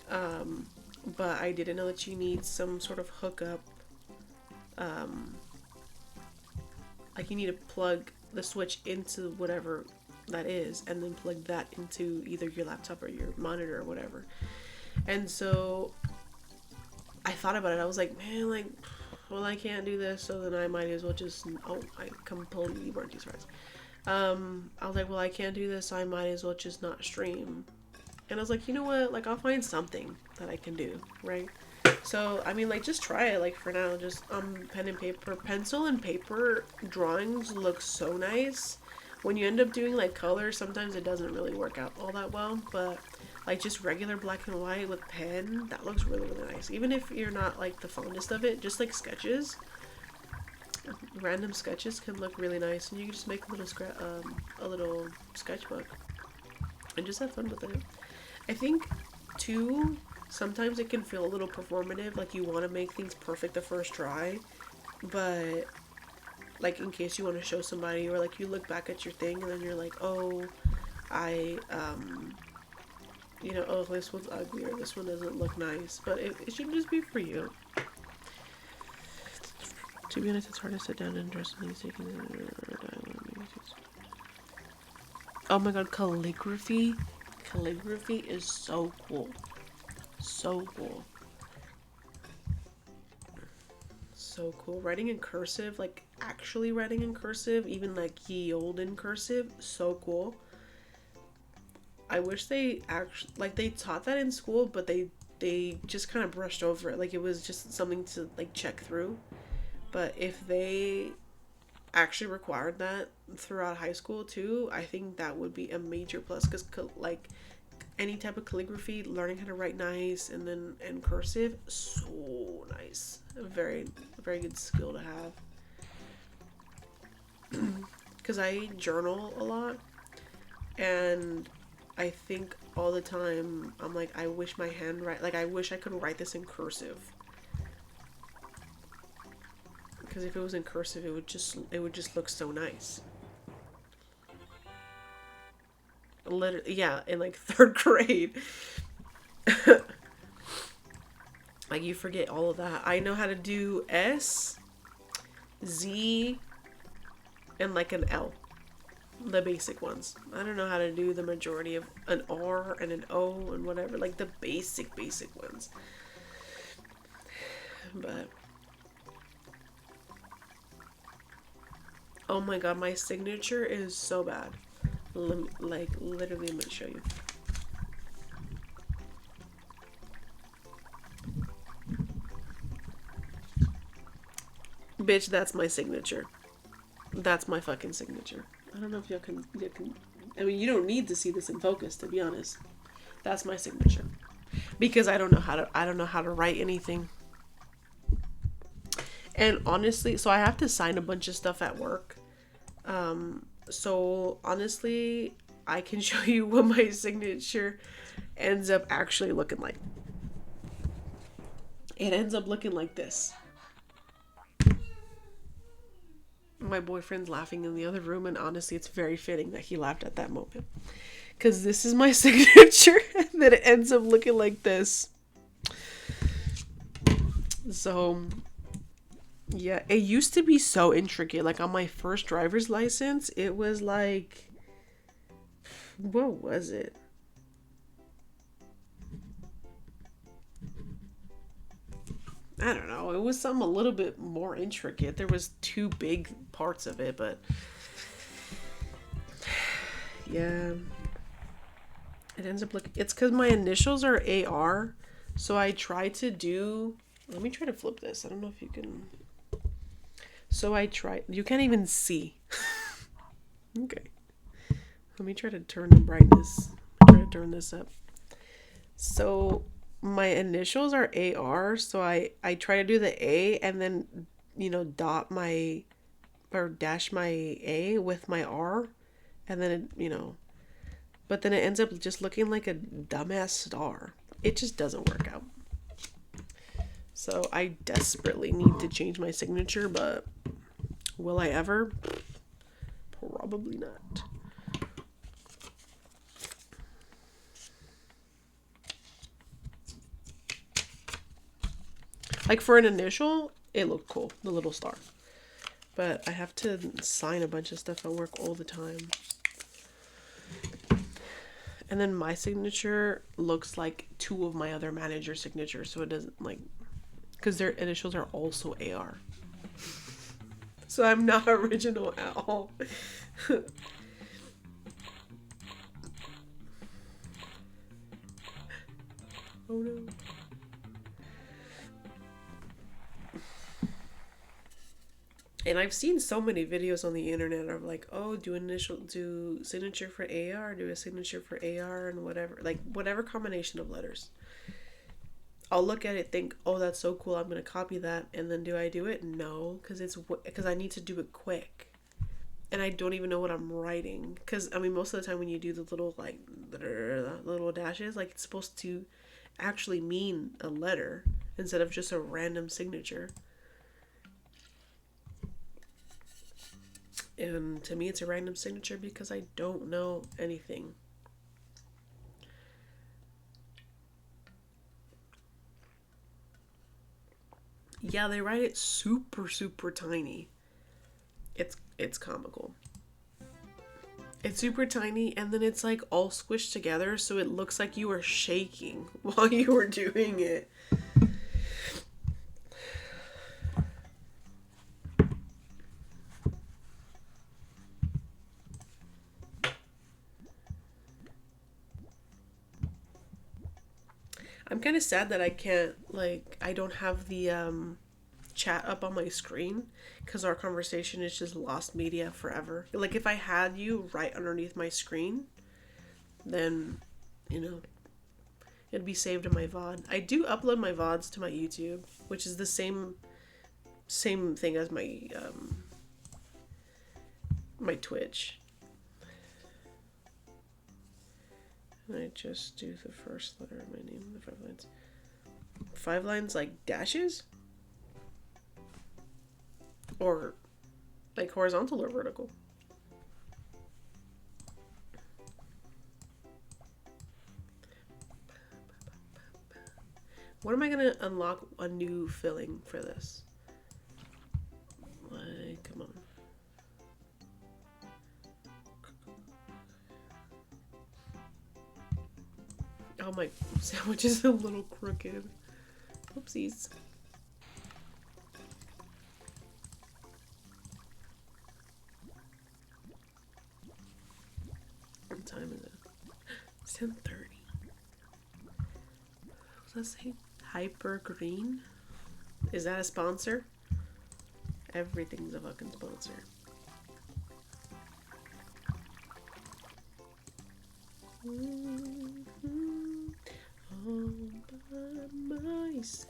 but I didn't know that you need some sort of hookup. Like you need to plug the switch into whatever that is, and then plug that into either your laptop or your monitor or whatever. And so I thought about it. I was like, man, like, well, I can't do this, so then I might as well just. Oh, I completely burnt these fries. I was like, well, I can't do this, so I might as well just not stream. And I was like, you know what? Like, I'll find something that I can do, right? So, I mean, like, just try it, like, for now. Just, pen and paper. Pencil and paper drawings look so nice. When you end up doing, like, colors, sometimes it doesn't really work out all that well. But, like, just regular black and white with pen, that looks really, really nice. Even if you're not, like, the fondest of it, just, like, sketches. Random sketches can look really nice. And you can just make a little sketchbook. And just have fun with it. I think, too, sometimes it can feel a little performative, like you want to make things perfect the first try, but like in case you want to show somebody, or like you look back at your thing and then you're like, oh, oh, this one's ugly or this one doesn't look nice, but it should just be for you. To be honest, it's hard to sit down and dress in these taking. Oh my god, calligraphy. Calligraphy is so cool. So cool. So cool. Writing in cursive, like actually writing in cursive, even like ye olde in cursive, so cool. I wish they actually, like, they taught that in school, but they just kind of brushed over it. Like it was just something to like check through. But if they actually required that throughout high school too, I think that would be a major plus, because like any type of calligraphy, learning how to write nice and cursive, so nice. A very, very good skill to have. Because I journal a lot, and I think all the time, I'm like, I wish my handwriting, like I wish I could write this in cursive. Because if it was in cursive, it would just look so nice. Literally, yeah, in like 3rd grade. Like you forget all of that. I know how to do S, Z, and like an L. The basic ones. I don't know how to do the majority of an R and an O and whatever. Like the basic ones. But oh my god, my signature is so bad. Like, literally, I'm gonna show you. Bitch, that's my signature. That's my fucking signature. I don't know if you can. I mean, you don't need to see this in focus, to be honest. That's my signature. Because I don't know how to write anything. And honestly, so I have to sign a bunch of stuff at work. So honestly, I can show you what my signature ends up actually looking like. It ends up looking like this. My boyfriend's laughing in the other room, and honestly, it's very fitting that he laughed at that moment. Because this is my signature. And then it ends up looking like this. So, yeah, it used to be so intricate. Like on my first driver's license, it was like, what was it? I don't know. It was some a little bit more intricate. There was two big parts of it, but yeah. It ends up looking, it's because my initials are AR. So I try to do, let me try to flip this. I don't know if you can. So I try, you can't even see. Okay. Let me try to turn the brightness. Try to turn this up. So my initials are AR. So I try to do the A and then, dot my, or dash my A with my R. And then, but then it ends up just looking like a dumbass star. It just doesn't work out. So I desperately need to change my signature, but will I ever? Probably not. Like for an initial, it looked cool, the little star. But I have to sign a bunch of stuff at work all the time. And then my signature looks like two of my other manager signatures, so it doesn't like, because their initials are also AR. So I'm not original at all. Oh no. And I've seen so many videos on the internet of like, oh, do signature for AR, do a signature for AR, and whatever combination of letters. I'll look at it, think, oh, that's so cool, I'm gonna copy that, and then do I do it? No, because I need to do it quick, and I don't even know what I'm writing. Because I mean, most of the time when you do the little dashes, like it's supposed to actually mean a letter instead of just a random signature. And to me, it's a random signature because I don't know anything. Yeah, they write it super, super tiny. It's comical. It's super tiny, and then it's like all squished together, so it looks like you are shaking while you were doing it. I'm kind of sad that I don't have the chat up on my screen because our conversation is just lost media forever. Like if I had you right underneath my screen, then, it'd be saved in my VOD. I do upload my VODs to my YouTube, which is the same thing as my Twitch. And I just do the first letter of my name, the 5 lines. 5 lines like dashes? Or like horizontal or vertical? What am I gonna unlock a new filling for this? Like, come on. Oh, my sandwich is a little crooked. Oopsies. What time is it? It's 10:30. What does that say? Hyper Green? Is that a sponsor? Everything's a fucking sponsor. All by myself.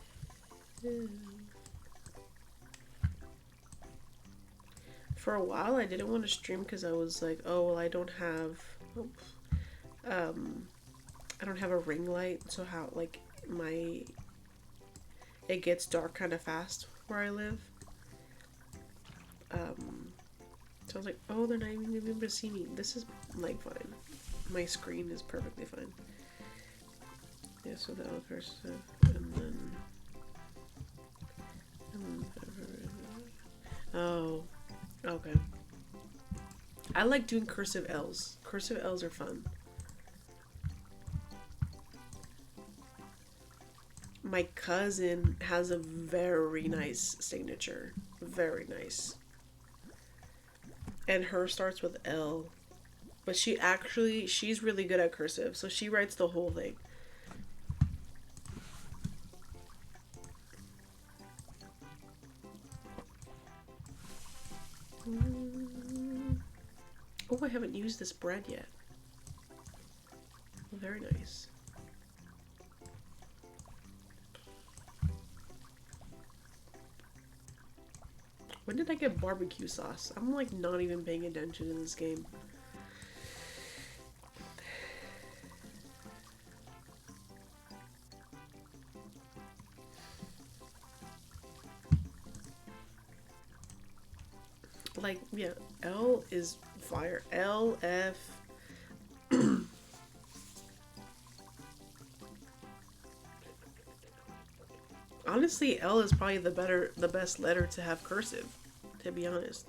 For a while, I didn't want to stream because I was like, oh, well, I don't have a ring light, so how, like, it gets dark kind of fast where I live. So I was like, oh, they're not even gonna be able to see me. This is, like, fine. My screen is perfectly fine. Yeah, so the L cursive, and then... Oh, okay. I like doing cursive L's. Cursive L's are fun. My cousin has a very nice signature. Very nice. And her starts with L. But she's really good at cursive, so she writes the whole thing. Oh, I haven't used this bread yet. Very nice. When did I get barbecue sauce? I'm like not even paying attention in this game. Like, yeah, L is fire. L, F. Honestly, L is probably the best letter to have cursive, to be honest.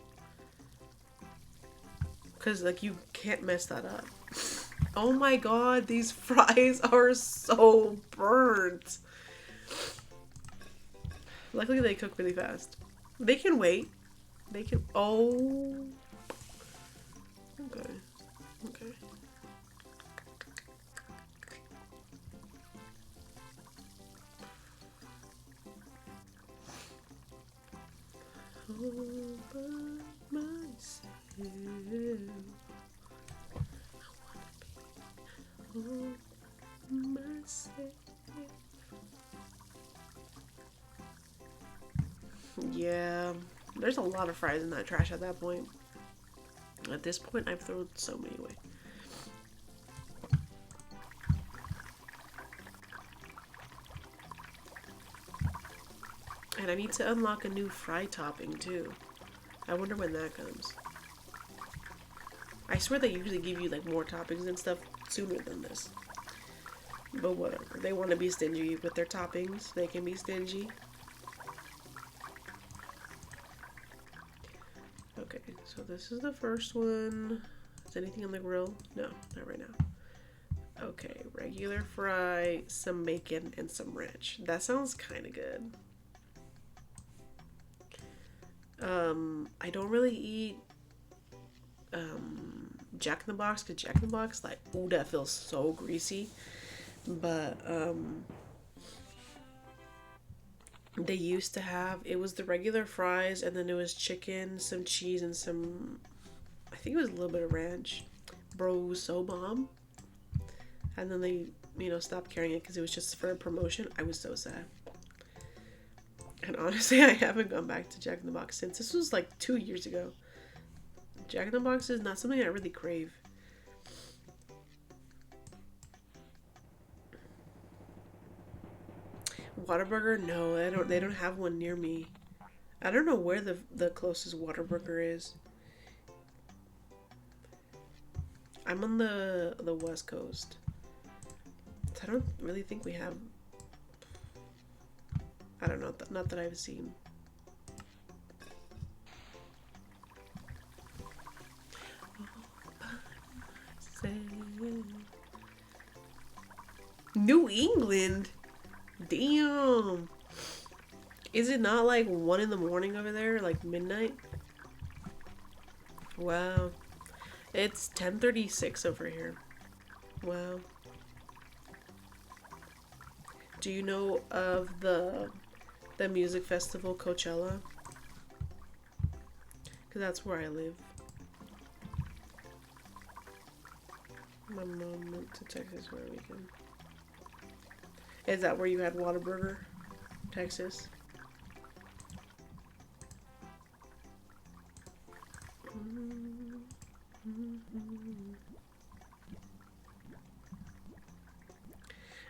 Because, like, you can't mess that up. Oh my god, these fries are so burnt. Luckily, they cook really fast. They can wait. They can. Oh. Okay. Okay. All by myself. I wanna be all myself. Yeah, there's a lot of fries in that trash at that point. At this point, I've thrown so many away. And I need to unlock a new fry topping too. I wonder when that comes. I swear they usually give you like more toppings and stuff sooner than this. But whatever. They want to be stingy with their toppings. They can be stingy. Okay, so this is the first one. Is anything on the grill? No, not right now. Okay, regular fry, some bacon, and some ranch. That sounds kind of good. I don't really eat Jack in the Box because Jack in the Box, like, ooh, that feels so greasy. But they used to have, it was the regular fries, and then it was chicken, some cheese, and some, I think it was a little bit of ranch. Bro, it was so bomb. And then they, stopped carrying it because it was just for a promotion. I was so sad. And honestly, I haven't gone back to Jack in the Box since. This was like 2 years ago. Jack in the Box is not something I really crave. Whataburger? No, they don't have one near me. I don't know where the closest Whataburger is. I'm on the West Coast. So I don't really think we have. I don't know, not that I've seen. New England? Damn. Is it not like 1 in the morning over there? Like midnight? Wow. It's 10:36 over here. Wow. Do you know of the music festival Coachella? Because that's where I live. My mom went to Texas for a weekend. Is that where you had Whataburger? Texas?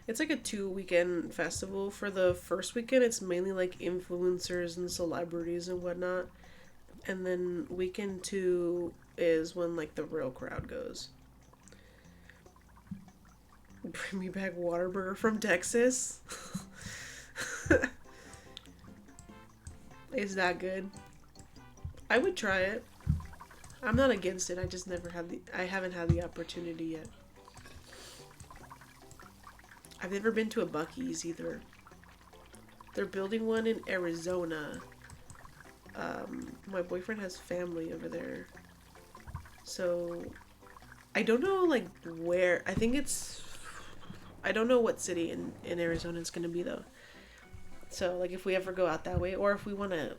It's like a 2-weekend festival. For the first weekend, it's mainly like influencers and celebrities and whatnot. And then weekend 2 is when like the real crowd goes. Bring me back Whataburger from Texas. Is that good? I would try it. I'm not against it. I haven't had the opportunity yet. I've never been to a Buc-ee's either. They're building one in Arizona. My boyfriend has family over there. So I don't know like where. I don't know what city in Arizona it's gonna be though. So like if we ever go out that way, or if we wanna,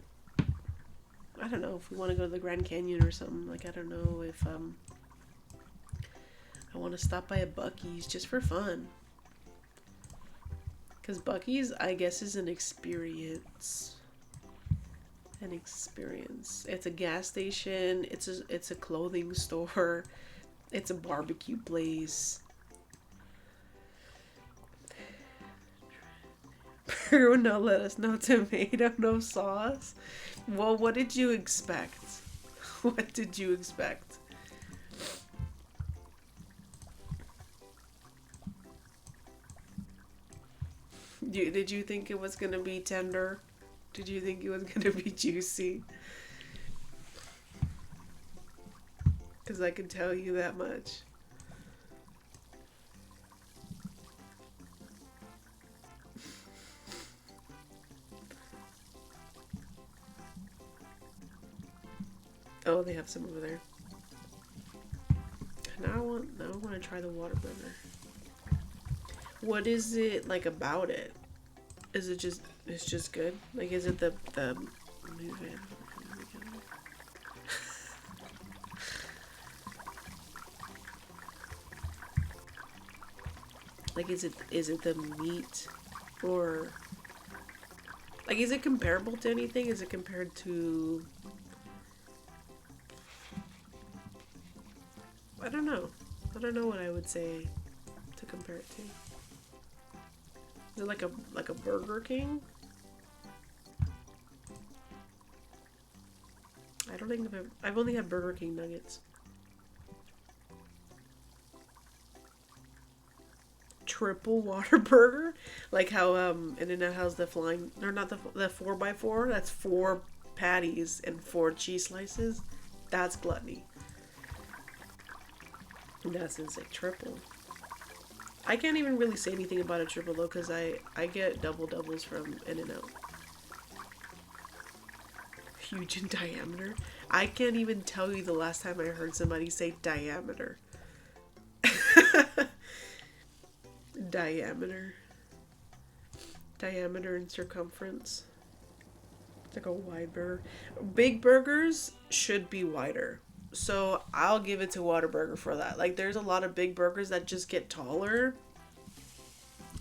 I don't know, if we wanna go to the Grand Canyon or something. Like I don't know if I wanna stop by a Buc-ee's just for fun. Cause Buc-ee's I guess is an experience. An experience. It's a gas station. It's a clothing store. It's a barbecue place. Peru, no lettuce, no tomato, no sauce. Well, what did you expect? What did you expect? Did you think it was gonna be tender? Did you think it was gonna be juicy? Because I can tell you that much. Oh, they have some over there. Now I want to try the Whataburger. What is it like about it? Is it just it's just good? Like is it the like is it the meat, or like is it comparable to anything? Is it compared to, I don't know. I don't know what I would say to compare it to. Is it like a Burger King? I don't think I've only had Burger King nuggets. Triple Whataburger, like how In-N-Out has the flying, or not the 4x4. That's 4 patties and 4 cheese slices. That's gluttony. That's insane. Triple. I can't even really say anything about a triple though, because I get doubles from In-N-Out. Huge in diameter. I can't even tell you the last time I heard somebody say diameter. Diameter and circumference. It's like a wide burger. Big burgers should be wider. So I'll give it to Whataburger for that. Like there's a lot of big burgers that just get taller.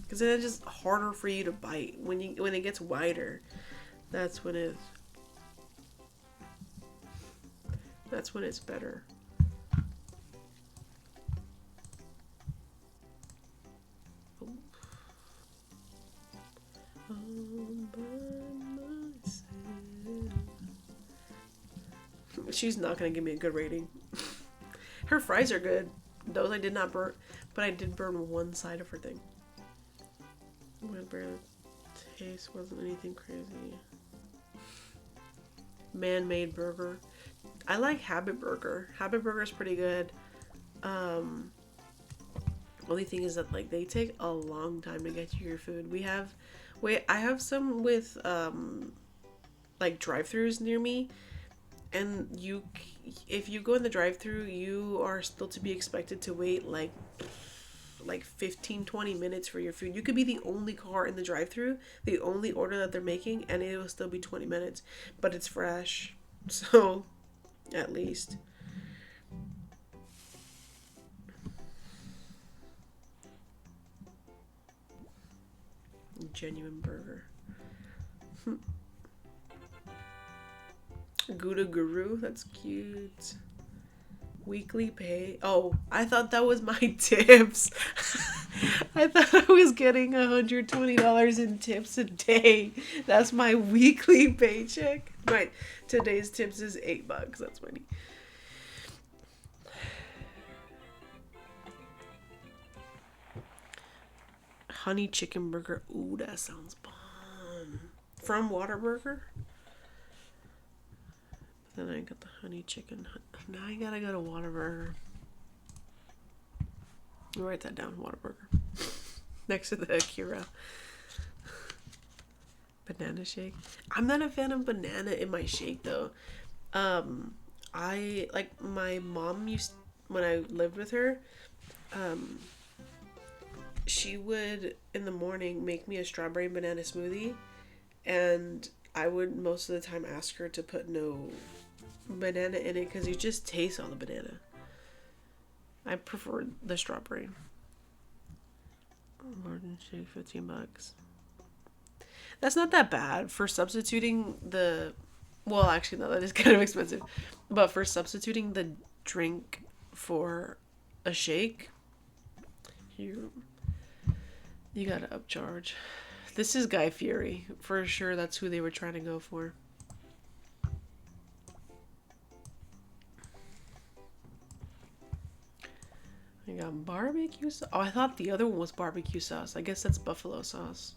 Because then it's just harder for you to bite. When it gets wider, that's when it's better. She's not gonna give me a good rating. Her fries are good. Those I did not burn, but I did burn one side of her thing. My barely taste wasn't anything crazy. Man-made burger. I like Habit Burger. Habit Burger is pretty good. Only thing is that like they take a long time to get you your food. I have some with like drive-throughs near me, and if you go in the drive-through, you are still to be expected to wait like 15-20 minutes for your food. You could be the only car in the drive-through, the only order that they're making, and it will still be 20 minutes, but it's fresh. So at least genuine burger. Gouda Guru, that's cute. Weekly pay. Oh, I thought that was my tips. I thought I was getting $120 in tips a day. That's my weekly paycheck. Right. Today's tips is $8. That's funny. honey chicken burger. Ooh, that sounds bomb. From Whataburger. Then I got the honey chicken. Now I gotta go to Whataburger. I'll write that down, Whataburger. Next to the Akira. Banana shake. I'm not a fan of banana in my shake though. I like my mom used when I lived with her. She would in the morning make me a strawberry banana smoothie, and I would most of the time ask her to put no banana in it because you just taste all the banana. I prefer the strawberry. Martin shake, $15. That's not that bad for substituting the. Well, actually, no, that is kind of expensive. But for substituting the drink for a shake, you gotta upcharge. This is Guy Fieri. For sure, that's who they were trying to go for. I got barbecue sauce. Oh, I thought the other one was barbecue sauce. I guess that's buffalo sauce.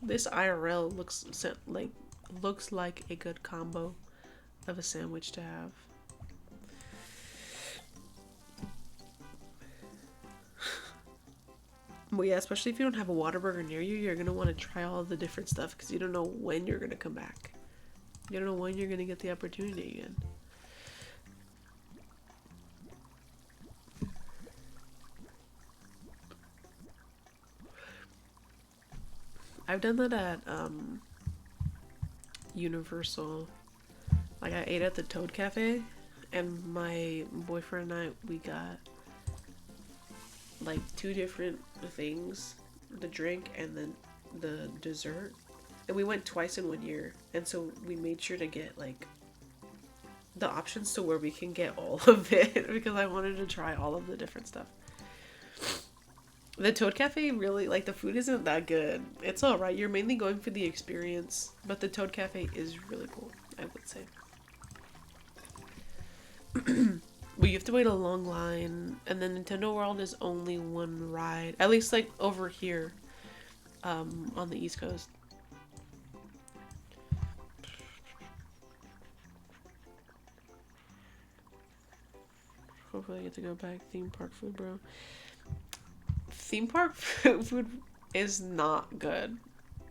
This IRL looks like a good combo of a sandwich to have. Well, yeah, especially if you don't have a Whataburger near you, you're gonna want to try all the different stuff because you don't know when you're gonna come back. You don't know when you're gonna get the opportunity again. I've done that at Universal. Like I ate at the Toad Cafe, and my boyfriend and I, we got like 2 different things, the drink and then the dessert, and we went twice in 1 year, and so we made sure to get like the options to where we can get all of it because I wanted to try all of the different stuff. The Toad Cafe really, like, the food isn't that good. It's alright. You're mainly going for the experience. But the Toad Cafe is really cool, I would say. But you have to wait a long line. And then Nintendo World is only 1 ride. At least, like, over here. On the East Coast. Hopefully I get to go back. Theme park food, bro. Theme park food is not good.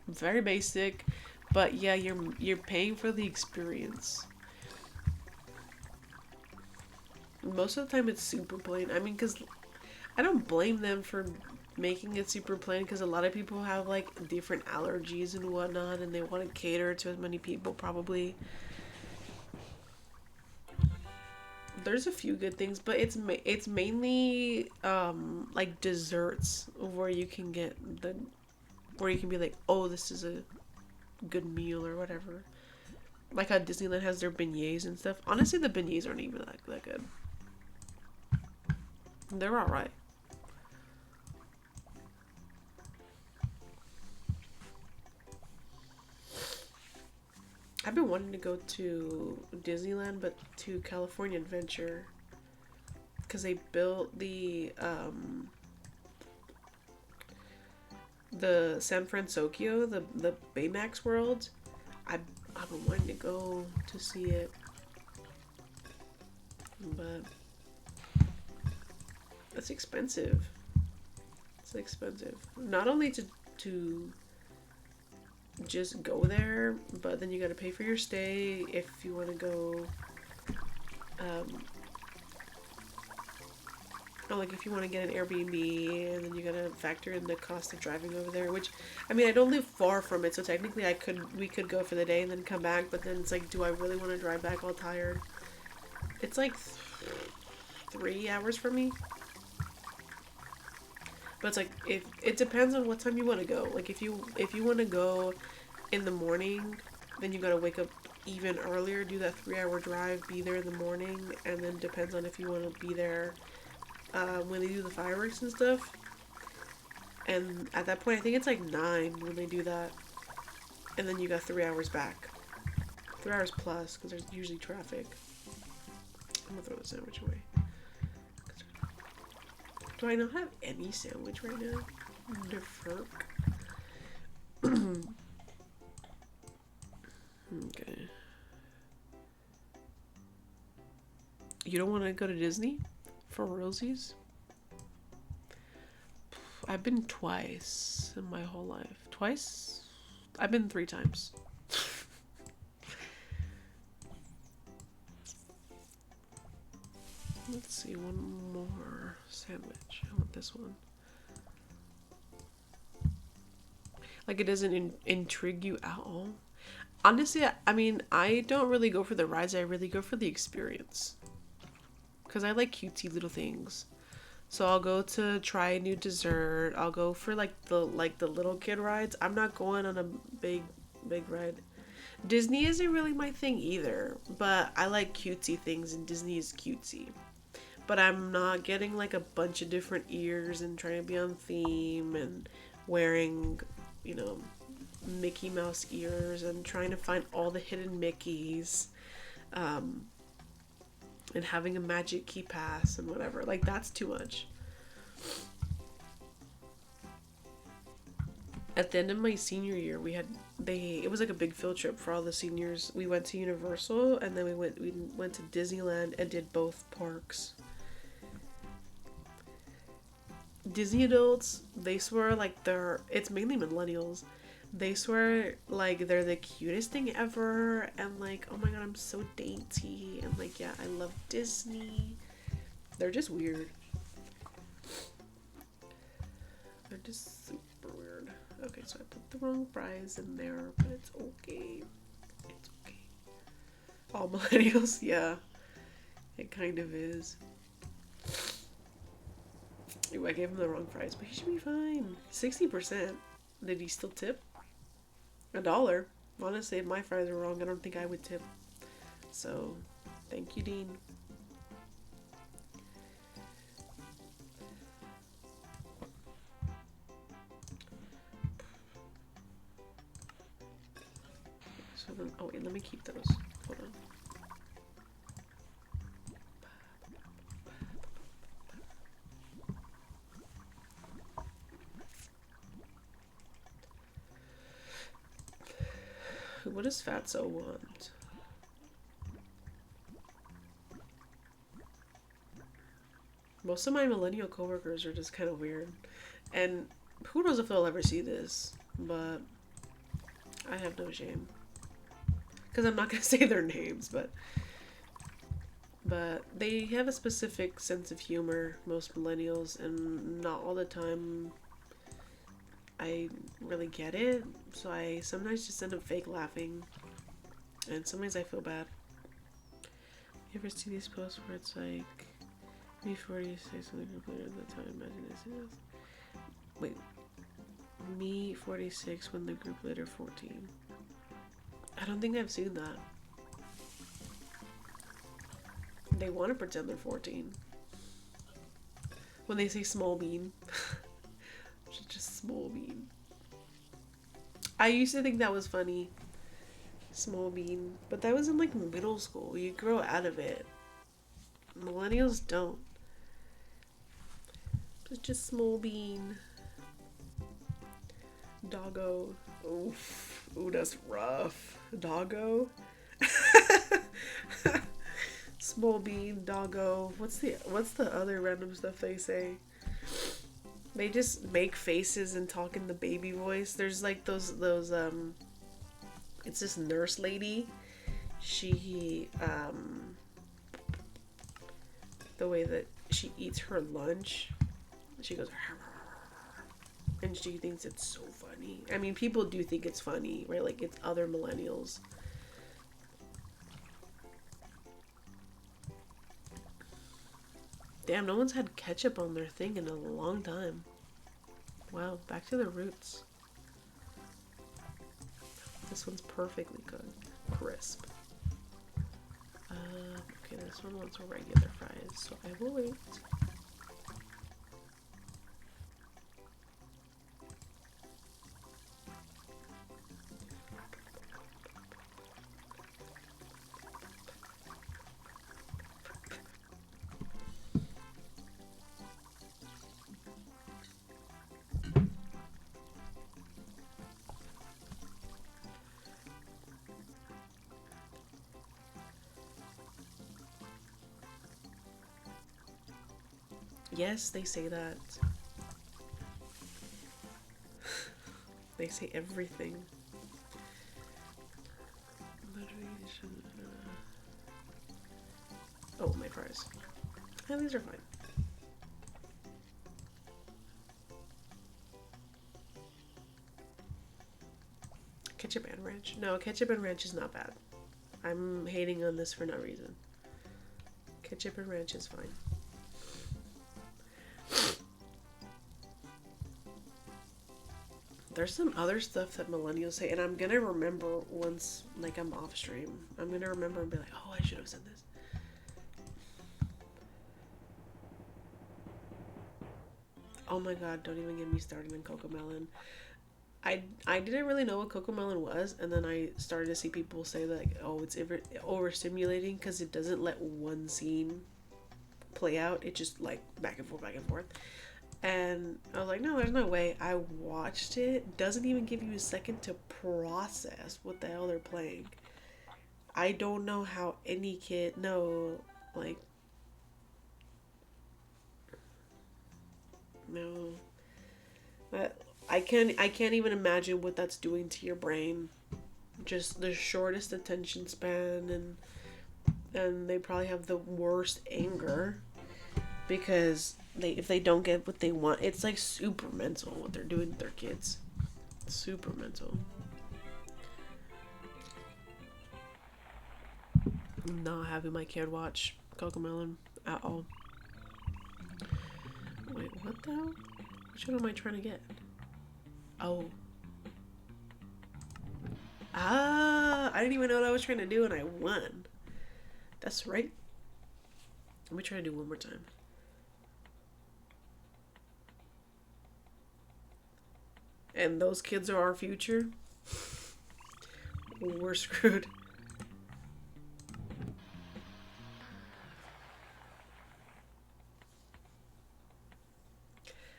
Very basic, but yeah, you're paying for the experience. Most of the time it's super plain. I mean, because I don't blame them for making it super plain because a lot of people have like different allergies and whatnot, and they want to cater to as many people probably. There's a few good things, but it's mainly like desserts where you can get where you can be like, oh, this is a good meal or whatever. Like how Disneyland has their beignets and stuff. Honestly, the beignets aren't even that good. They're alright. I've been wanting to go to Disneyland, but to California Adventure, because they built the San Francisco, the Baymax World. I've been wanting to go to see it, but it's expensive. It's expensive. Not only to just go there, but then you gotta pay for your stay if you want to go. Like if you want to get an Airbnb, and then you gotta factor in the cost of driving over there. Which, I mean, I don't live far from it, so technically we could go for the day and then come back. But then it's like, do I really want to drive back all tired? It's like 3 hours for me. But it's like, if it depends on what time you want to go. Like if you want to go in the morning, then you gotta wake up even earlier, do that 3-hour drive, be there in the morning, and then depends on if you want to be there when they do the fireworks and stuff. And at that point, I think it's like 9 when they do that, and then you got 3 hours back, 3 hours plus, because there's usually traffic. I'm gonna throw the sandwich away. Do I not have any sandwich right now? Neferk. Okay. You don't want to go to Disney? For realsies? I've been twice in my whole life. Twice? I've been 3 times. Let's see, one more sandwich. I want this one. Like, it doesn't intrigue you at all? Honestly, I mean, I don't really go for the rides. I really go for the experience. Because I like cutesy little things. So I'll go to try a new dessert. I'll go for like the little kid rides. I'm not going on a big ride. Disney isn't really my thing either, but I like cutesy things and Disney is cutesy. But I'm not getting like a bunch of different ears and trying to be on theme and wearing, you know, Mickey Mouse ears and trying to find all the hidden Mickeys. And having a magic key pass and whatever. Like, that's too much. At the end of my senior year, it was like a big field trip for all the seniors. We went to Universal and then we went to Disneyland and did both parks. Disney adults, they swear like it's mainly millennials. They swear like they're the cutest thing ever and like, oh my god, I'm so dainty and like, yeah, I love Disney. They're just weird. They're just super weird. Okay, so I put the wrong fries in there, but it's okay. It's okay. All millennials, yeah. It kind of is. Ooh, I gave him the wrong fries, but he should be fine. 60%. Did he still tip? $1. Honestly, if my fries were wrong, I don't think I would tip. So, thank you, Dean. So then, oh wait, let me keep those. Hold on. What does Fatso want? Most of my millennial coworkers are just kind of weird. And who knows if they'll ever see this, but I have no shame. Because I'm not going to say their names, but they have a specific sense of humor, most millennials, and not all the time I really get it. So I sometimes just end up fake laughing, and sometimes I feel bad. You ever see these posts where it's like, me 46 when the group leader at the time, imagine this. Wait, me 46 when the group leader 14. I don't think I've seen that. They want to pretend they're 14. When they say small bean. Just small bean. I used to think that was funny. Small bean. But that was in like middle school. You grow out of it. Millennials don't. It's just small bean. Doggo. Oof. Ooh, that's rough. Doggo. Small bean, doggo. What's the other random stuff they say? They just make faces and talk in the baby voice. There's like those it's this nurse lady. She the way that she eats her lunch, she goes and she thinks it's so funny. I mean, people do think it's funny, right? Like, it's other millennials. Damn, no one's had ketchup on their thing in a long time. Wow, back to the roots. This one's perfectly cooked. Crisp. Okay, this one wants regular fries, so I will wait. Yes, they say that. They say everything. Oh, my fries. Yeah, these are fine. Ketchup and ranch. No, ketchup and ranch is not bad. I'm hating on this for no reason. Ketchup and ranch is fine. There's some other stuff that millennials say, and I'm gonna remember once, like, I'm off stream. I'm gonna remember and be like, oh, I should have said this. Oh my god, don't even get me started on Cocomelon. I didn't really know what Cocomelon was, and then I started to see people say that, like, oh, it's overstimulating because it doesn't let one scene play out. It just, like, back and forth, back and forth. And I was like, no, there's no way. I watched it. Doesn't even give you a second to process what the hell they're playing. I don't know how any kid, no, like, no. I can't even imagine what that's doing to your brain. Just the shortest attention span, and they probably have the worst anger because if they don't get what they want, it's like super mental what they're doing to their kids. Super mental. I'm not having my kid watch Cocomelon at all. Wait, what the hell? Which one am I trying to get? Oh. Ah, I didn't even know what I was trying to do and I won. That's right. Let me try to do one more time. And those kids are our future. We're screwed.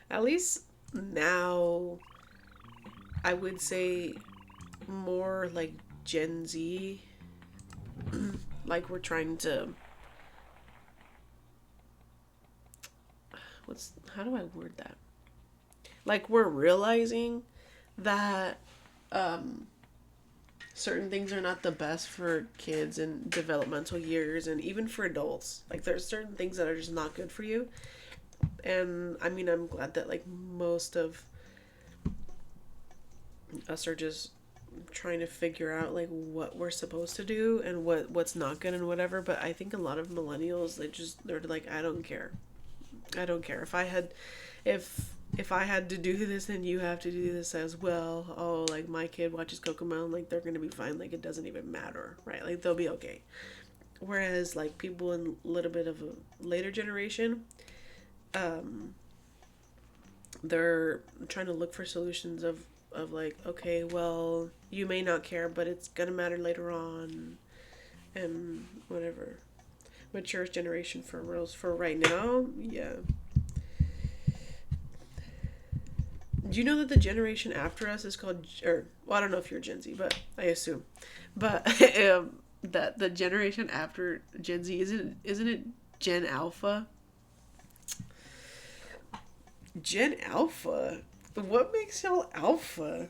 At least now, I would say more like Gen Z. Like we're trying to... How do I word that? Like we're realizing that certain things are not the best for kids in developmental years and even for adults. Like there's certain things that are just not good for you. And I mean, I'm glad that like most of us are just trying to figure out like what we're supposed to do and what's not good and whatever. But I think a lot of millennials, they're like, I don't care. If I had to do this, then you have to do this as well. Oh, like my kid watches Cocomelon, like they're gonna be fine. Like it doesn't even matter, right? Like they'll be okay. Whereas like people in a little bit of a later generation, they're trying to look for solutions of like, okay, well, you may not care, but it's gonna matter later on, and whatever. Mature generation for reals for right now, yeah. Do you know that the generation after us is called, or well, I don't know if you're Gen Z, but I assume, but that the generation after Gen Z isn't it Gen Alpha? Gen Alpha? What makes y'all Alpha?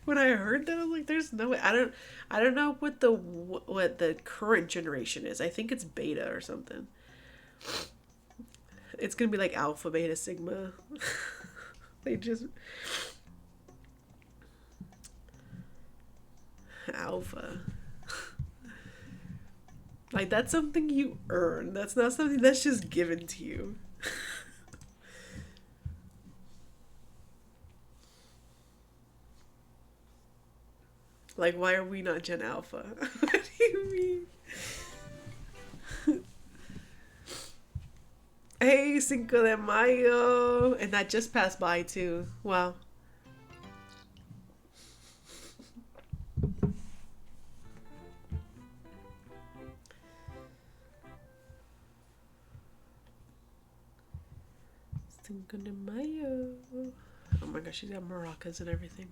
When I heard that, I was like, "There's no way." I don't know what the current generation is. I think it's Beta or something. It's gonna be like Alpha, Beta, Sigma. They just Alpha. Like that's something you earn. That's not something that's just given to you. Like, why are we not Gen Alpha? What do you mean? Hey, Cinco de Mayo! And that just passed by, too. Wow. Cinco de Mayo. Oh my gosh, she's got maracas and everything.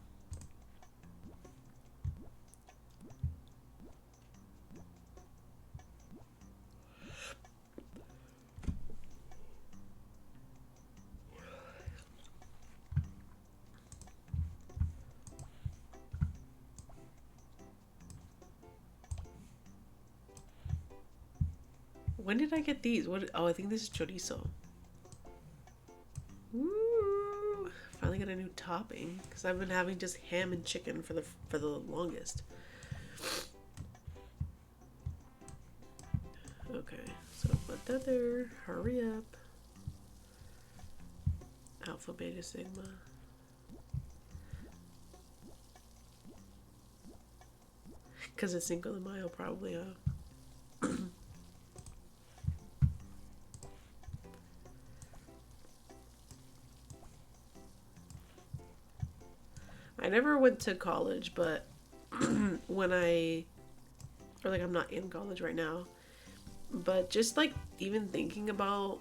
When did I get these? What? Oh, I think this is chorizo. Ooh, finally got a new topping because I've been having just ham and chicken for the longest. Okay, so put that there. Hurry up. Alpha, Beta, Sigma. Because it's Cinco de Mayo, probably, huh? I never went to college, but when I'm not in college right now, but just like even thinking about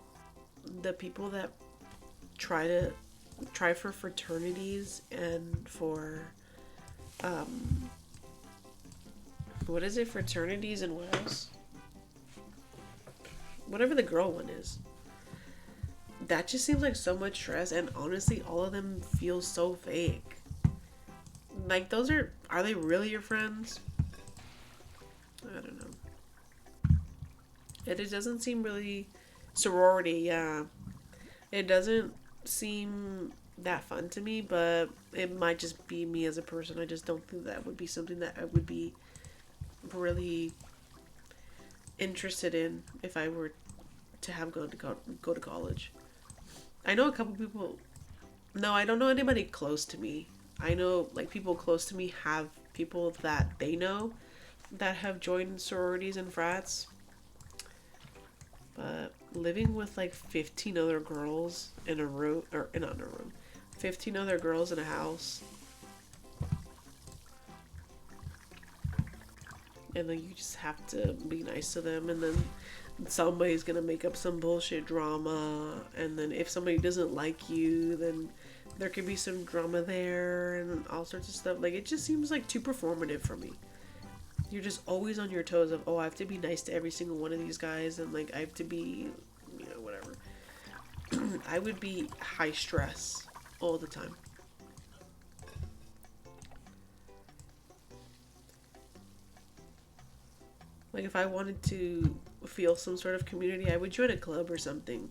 the people that try for fraternities and for, what is it, fraternities and what else? Whatever the girl one is. That just seems like so much stress, and honestly, all of them feel so fake. Like, are they really your friends? I don't know. It doesn't seem really sorority, yeah. It doesn't seem that fun to me, but it might just be me as a person. I just don't think that would be something that I would be really interested in if I were to have go to college. I know a couple people. No, I don't know anybody close to me. I know like people close to me have people that they know that have joined sororities and frats. But living with like 15 other girls in a room, or not in a room, 15 other girls in a house, and then you just have to be nice to them, and then somebody's gonna make up some bullshit drama, and then if somebody doesn't like you, then there could be some drama there and all sorts of stuff. Like, it just seems like too performative for me. You're just always on your toes of, oh, I have to be nice to every single one of these guys, and like I have to be, whatever. I would be high stress all the time. Like, if I wanted to feel some sort of community, I would join a club or something.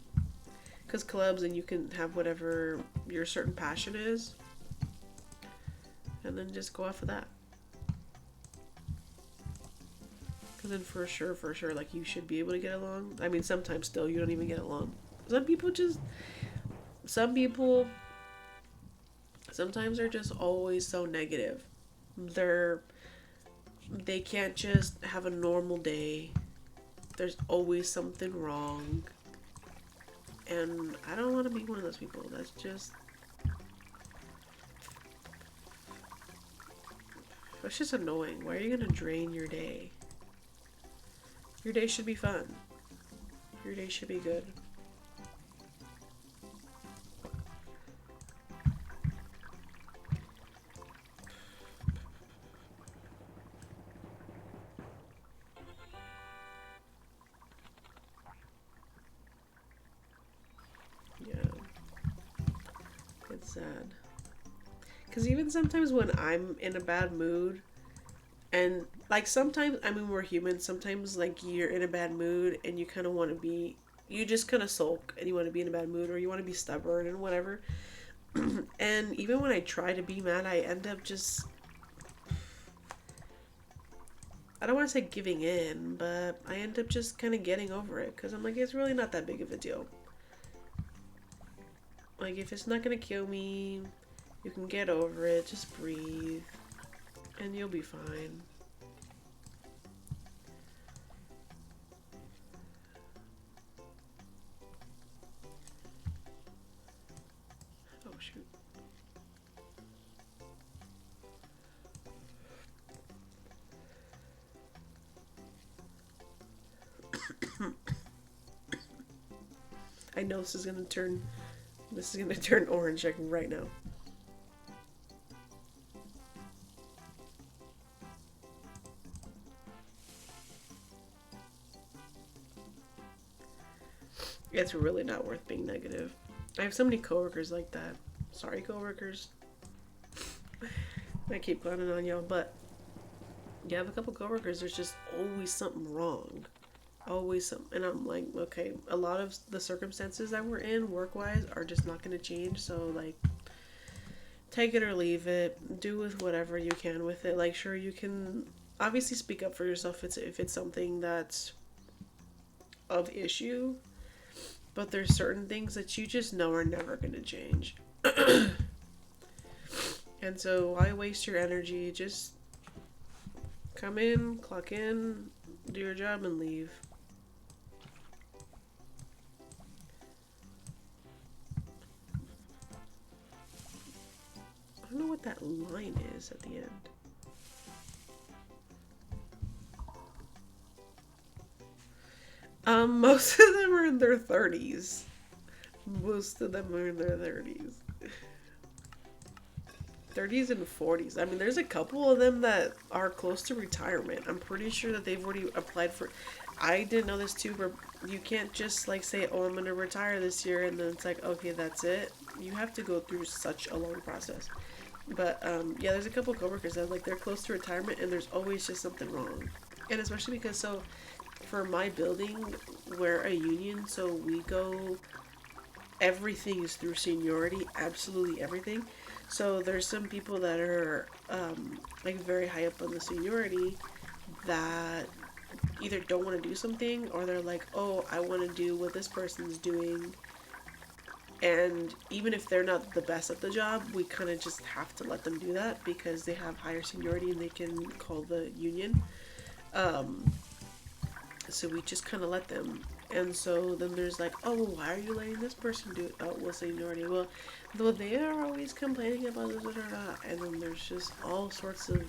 Because clubs, and you can have whatever your certain passion is, and then just go off of that. Because then for sure, like, you should be able to get along. I mean, sometimes still you don't even get along. Some people sometimes they're just always so negative. They can't just have a normal day. There's always something wrong. And I don't want to be one of those people. That's just annoying. Why are you gonna drain your day? Your day should be fun. Your day should be good. Yeah. It's sad. Because even sometimes when I'm in a bad mood, and like sometimes, I mean, we're human. Sometimes, like, you're in a bad mood and you kind of want to be, you just kind of sulk and you want to be in a bad mood, or you want to be stubborn and whatever. And even when I try to be mad, I end up just, I don't want to say giving in, but I end up just kind of getting over it because I'm like, it's really not that big of a deal. Like, if it's not going to kill me, you can get over it. Just breathe and you'll be fine. Oh, shoot. I know this is gonna turn orange like right now. It's really not worth being negative. I have so many coworkers like that. Sorry, coworkers. I keep clowning on y'all, but you have a couple coworkers, there's just always something wrong. Always some, and I'm like, okay, a lot of the circumstances that we're in work wise are just not going to change. So like, take it or leave it. Do with whatever you can with it. Like, sure, you can obviously speak up for yourself. If it's something that's of issue, but there's certain things that you just know are never going to change. And so why waste your energy? Just come in, clock in, do your job, and leave. I don't know what that line is at the end. Most of them are in their 30s. Most of them are in their 30s. 30s and 40s. I mean, there's a couple of them that are close to retirement. I'm pretty sure that they've already applied for. I didn't know this too, but you can't just like say, "Oh, I'm gonna retire this year," and then it's like, okay, that's it. You have to go through such a long process. But yeah, there's a couple of coworkers that like they're close to retirement, and there's always just something wrong. And especially because for my building, we're a union, so we go. Everything is through seniority, absolutely everything. So there's some people that are like very high up on the seniority that either don't want to do something or they're like, oh, I want to do what this person's doing. And even if they're not the best at the job, we kind of just have to let them do that because they have higher seniority and they can call the union. Um, so we just kind of let them. And so then there's like, oh, well, why are you letting this person do it? Oh, well, seniority. Well, they are always complaining about this, and then there's just all sorts of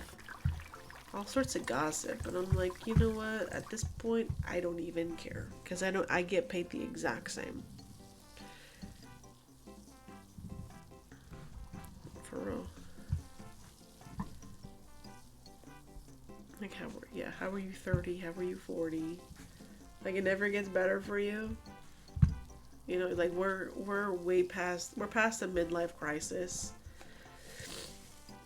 gossip. And I'm like, you know what? At this point, I don't even care because I get paid the exact same. For real. Like how are you 30? How are you 40? Like it never gets better for you. You know, like we're past the midlife crisis.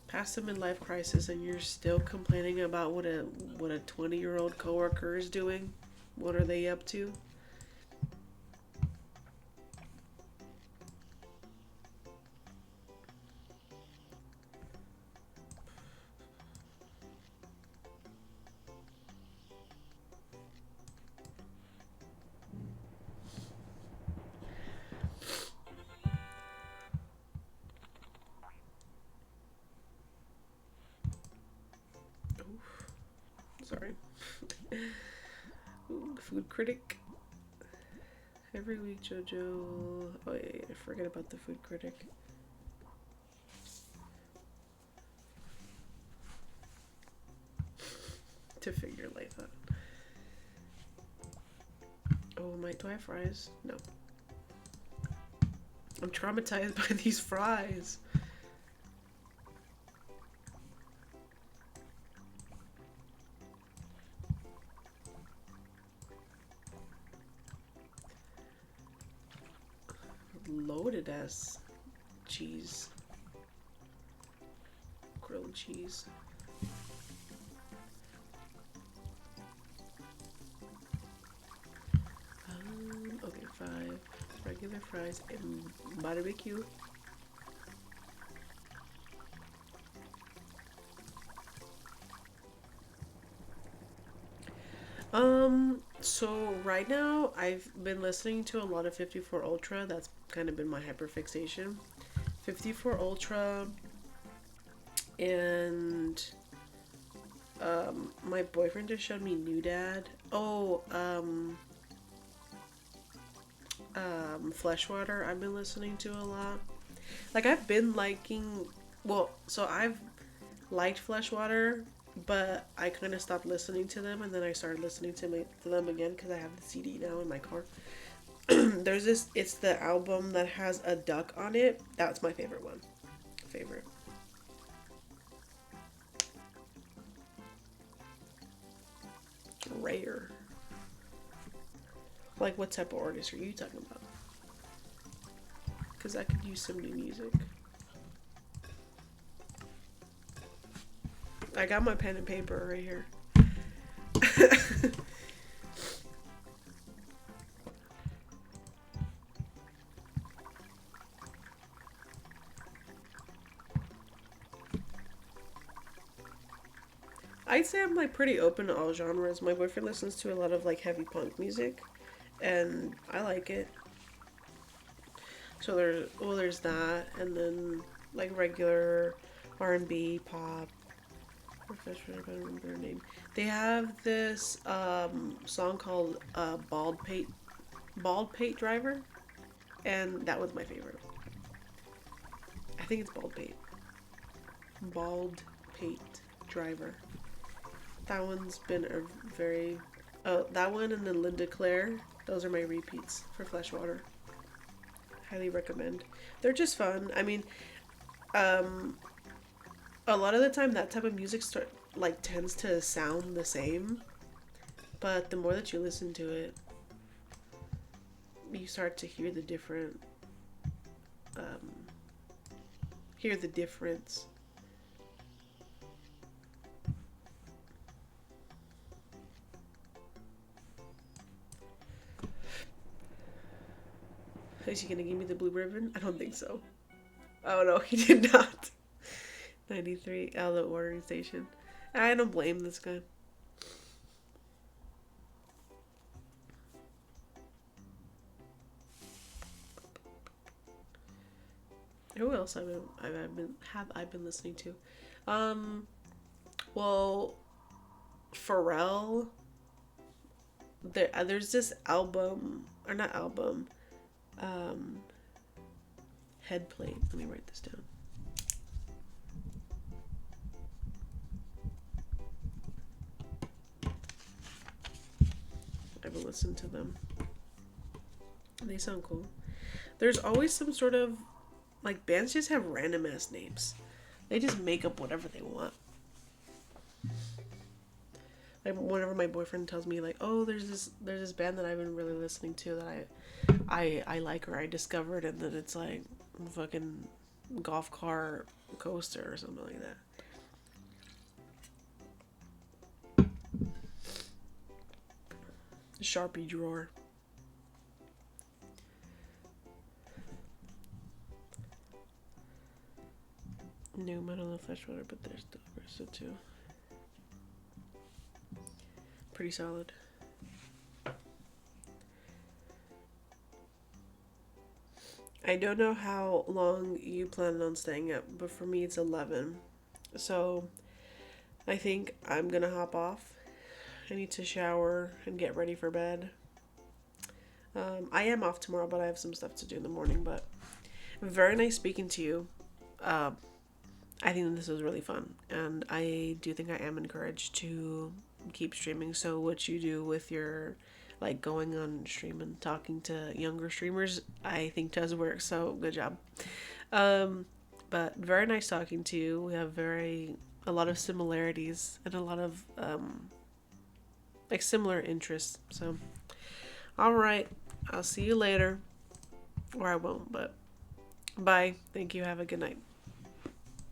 Past the midlife crisis and you're still complaining about what a 20-year-old coworker is doing. What are they up to? Sorry. Ooh, food critic. Every week, JoJo. Oh yeah, I forget about the food critic. To figure life out. Oh, do I have fries? No. I'm traumatized by these fries. Loaded as cheese. Grilled cheese. Okay, 5 regular fries and barbecue. So right now I've been listening to a lot of 54 Ultra. That's kind of been my hyperfixation. 54 Ultra and my boyfriend just showed me New Dad. Oh, Fleshwater I've been listening to a lot. Like I've been liking, well, so I've liked Fleshwater, but I kind of stopped listening to them, and then I started listening to them again because I have the CD now in my car. There's this, it's the album that has a duck on it. That's my favorite one. Favorite. Rare. Like, what type of artist are you talking about? Because I could use some new music. I got my pen and paper right here. I'd say I'm like pretty open to all genres. My boyfriend listens to a lot of like heavy punk music, and I like it. So there's that, and then like regular R&B, pop. I don't remember their name. They have this song called Bald Pate Driver, and that was my favorite. I think it's Bald Pate Driver. That one's been a very that one and then Linda Claire. Those are my repeats for Fleshwater. Highly recommend. They're just fun. I mean, a lot of the time that type of music tends to sound the same, but the more that you listen to it, you start to um, hear the difference. Is he gonna give me the blue ribbon? I don't think so. Oh no, he did not. 93 outlet ordering station. I don't blame this guy. Who else have I been listening to? Well, Pharrell. There's this album or not album. Um, Headplate. Let me write this down. I haven't listened to them. They sound cool. There's always some sort of like bands just have random ass names. They just make up whatever they want. Like whenever my boyfriend tells me like, "Oh, there's this band that I've been really listening to that I like or I discovered," and then it's like a fucking golf car coaster or something like that. Sharpie drawer. New Metal and Fleshwater, but there's the Versa too. Pretty solid. I don't know how long you plan on staying up, but for me it's 11. So I think I'm gonna hop off. I need to shower and get ready for bed. I am off tomorrow, but I have some stuff to do in the morning. But very nice speaking to you. I think this was really fun, and I do think I am encouraged to keep streaming. So what you do with your like going on stream and talking to younger streamers, I think does work. So good job. But very nice talking to you. We have a lot of similarities and a lot of like similar interests. So all right, I'll see you later, or I won't. But bye. Thank you. Have a good night.